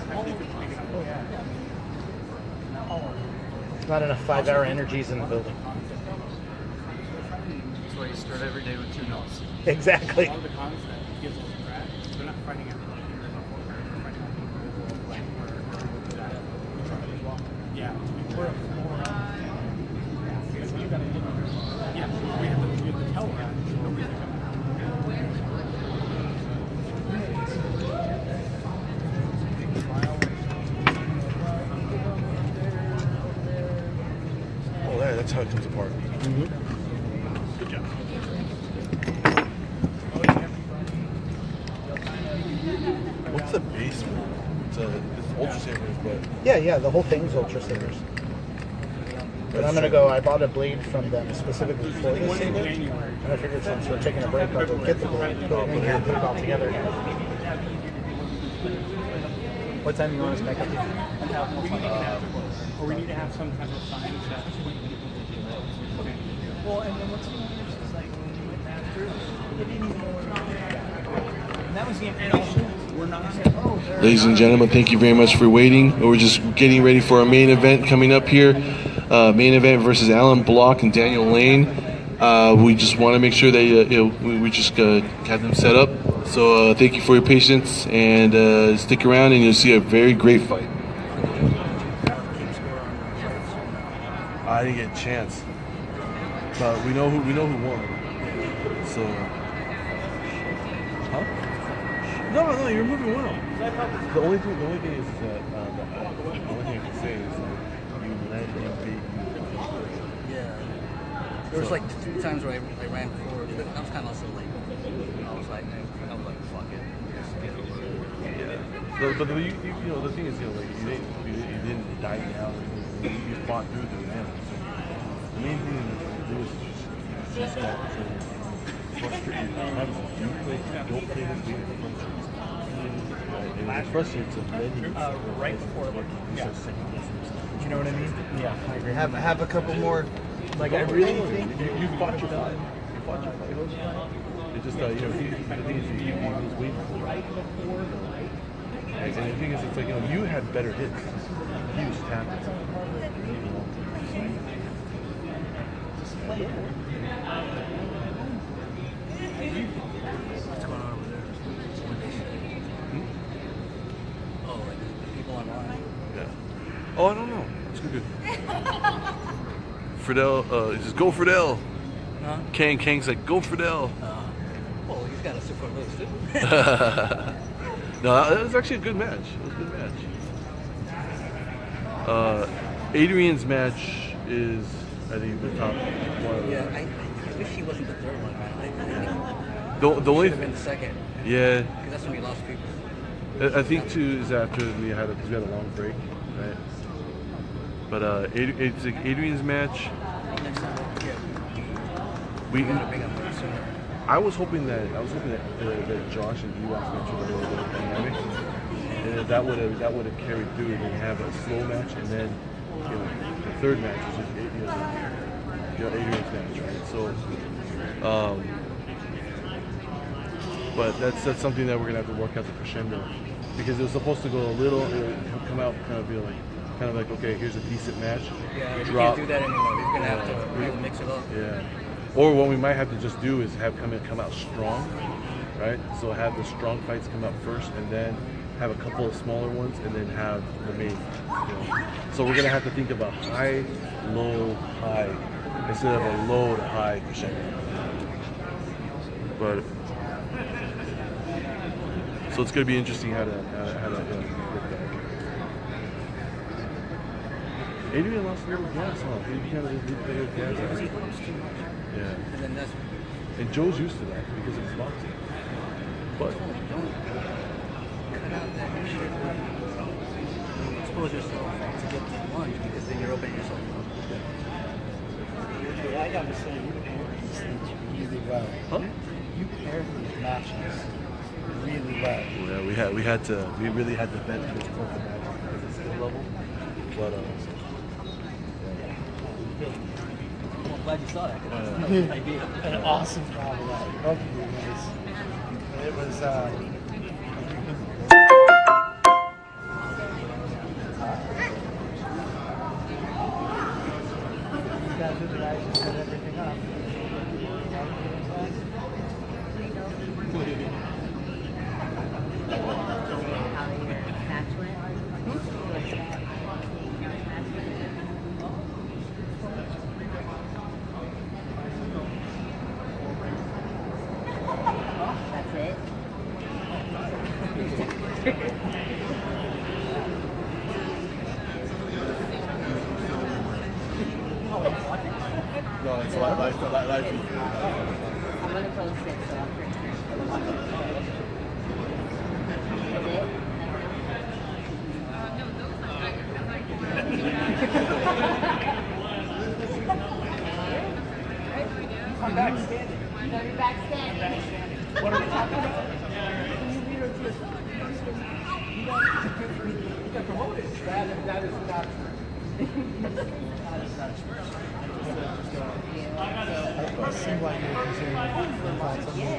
Not enough 5-hour energies in the building. that's why you start every day with 2 notes. Exactly. All the cons that gives us a crash, they're not fighting everything. Yeah, we're a 4 because you gotta yeah, we have the tell guys. That's how it comes apart. Good job. What's the base one? It's Ultra Sabers, but Yeah, the whole thing's Ultra Sabers. But I'm gonna go. I bought a blade from them specifically for the Saber, and I figured since we're taking a break, I'll go get the blade, put it in here, put it all together. What time do you want us back up here? Or we need to have some kind of sign that. Okay. Well, and then what's the worst is like when we went after, they didn't even know what we were doing. And that was the information. We're not. Ladies and gentlemen, thank you very much for waiting. We're just getting ready for our main event coming up here. Main event versus Alan Block and Daniel Lane. We just want to make sure that we just had them set up. So thank you for your patience and stick around and you'll see a very great fight. I didn't get a chance, but we know who won. So, huh? No, you're moving well. The only thing is that the only thing I can say is that you let him beat you. Yeah. There was like 2 times where I ran forward, but I was kind of also like, I was like, fuck it. Yeah. But you know, the thing is, like you didn't die down. You fought through the man. So the main thing to do is just that frustrated. Don't play this game for frustrated. And it's frustrating to let you Right before it. You know what I mean? Yeah, I agree. Have a couple more. Like I really think you fought your fight. You fought your fight. It's just the thing is he was waiting for right before the fight. And the thing is, it's like you had better hits. He was tapping. What's going on over there? Oh, like people online? Yeah. Oh, I don't know. It's good. Friedel, he says, go Friedel. Huh? Kang's like, go Friedel. Well, he's got a super low too. No, it was actually a good match. It was a good match. Adrian's match is, I think, the top one. Yeah, I wish he wasn't the third one, man. The only should have been the second. Yeah. Because that's when we lost people. I think too is after we had a long break, right? But it's like Adrian's match. I was hoping that Josh and Dewbacks match was a little bit dynamic, and that would have carried through and then have a slow match, and then the third match is just Adrian's match, right? So, but that's something that we're gonna have to work out the crescendo, because it was supposed to go a little, come out kind of like okay, here's a decent match. Yeah, you can't do that anymore. We're gonna have to really mix it up. Yeah. Or what we might have to just do is have come out strong, right? So have the strong fights come out first, and then have a couple of smaller ones, and then have the main. So we're gonna have to think about high, low, high, instead of a low to high crescendo. But so it's gonna be interesting how to work that. Adrian lost a little gas, huh? He kind of gas. Because he humps too much. Yeah. And then that's. And Joe's used to that because of his boxing. But Don't cut out that shit. Expose yourself to get the lunge because then you're opening yourself up. I gotta say, you paired these things really well. Huh? You paired these matches really well. Yeah, we really had to vet this for the match because it's skill level. But I'm glad you saw that. An awesome battle. Both of you guys. It was. You guys are the guys who set everything up. No, it's live feed. I'm gonna post it, so I'm pretty sure. I'm back standing. No, you're back standing. What are we talking about? You got promoted. That is not true. That is not true. It seemed like you were saying about something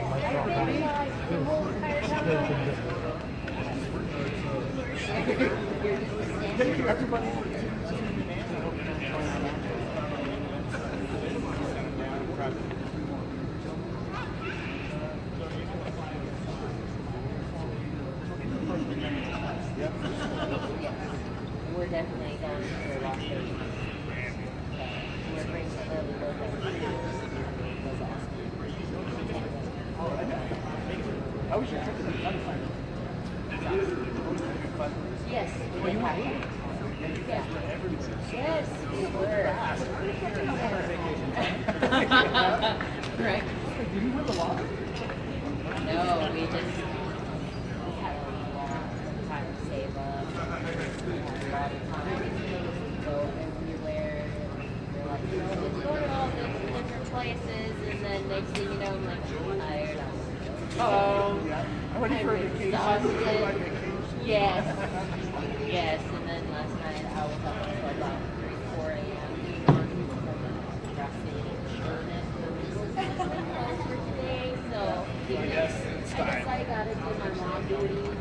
everybody. We're definitely going to Las Vegas. We're bringing the early bird. How was your trip to the gunfight? Yes, we did have one. Yeah. Yes, we were. Right. Did you win the lottery? No, we had a long time to save up. We had a lot of time to go everywhere. We're like, just go to all these different places, and then next thing you know, I'm like, I'm tired. I'm ready for a vacation. Exhausted. Yes. Yes, and then last night I was up until about 3, 4 a.m. procrastinating for today, so I guess I gotta do my mom duties.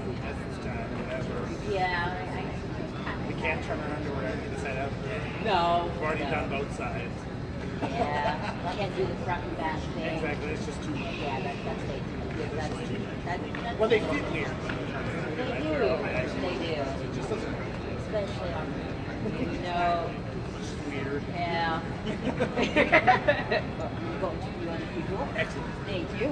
Yeah, We can't turn our underwear on either side out. No. We've already done both sides. Yeah, I can't do the front and back thing. Exactly, it's just too much. Yeah, that's way too much. That's Well, they fit weird. They do. They do. Especially on no. Just weird. Yeah. You want to keep going? Excellent. Thank you.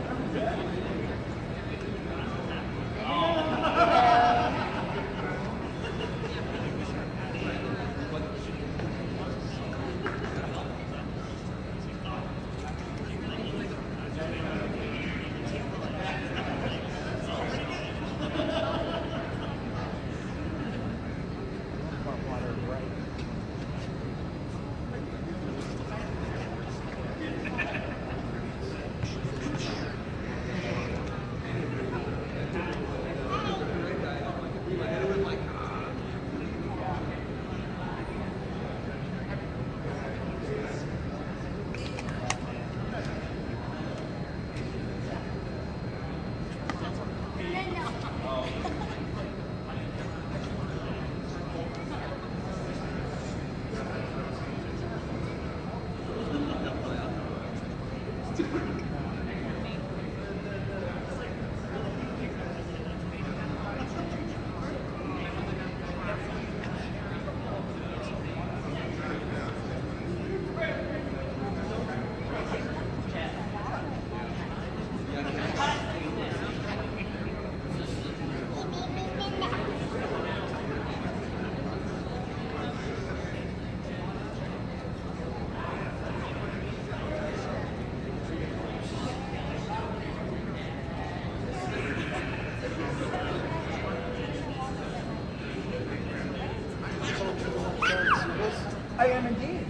I am indeed.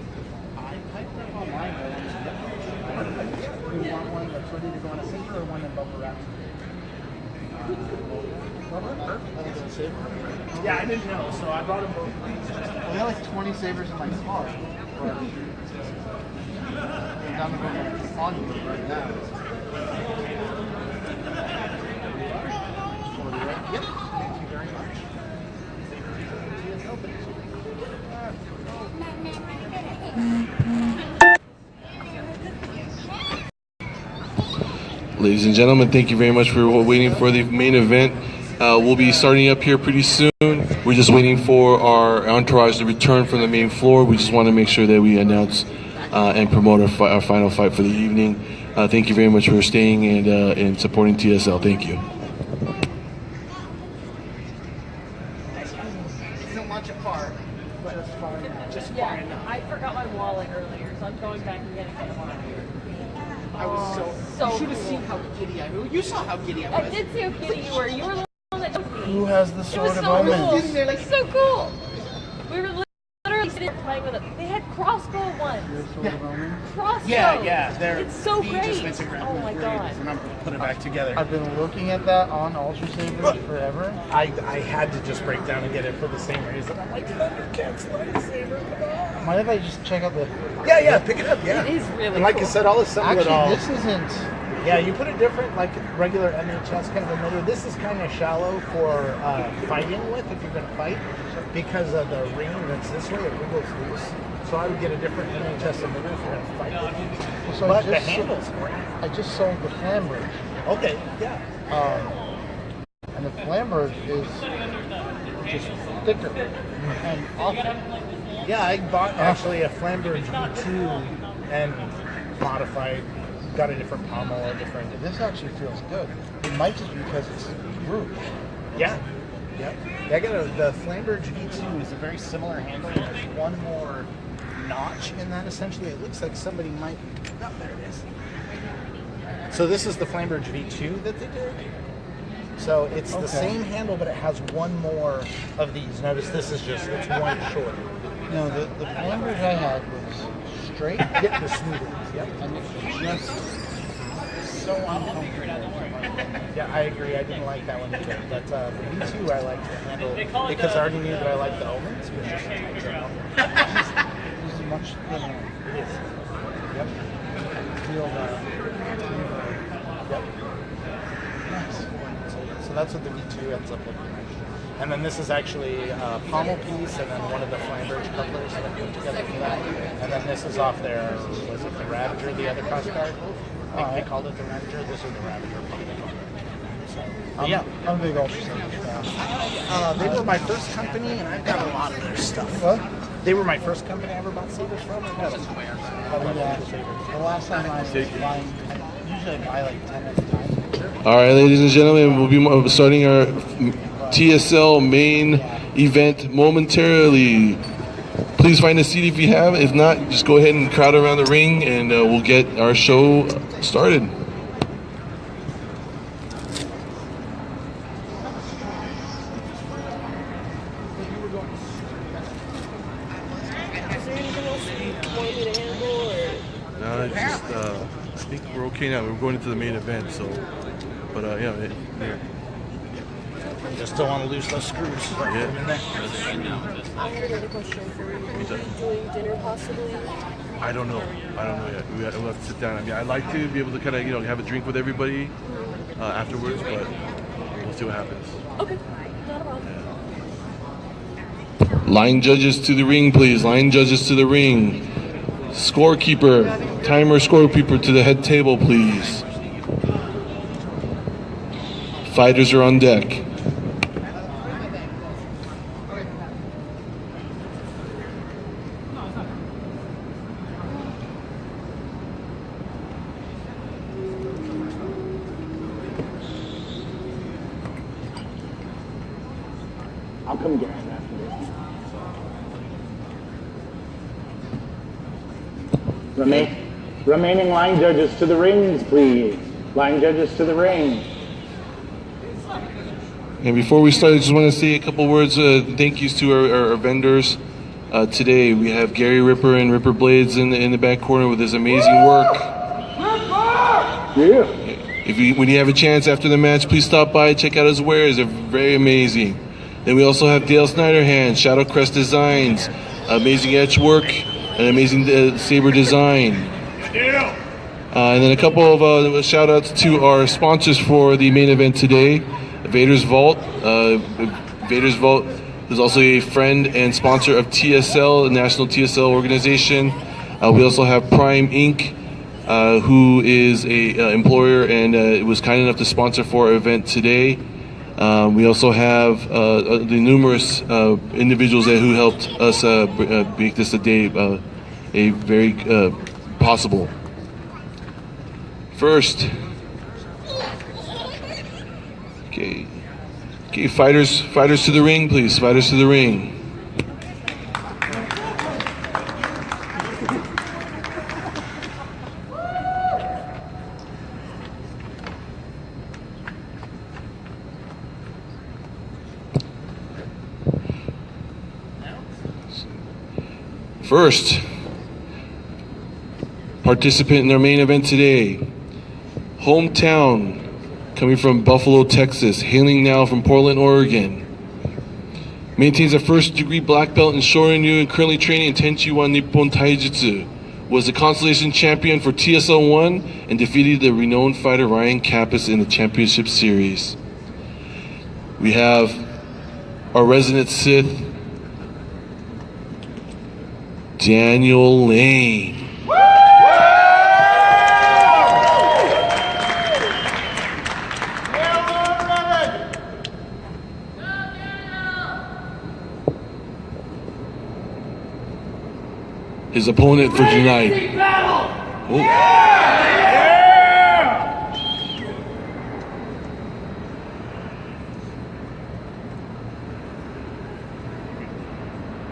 I typed up online. You want one that's ready to go on a Saber or one in bubble wrap? Bubble wrap? I think it's a Saber. Yeah, I didn't know, so I brought them both. Well, they have like 20 Sabers in my car. But I'm down the road on you right now. Yep. Thank you very much. Ladies and gentlemen, thank you very much for waiting for the main event. We'll be starting up here pretty soon. We're just waiting for our entourage to return from the main floor. We just want to make sure that we announce and promote our final fight for the evening. Thank you very much for staying and supporting TSL. Thank you. Don't launch a car. Just Yeah, fine. I forgot my wallet earlier, so I'm going back and getting it tomorrow. I was so you should have cool. seen how giddy I was. You saw how giddy I I was. did see how giddy you were. You were the one that took me. Who has the It sword was of so omens? cool. Like so cool. We were literally sitting there playing with it. They had crossbow ones. Crossbow. Yeah. It's so he great. Just went to grab Oh my god. And I'm putting it back together. I've been looking at that on Ultra Saber forever. I had to just break down and get it for the same reason. I'm like, Thundercats lightsaber, come on. Mind if I just check out the... Yeah, pick it up, yeah. It is really And like cool. I said, I'll assemble it all. Actually, this isn't... Yeah, you put a different, like regular MHS kind of emitter. This is kind of shallow for fighting with if you're going to fight, because of the ring that's this way, it wiggles loose. So I would get a different MHS emitter if you're going to fight with. So But the handle's great. I just sold the Flamberge. Okay, yeah. And the Flamberge is just thicker and awful. Yeah, I bought actually a Flamberge V2 and modified, got a different pommel, a different... This actually feels good. It might just be because it's grooved. Yeah. I got the Flamberge V2 is a very similar handle. There's one more notch in that essentially. It looks like somebody might... Oh, there it is. So this is the Flamberge V2 that they did. So it's the same handle, but it has one more of these. Notice this is just, it's one short. No, the Flamberge I had was straight. Yeah, the smoother ones, yep. And it was just so uncomfortable. Yeah, I agree. I didn't like that one either. But the V2 I liked the handle because I already knew that I liked the omens. Which is This is much thinner. It is. Yep. Feel Yep. Nice. So that's what the V2 ends up looking like. And then this is actually a pommel piece, and then one of the Flamberge couplers that I put together for that. And then this is off there. Was it the Ravager, the other crossguard? I think they called it the Ravager. This is the Ravager. Yeah. I'm a big Ultra Saber fan. They were my first company, and I've got a lot of their stuff. What? They were my first company I ever bought Sabers from. The last time I was buying, usually I buy like 10 at a time. All right, ladies and gentlemen, we'll be starting our TSL main event momentarily. Please find a seat if you have. If not, just go ahead and crowd around the ring, and we'll get our show started. I think we're okay now. We're going into the main event, so. But yeah. Just don't want to lose those screws. Yeah. I have another question for you. Are you doing dinner possibly? I don't know yet. We'll have to sit down. I mean, I'd like to be able to kind of, have a drink with everybody afterwards, but we'll see what happens. Okay, not a problem. Line judges to the ring, please. Line judges to the ring. Scorekeeper, timer scorekeeper to the head table, please. Fighters are on deck. I'll come get him after this. Remaining line judges to the rings, please. Line judges to the ring. And before we start, I just want to say a couple words, thank yous to our vendors. Today we have Gary Ripper and Ripper Blades in the back corner with his amazing work. Yeah. When you have a chance after the match, please stop by, check out his wares. They're very amazing. Then we also have Dale Snyderhand, Shadow Crest Designs, amazing etch work, and amazing Saber design. And then a couple of shout outs to our sponsors for the main event today. Vader's Vault. Vader's Vault is also a friend and sponsor of TSL, the National TSL organization. We also have Prime Inc., who is a employer and was kind enough to sponsor for our event today. We also have the numerous individuals who helped us make this a day a very possible. First, okay, fighters to the ring, please. Fighters to the ring. first participant in our main event today, hometown, coming from Buffalo, Texas, hailing now from Portland, Oregon. Maintains a first-degree black belt in Shorin-ryu and currently training in Tenchi-wan Nippon Taijutsu. Was the Constellation champion for TSL 1 and defeated the renowned fighter Ryan Kappas in the championship series. We have our resident Sith, Daniel Lane. His opponent for tonight. Oh.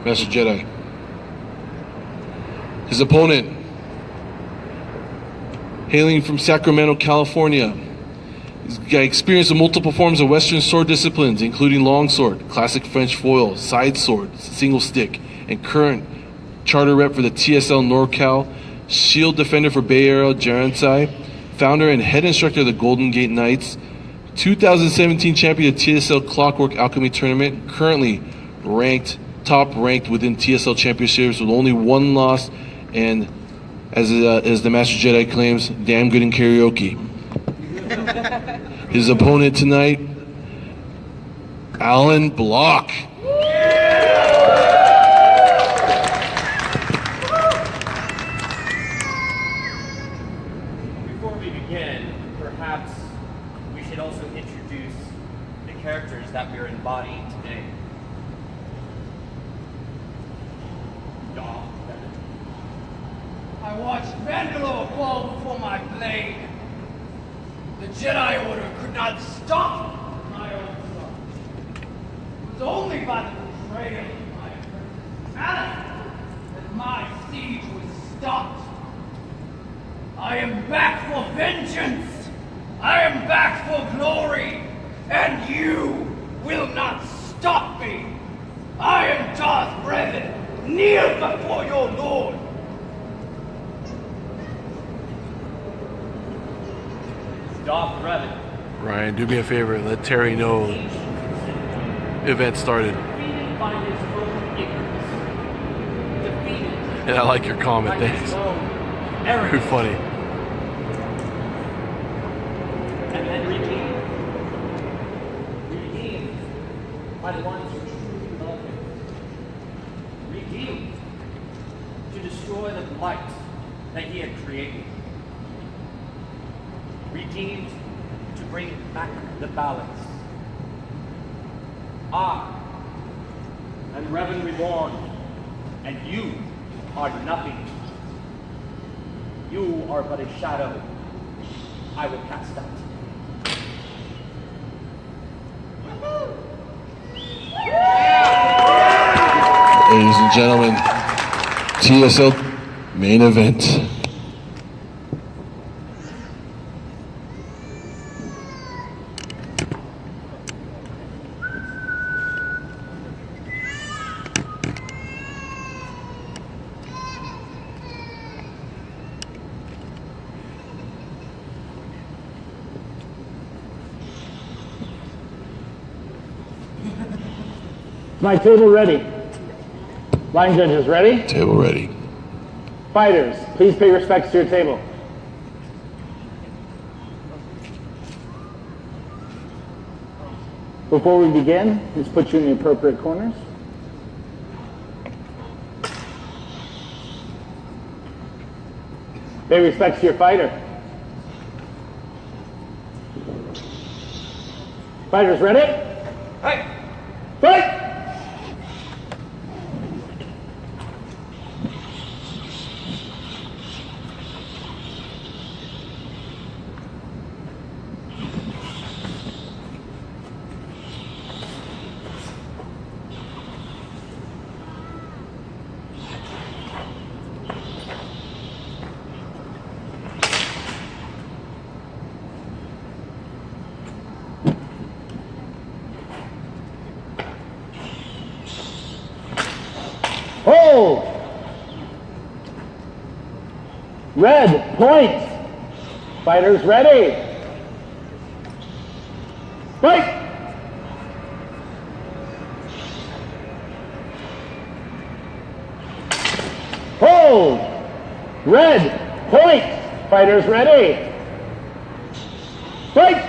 Master Jedi. His opponent, hailing from Sacramento, California. He's got experience in multiple forms of Western sword disciplines, including longsword, classic French foil, side sword, single stick, and current charter rep for the TSL NorCal, shield defender for Bay Area Jaransai, founder and head instructor of the Golden Gate Knights, 2017 champion of TSL Clockwork Alchemy Tournament, currently top ranked within TSL championships with only one loss, and as the Master Jedi claims, damn good in karaoke. His opponent tonight, Alan Block. Before we begin, perhaps we should also introduce the characters that we are embodying today. I watched Mandalore fall before my blade. The Jedi Order could not stop my own son. It was only by the betrayal of my apprentice Anakin that my siege was stopped. I am back for vengeance. I am back for glory. And you will not stop me. I am Darth Revan. Kneel before your Lord. Darth Revan. Ryan, do me a favor, let Terry know event started. Defeated by his own ignorance. Defeated. And I like your comment, by his thanks. own Very arrogance. funny. And then redeemed by the ones who truly love him. Redeemed to destroy the light that he had created. Redeemed to bring back the balance. I am Revan Reborn, and you are nothing. You are but a shadow. I will cast out. Ladies and gentlemen, TSL main event. My table ready. Line judges ready? Table ready. Fighters, please pay respects to your table. Before we begin, let's put you in the appropriate corners. Pay respects to your fighter. Fighters ready? Hey! Fight! Hold! Red, point. Fighters ready. Fight! Hold! Red, point. Fighters ready. Fight!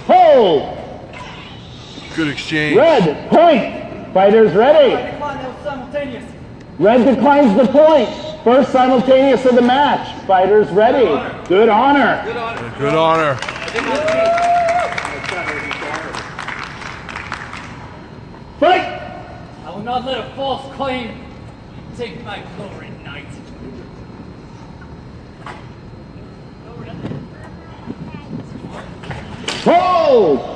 Hold! Good exchange. Red, point. Fighters ready. Simultaneous. Red declines the point. First simultaneous of the match. Fighters ready. Good honor. Good honor. Fight! I will not let a false claim take my glory, knight. Hold!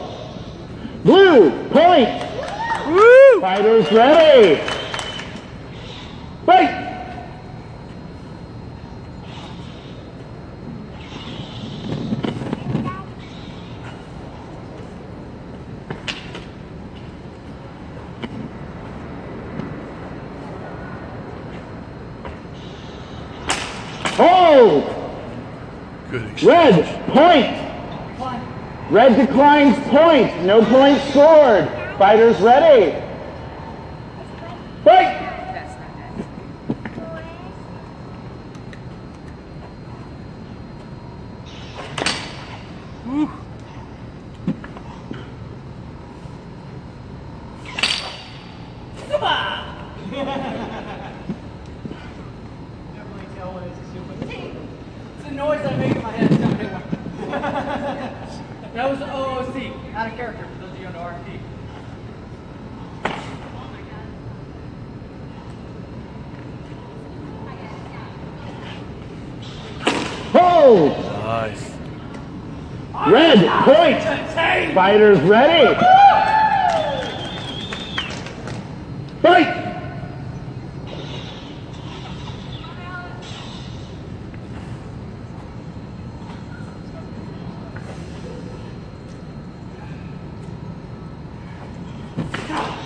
Blue, point! Woo! Fighters ready! Fight! Hold! Good exchange. Red, point! Red declines point. No point scored. Fighters ready. Fight! Woo. Come on! It's the noise I make in my head. That was OOC, out of character for those of you on the RP. Hold! Nice. Red, point! Fighters ready. Fight!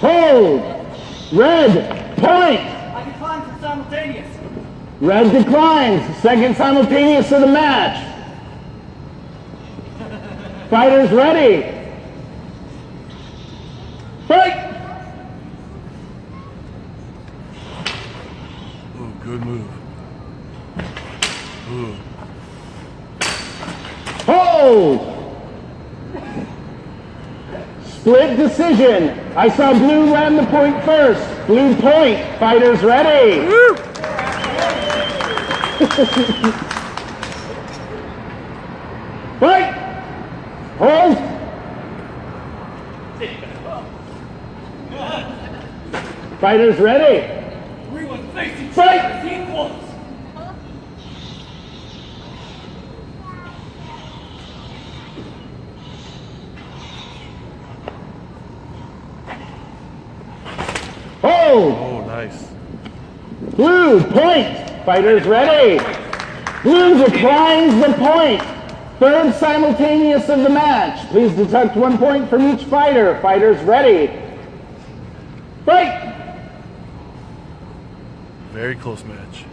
Hold! Red, point! I decline for simultaneous. Red declines. Second simultaneous of the match. Fighters ready. Fight! Ooh, good move. Ooh. Hold! Split decision. I saw blue land the point first. Blue point. Fighters ready. Woo! Fight! Hold! Fighters ready. Everyone's facing Fight! as equals. Hold! Oh, nice. Blue, point! Fighters ready! Blue declines the point! Third simultaneous of the match. Please deduct 1 point from each fighter. Fighters ready. Fight! Very close match.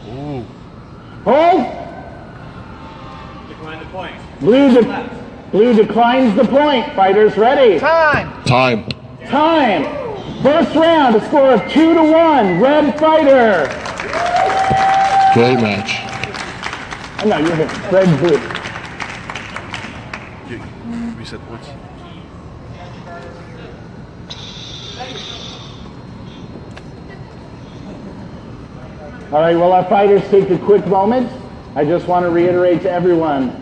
Ooh. Hold! Decline the point. Blue declines the point. Fighters ready. Time! Time. Time! First round, a score of 2-1. Red fighter. Great match. I'm not even red blue. Reset points. All right, while our fighters take a quick moment, I just want to reiterate to everyone,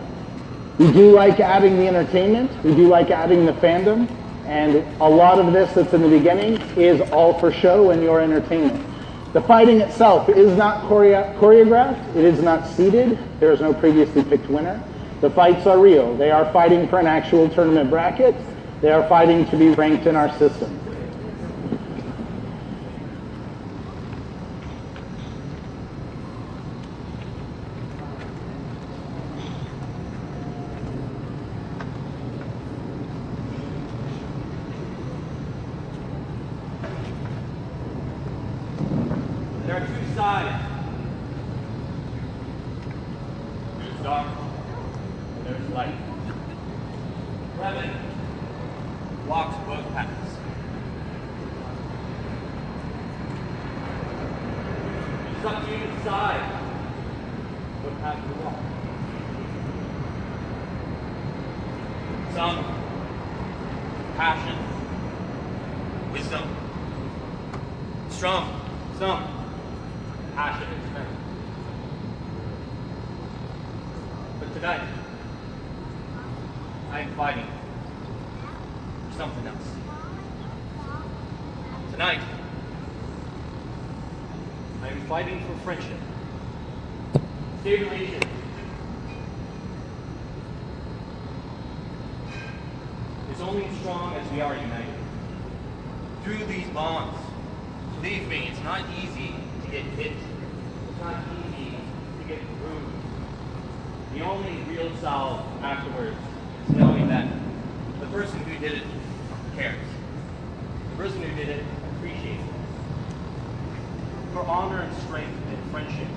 we do like adding the entertainment, we do like adding the fandom, And a lot of this that's in the beginning is all for show and your entertainment. The fighting itself is not choreographed. It is not seeded. There is no previously picked winner. The fights are real. They are fighting for an actual tournament bracket. They are fighting to be ranked in our system. There are two sides. There's dark, and there's light. Heaven walks both paths. It's up to you to decide what path you walk. Some passion, wisdom, strong, some passion and strength. But tonight, I am fighting for something else. Tonight, I am fighting for friendship. Saber Legion is only as strong as we are united. Through these bonds, believe me, it's not easy to get hit. It's not easy to get bruised. The only real salve afterwards is knowing that the person who did it cares. The person who did it appreciates it. For honor and strength and friendship.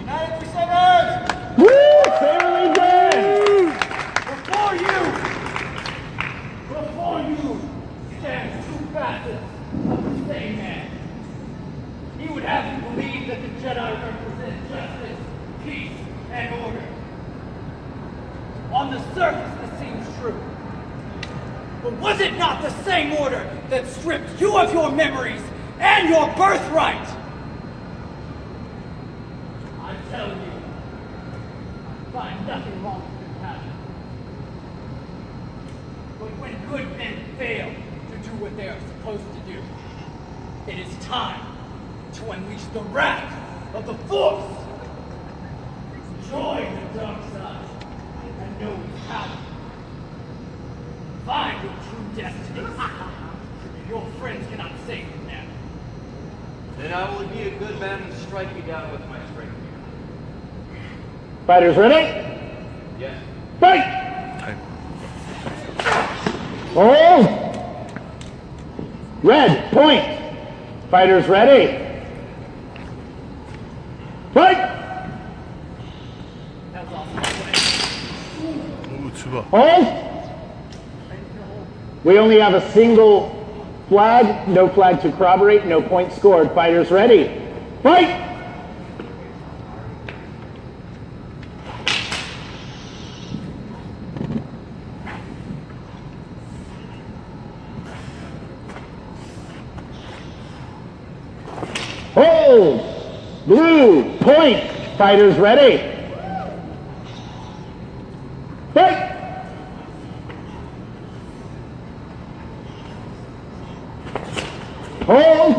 United for Sabers! Woo! Saber Legion! Before you stands two facets of the same man. He would have you believe that the Jedi represent justice, peace, and order. On the surface, this seems true. But was it not the same order that stripped you of your memories and your birthright? I'm telling you, I find nothing wrong with compassion. But when good men fail to do what they are supposed to do, it is time to unleash the wrath of the Force. Join the dark side and know its power. Find your true destiny. Your friends cannot save you now. Then I will be a good man and strike you down with my strength. Fighters ready? Yes. Fight! Hold! Red, point! Fighters ready? Fight! Hold! We only have a single flag, no flag to corroborate, no point scored. Fighters ready? Fight! Hold! Blue, point! Fighters ready? Fight! Hold!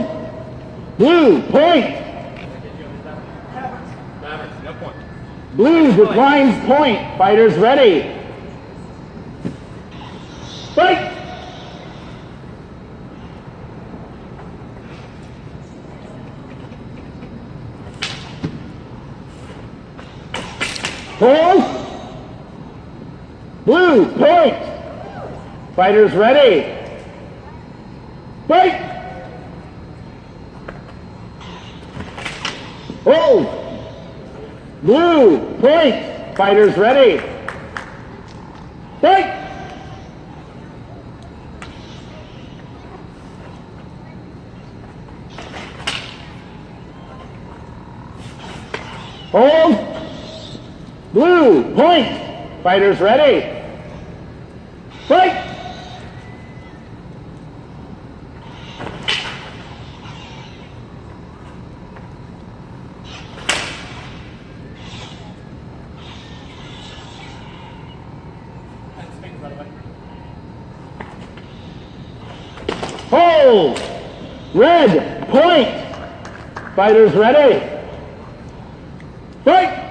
Blue, point! No point. Blue declines point. Fighters ready? Fight! Hold! Blue, point! Fighters ready? Fight! Hold! Blue, point! Fighters ready? Fight! Hold! Blue, point! Fighters ready? Fight! Hold! Red, point! Fighters ready? Fight!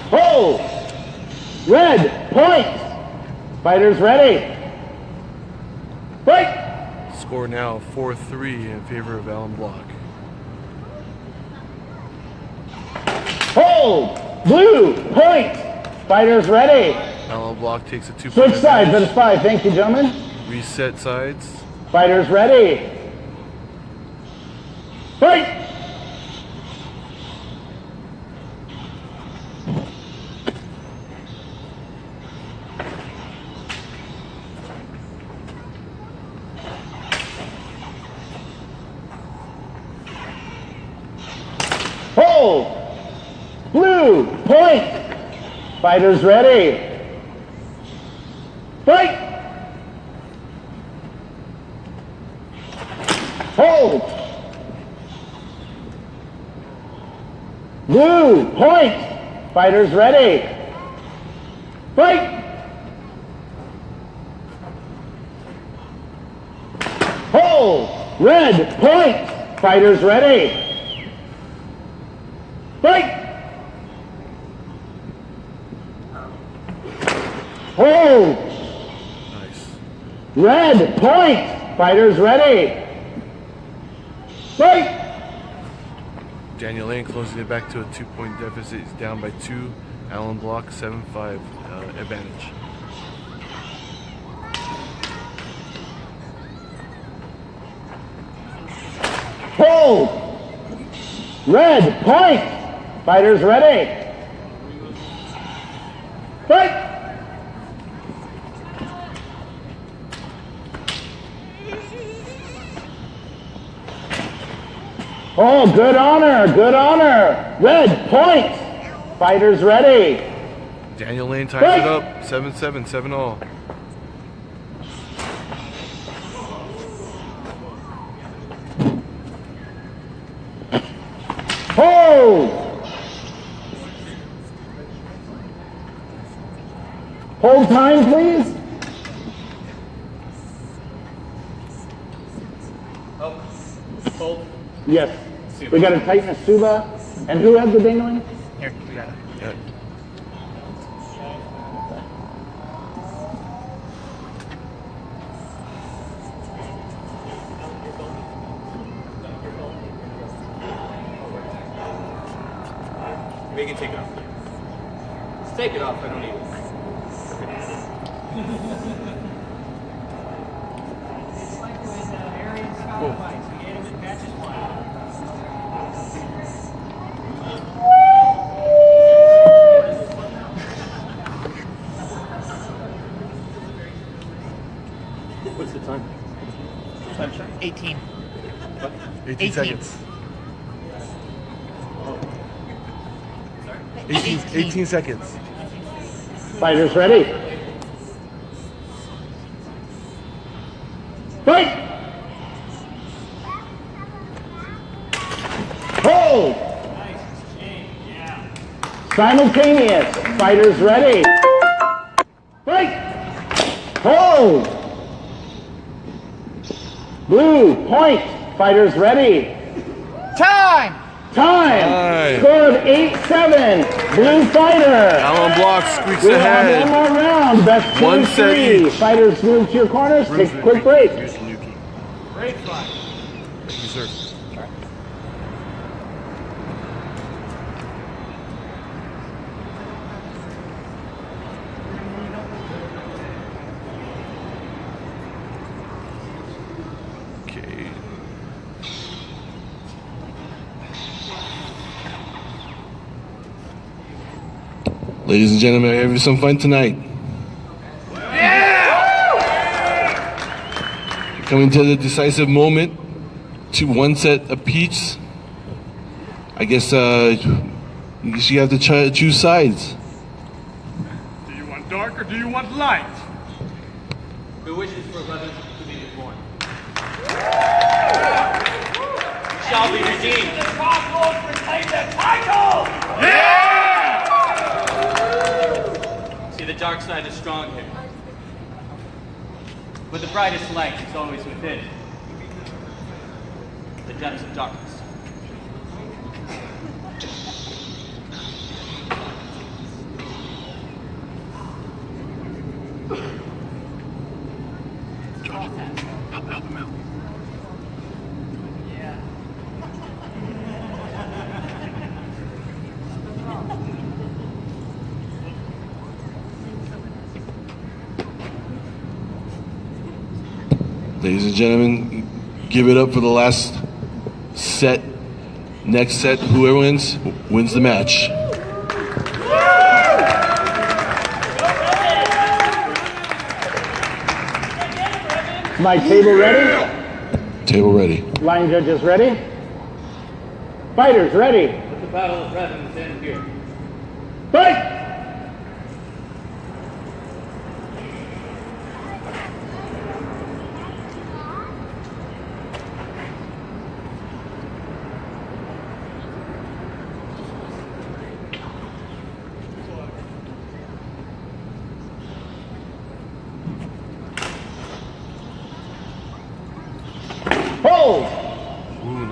Hold! Red, point! Fighters ready? Fight! Score now 4-3 in favor of Alan Block. Hold! Blue, point! Fighters ready? Alan Block takes a 2-point Switch sides advantage. at 5. Thank you, gentlemen. Reset sides. Fighters ready? Fight! Hold! Blue, point! Fighters ready? Fight! Hold! Blue, point! Fighters ready? Fight! Hold! Red, point! Fighters ready? Fight! Hold! Nice. Red, point! Fighters ready? Fight! Daniel Lane closing it back to a 2-point deficit. He's down by 2. Alan Block 7-5 advantage. Hold! Red, point! Fighters ready? Fight! Oh, good honor, good honor. Red, point! Fighters ready? Daniel Lane ties Fight! it up. 7-7, 7-all. Hold! Hold time, please. Hold. Yes. We got to tighten a Suba. And who has the dangling? Here, we got it. Yeah. We can take it off. Let's take it off. I don't need it. It's like when Arian Scott fights. He hit him and catches one. What's the time? 18. 18 seconds. 18 seconds. Fighters ready? Fight! Hold! Simultaneous. Fighters ready? Fight! Hold! Blue, point. Fighters ready? Time! Time! Scored 8-7. Blue fighter. Alan Block squeaks We'll ahead. have one more round. Best two One and set three. each. Fighters move to your corners. Take a quick break. Here's the new key. Great fight. Thank you, sir. Okay. Ladies and gentlemen, are you having some fun tonight? Coming to the decisive moment, 1 set apiece. I guess you have to choose sides. Do you want dark or do you want light? Who wishes for 11 to be born? shall be redeemed. The Cosmos retain the title! See, the dark side is strong here. But the brightest light is always within. The depths of darkness. Help him out. Ladies and gentlemen, give it up for the last set. Next set, whoever wins the match. My table ready? Table ready. Line judges ready? Fighters ready? Let the battle of rhythms end here. Fight! Hold! Ooh,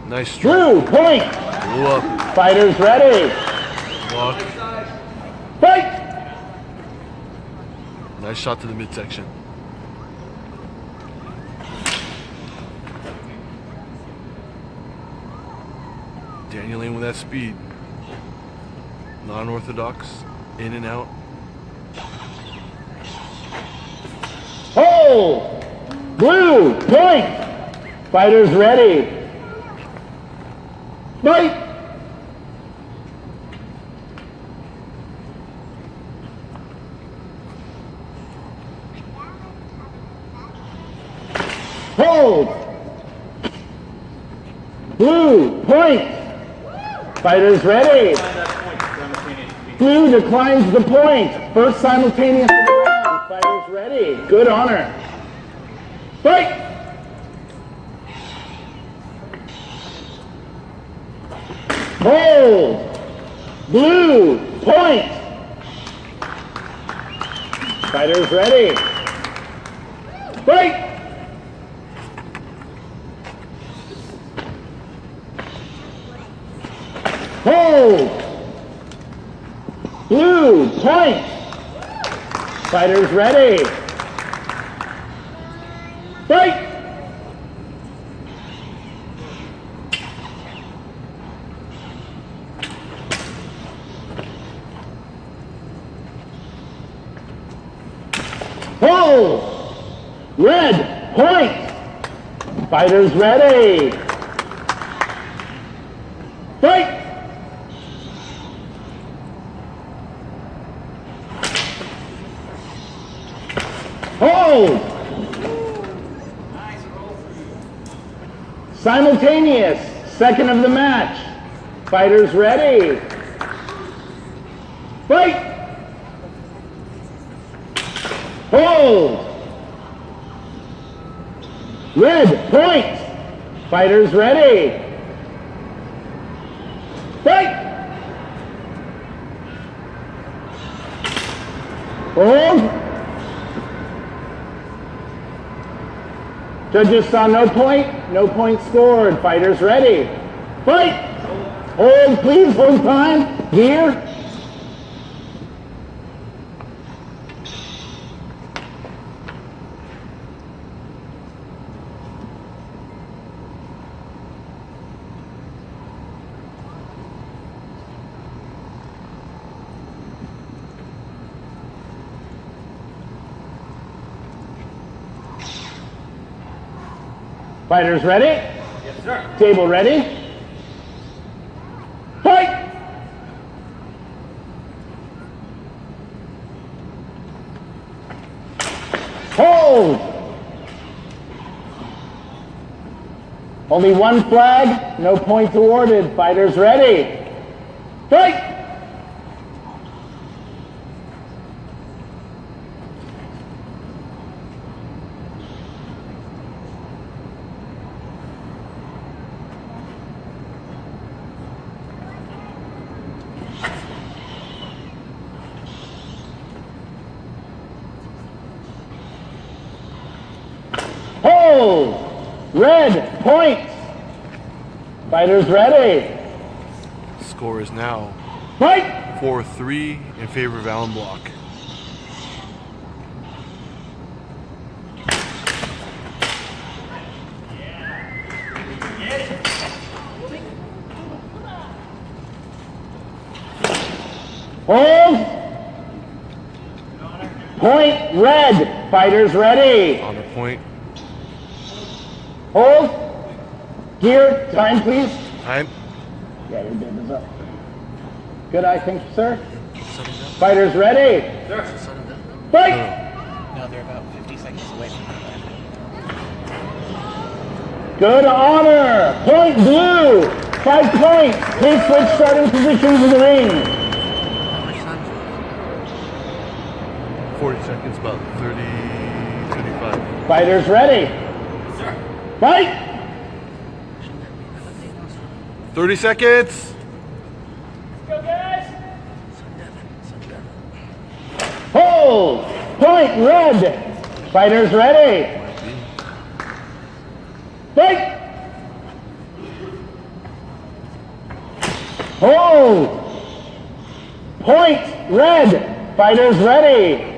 nice Drew, point! Blew up. Fighters ready? Walk. Fight! Nice shot to the midsection. Daniel in with that speed. Non-orthodox, in and out. Hold! Blue, point! Fighters ready? Fight! Hold! Blue, point! Fighters ready? Blue declines the point. First simultaneous of the round. Fighters ready. Good honor. Fight! Hold! Blue, point! Fighters ready. Fight! Hold! Blue, point! Fighters ready. Fight! Hold! Red, point! Fighters ready. Fight! Hold! Simultaneous, second of the match. Fighters ready. Fight! Hold! Red, point! Fighters ready. Fight! Hold! Judges saw no point scored. Fighters ready. Fight! Hold, please, full time. Here. Fighters ready? Yes, sir. Table ready? Fight! Hold! Only one flag, no points awarded. Fighters ready? Fight! Hold. Red, point. Fighters ready. Score is now Fight. 4-3 in favor of Alan Block. Hold. Point red. Fighters ready. Honor point. Hold. Gear. Time, please. Time. Yeah, your bib is up. Good eye, thank you, sir. Fighters ready. Fight. No, they're about 50 seconds away from that. Good honor. Point blue. 5 points. Please switch starting positions in the ring. 40 seconds, about 35. Fighters ready. Fight. 30 seconds. Go, guys! Hold. Point red. Fighters ready. Fight. Hold. Point red. Fighters ready.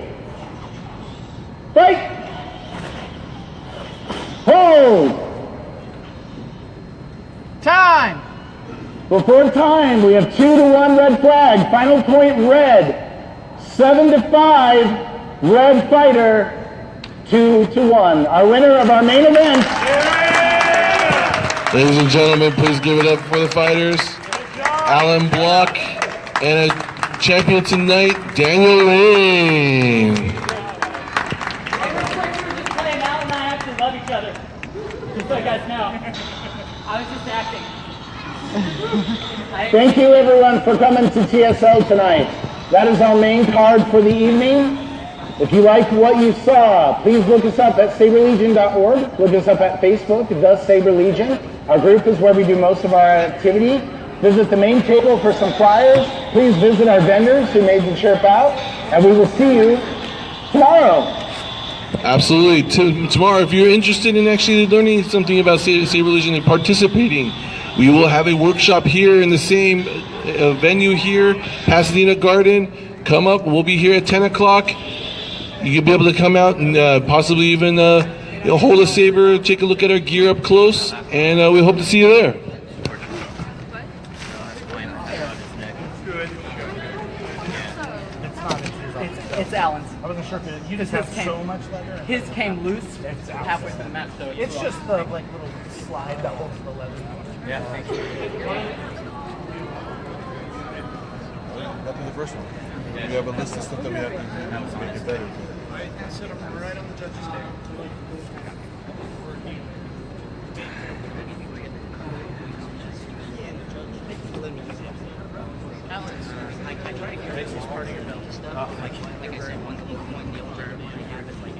Fight. Hold. Time! Before time, we have 2-1 red flag. Final point red. 7-5 red fighter. 2-1. Our winner of our main event. Ladies and gentlemen, please give it up for the fighters. Alan Block and a champion tonight, Daniel Lane. Clay, Al and I actually love each other. Just so you guys know. I was just acting. Thank you everyone for coming to TSL tonight. That is our main card for the evening. If you liked what you saw, please look us up at saberlegion.org. Look us up at Facebook, The Saber Legion. Our group is where we do most of our activity. Visit the main table for some flyers. Please visit our vendors who made the trip out. And we will see you tomorrow. Absolutely. Tomorrow, if you're interested in actually learning something about Saber Legion and participating, we will have a workshop here in the same venue here, Pasadena Garden. Come up. We'll be here at 10 o'clock. You'll be able to come out and possibly even hold a saber, take a look at our gear up close, and we hope to see you there. It's Alan's. I wasn't sure if you just have so much leather. His came loose halfway through the match, so It's just the like little slide that holds the leather. Yeah, thank you. That'll be the first one. We have a list of stuff that we have to do to make it better. Right, and sit them right on the judge's table. I try to get this part of your belt stuff. Like I said, one the observe and a half is like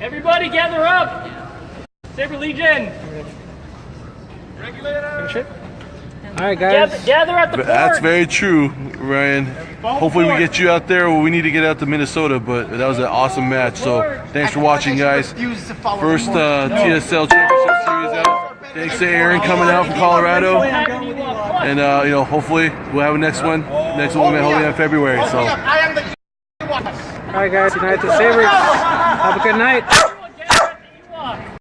Everybody gather up! Saber Legion! Regulator! Alright guys. Gather at the port! That's very true, Ryan. Hopefully we get you out there. We need to get out to Minnesota, but that was an awesome match. So thanks for watching, guys. First TSL Championship Series out. Thanks to Aaron coming out from Colorado. And hopefully we'll have a next one. Next one we'll be holding in February. So. Alright guys, United Sabres. Have a good night.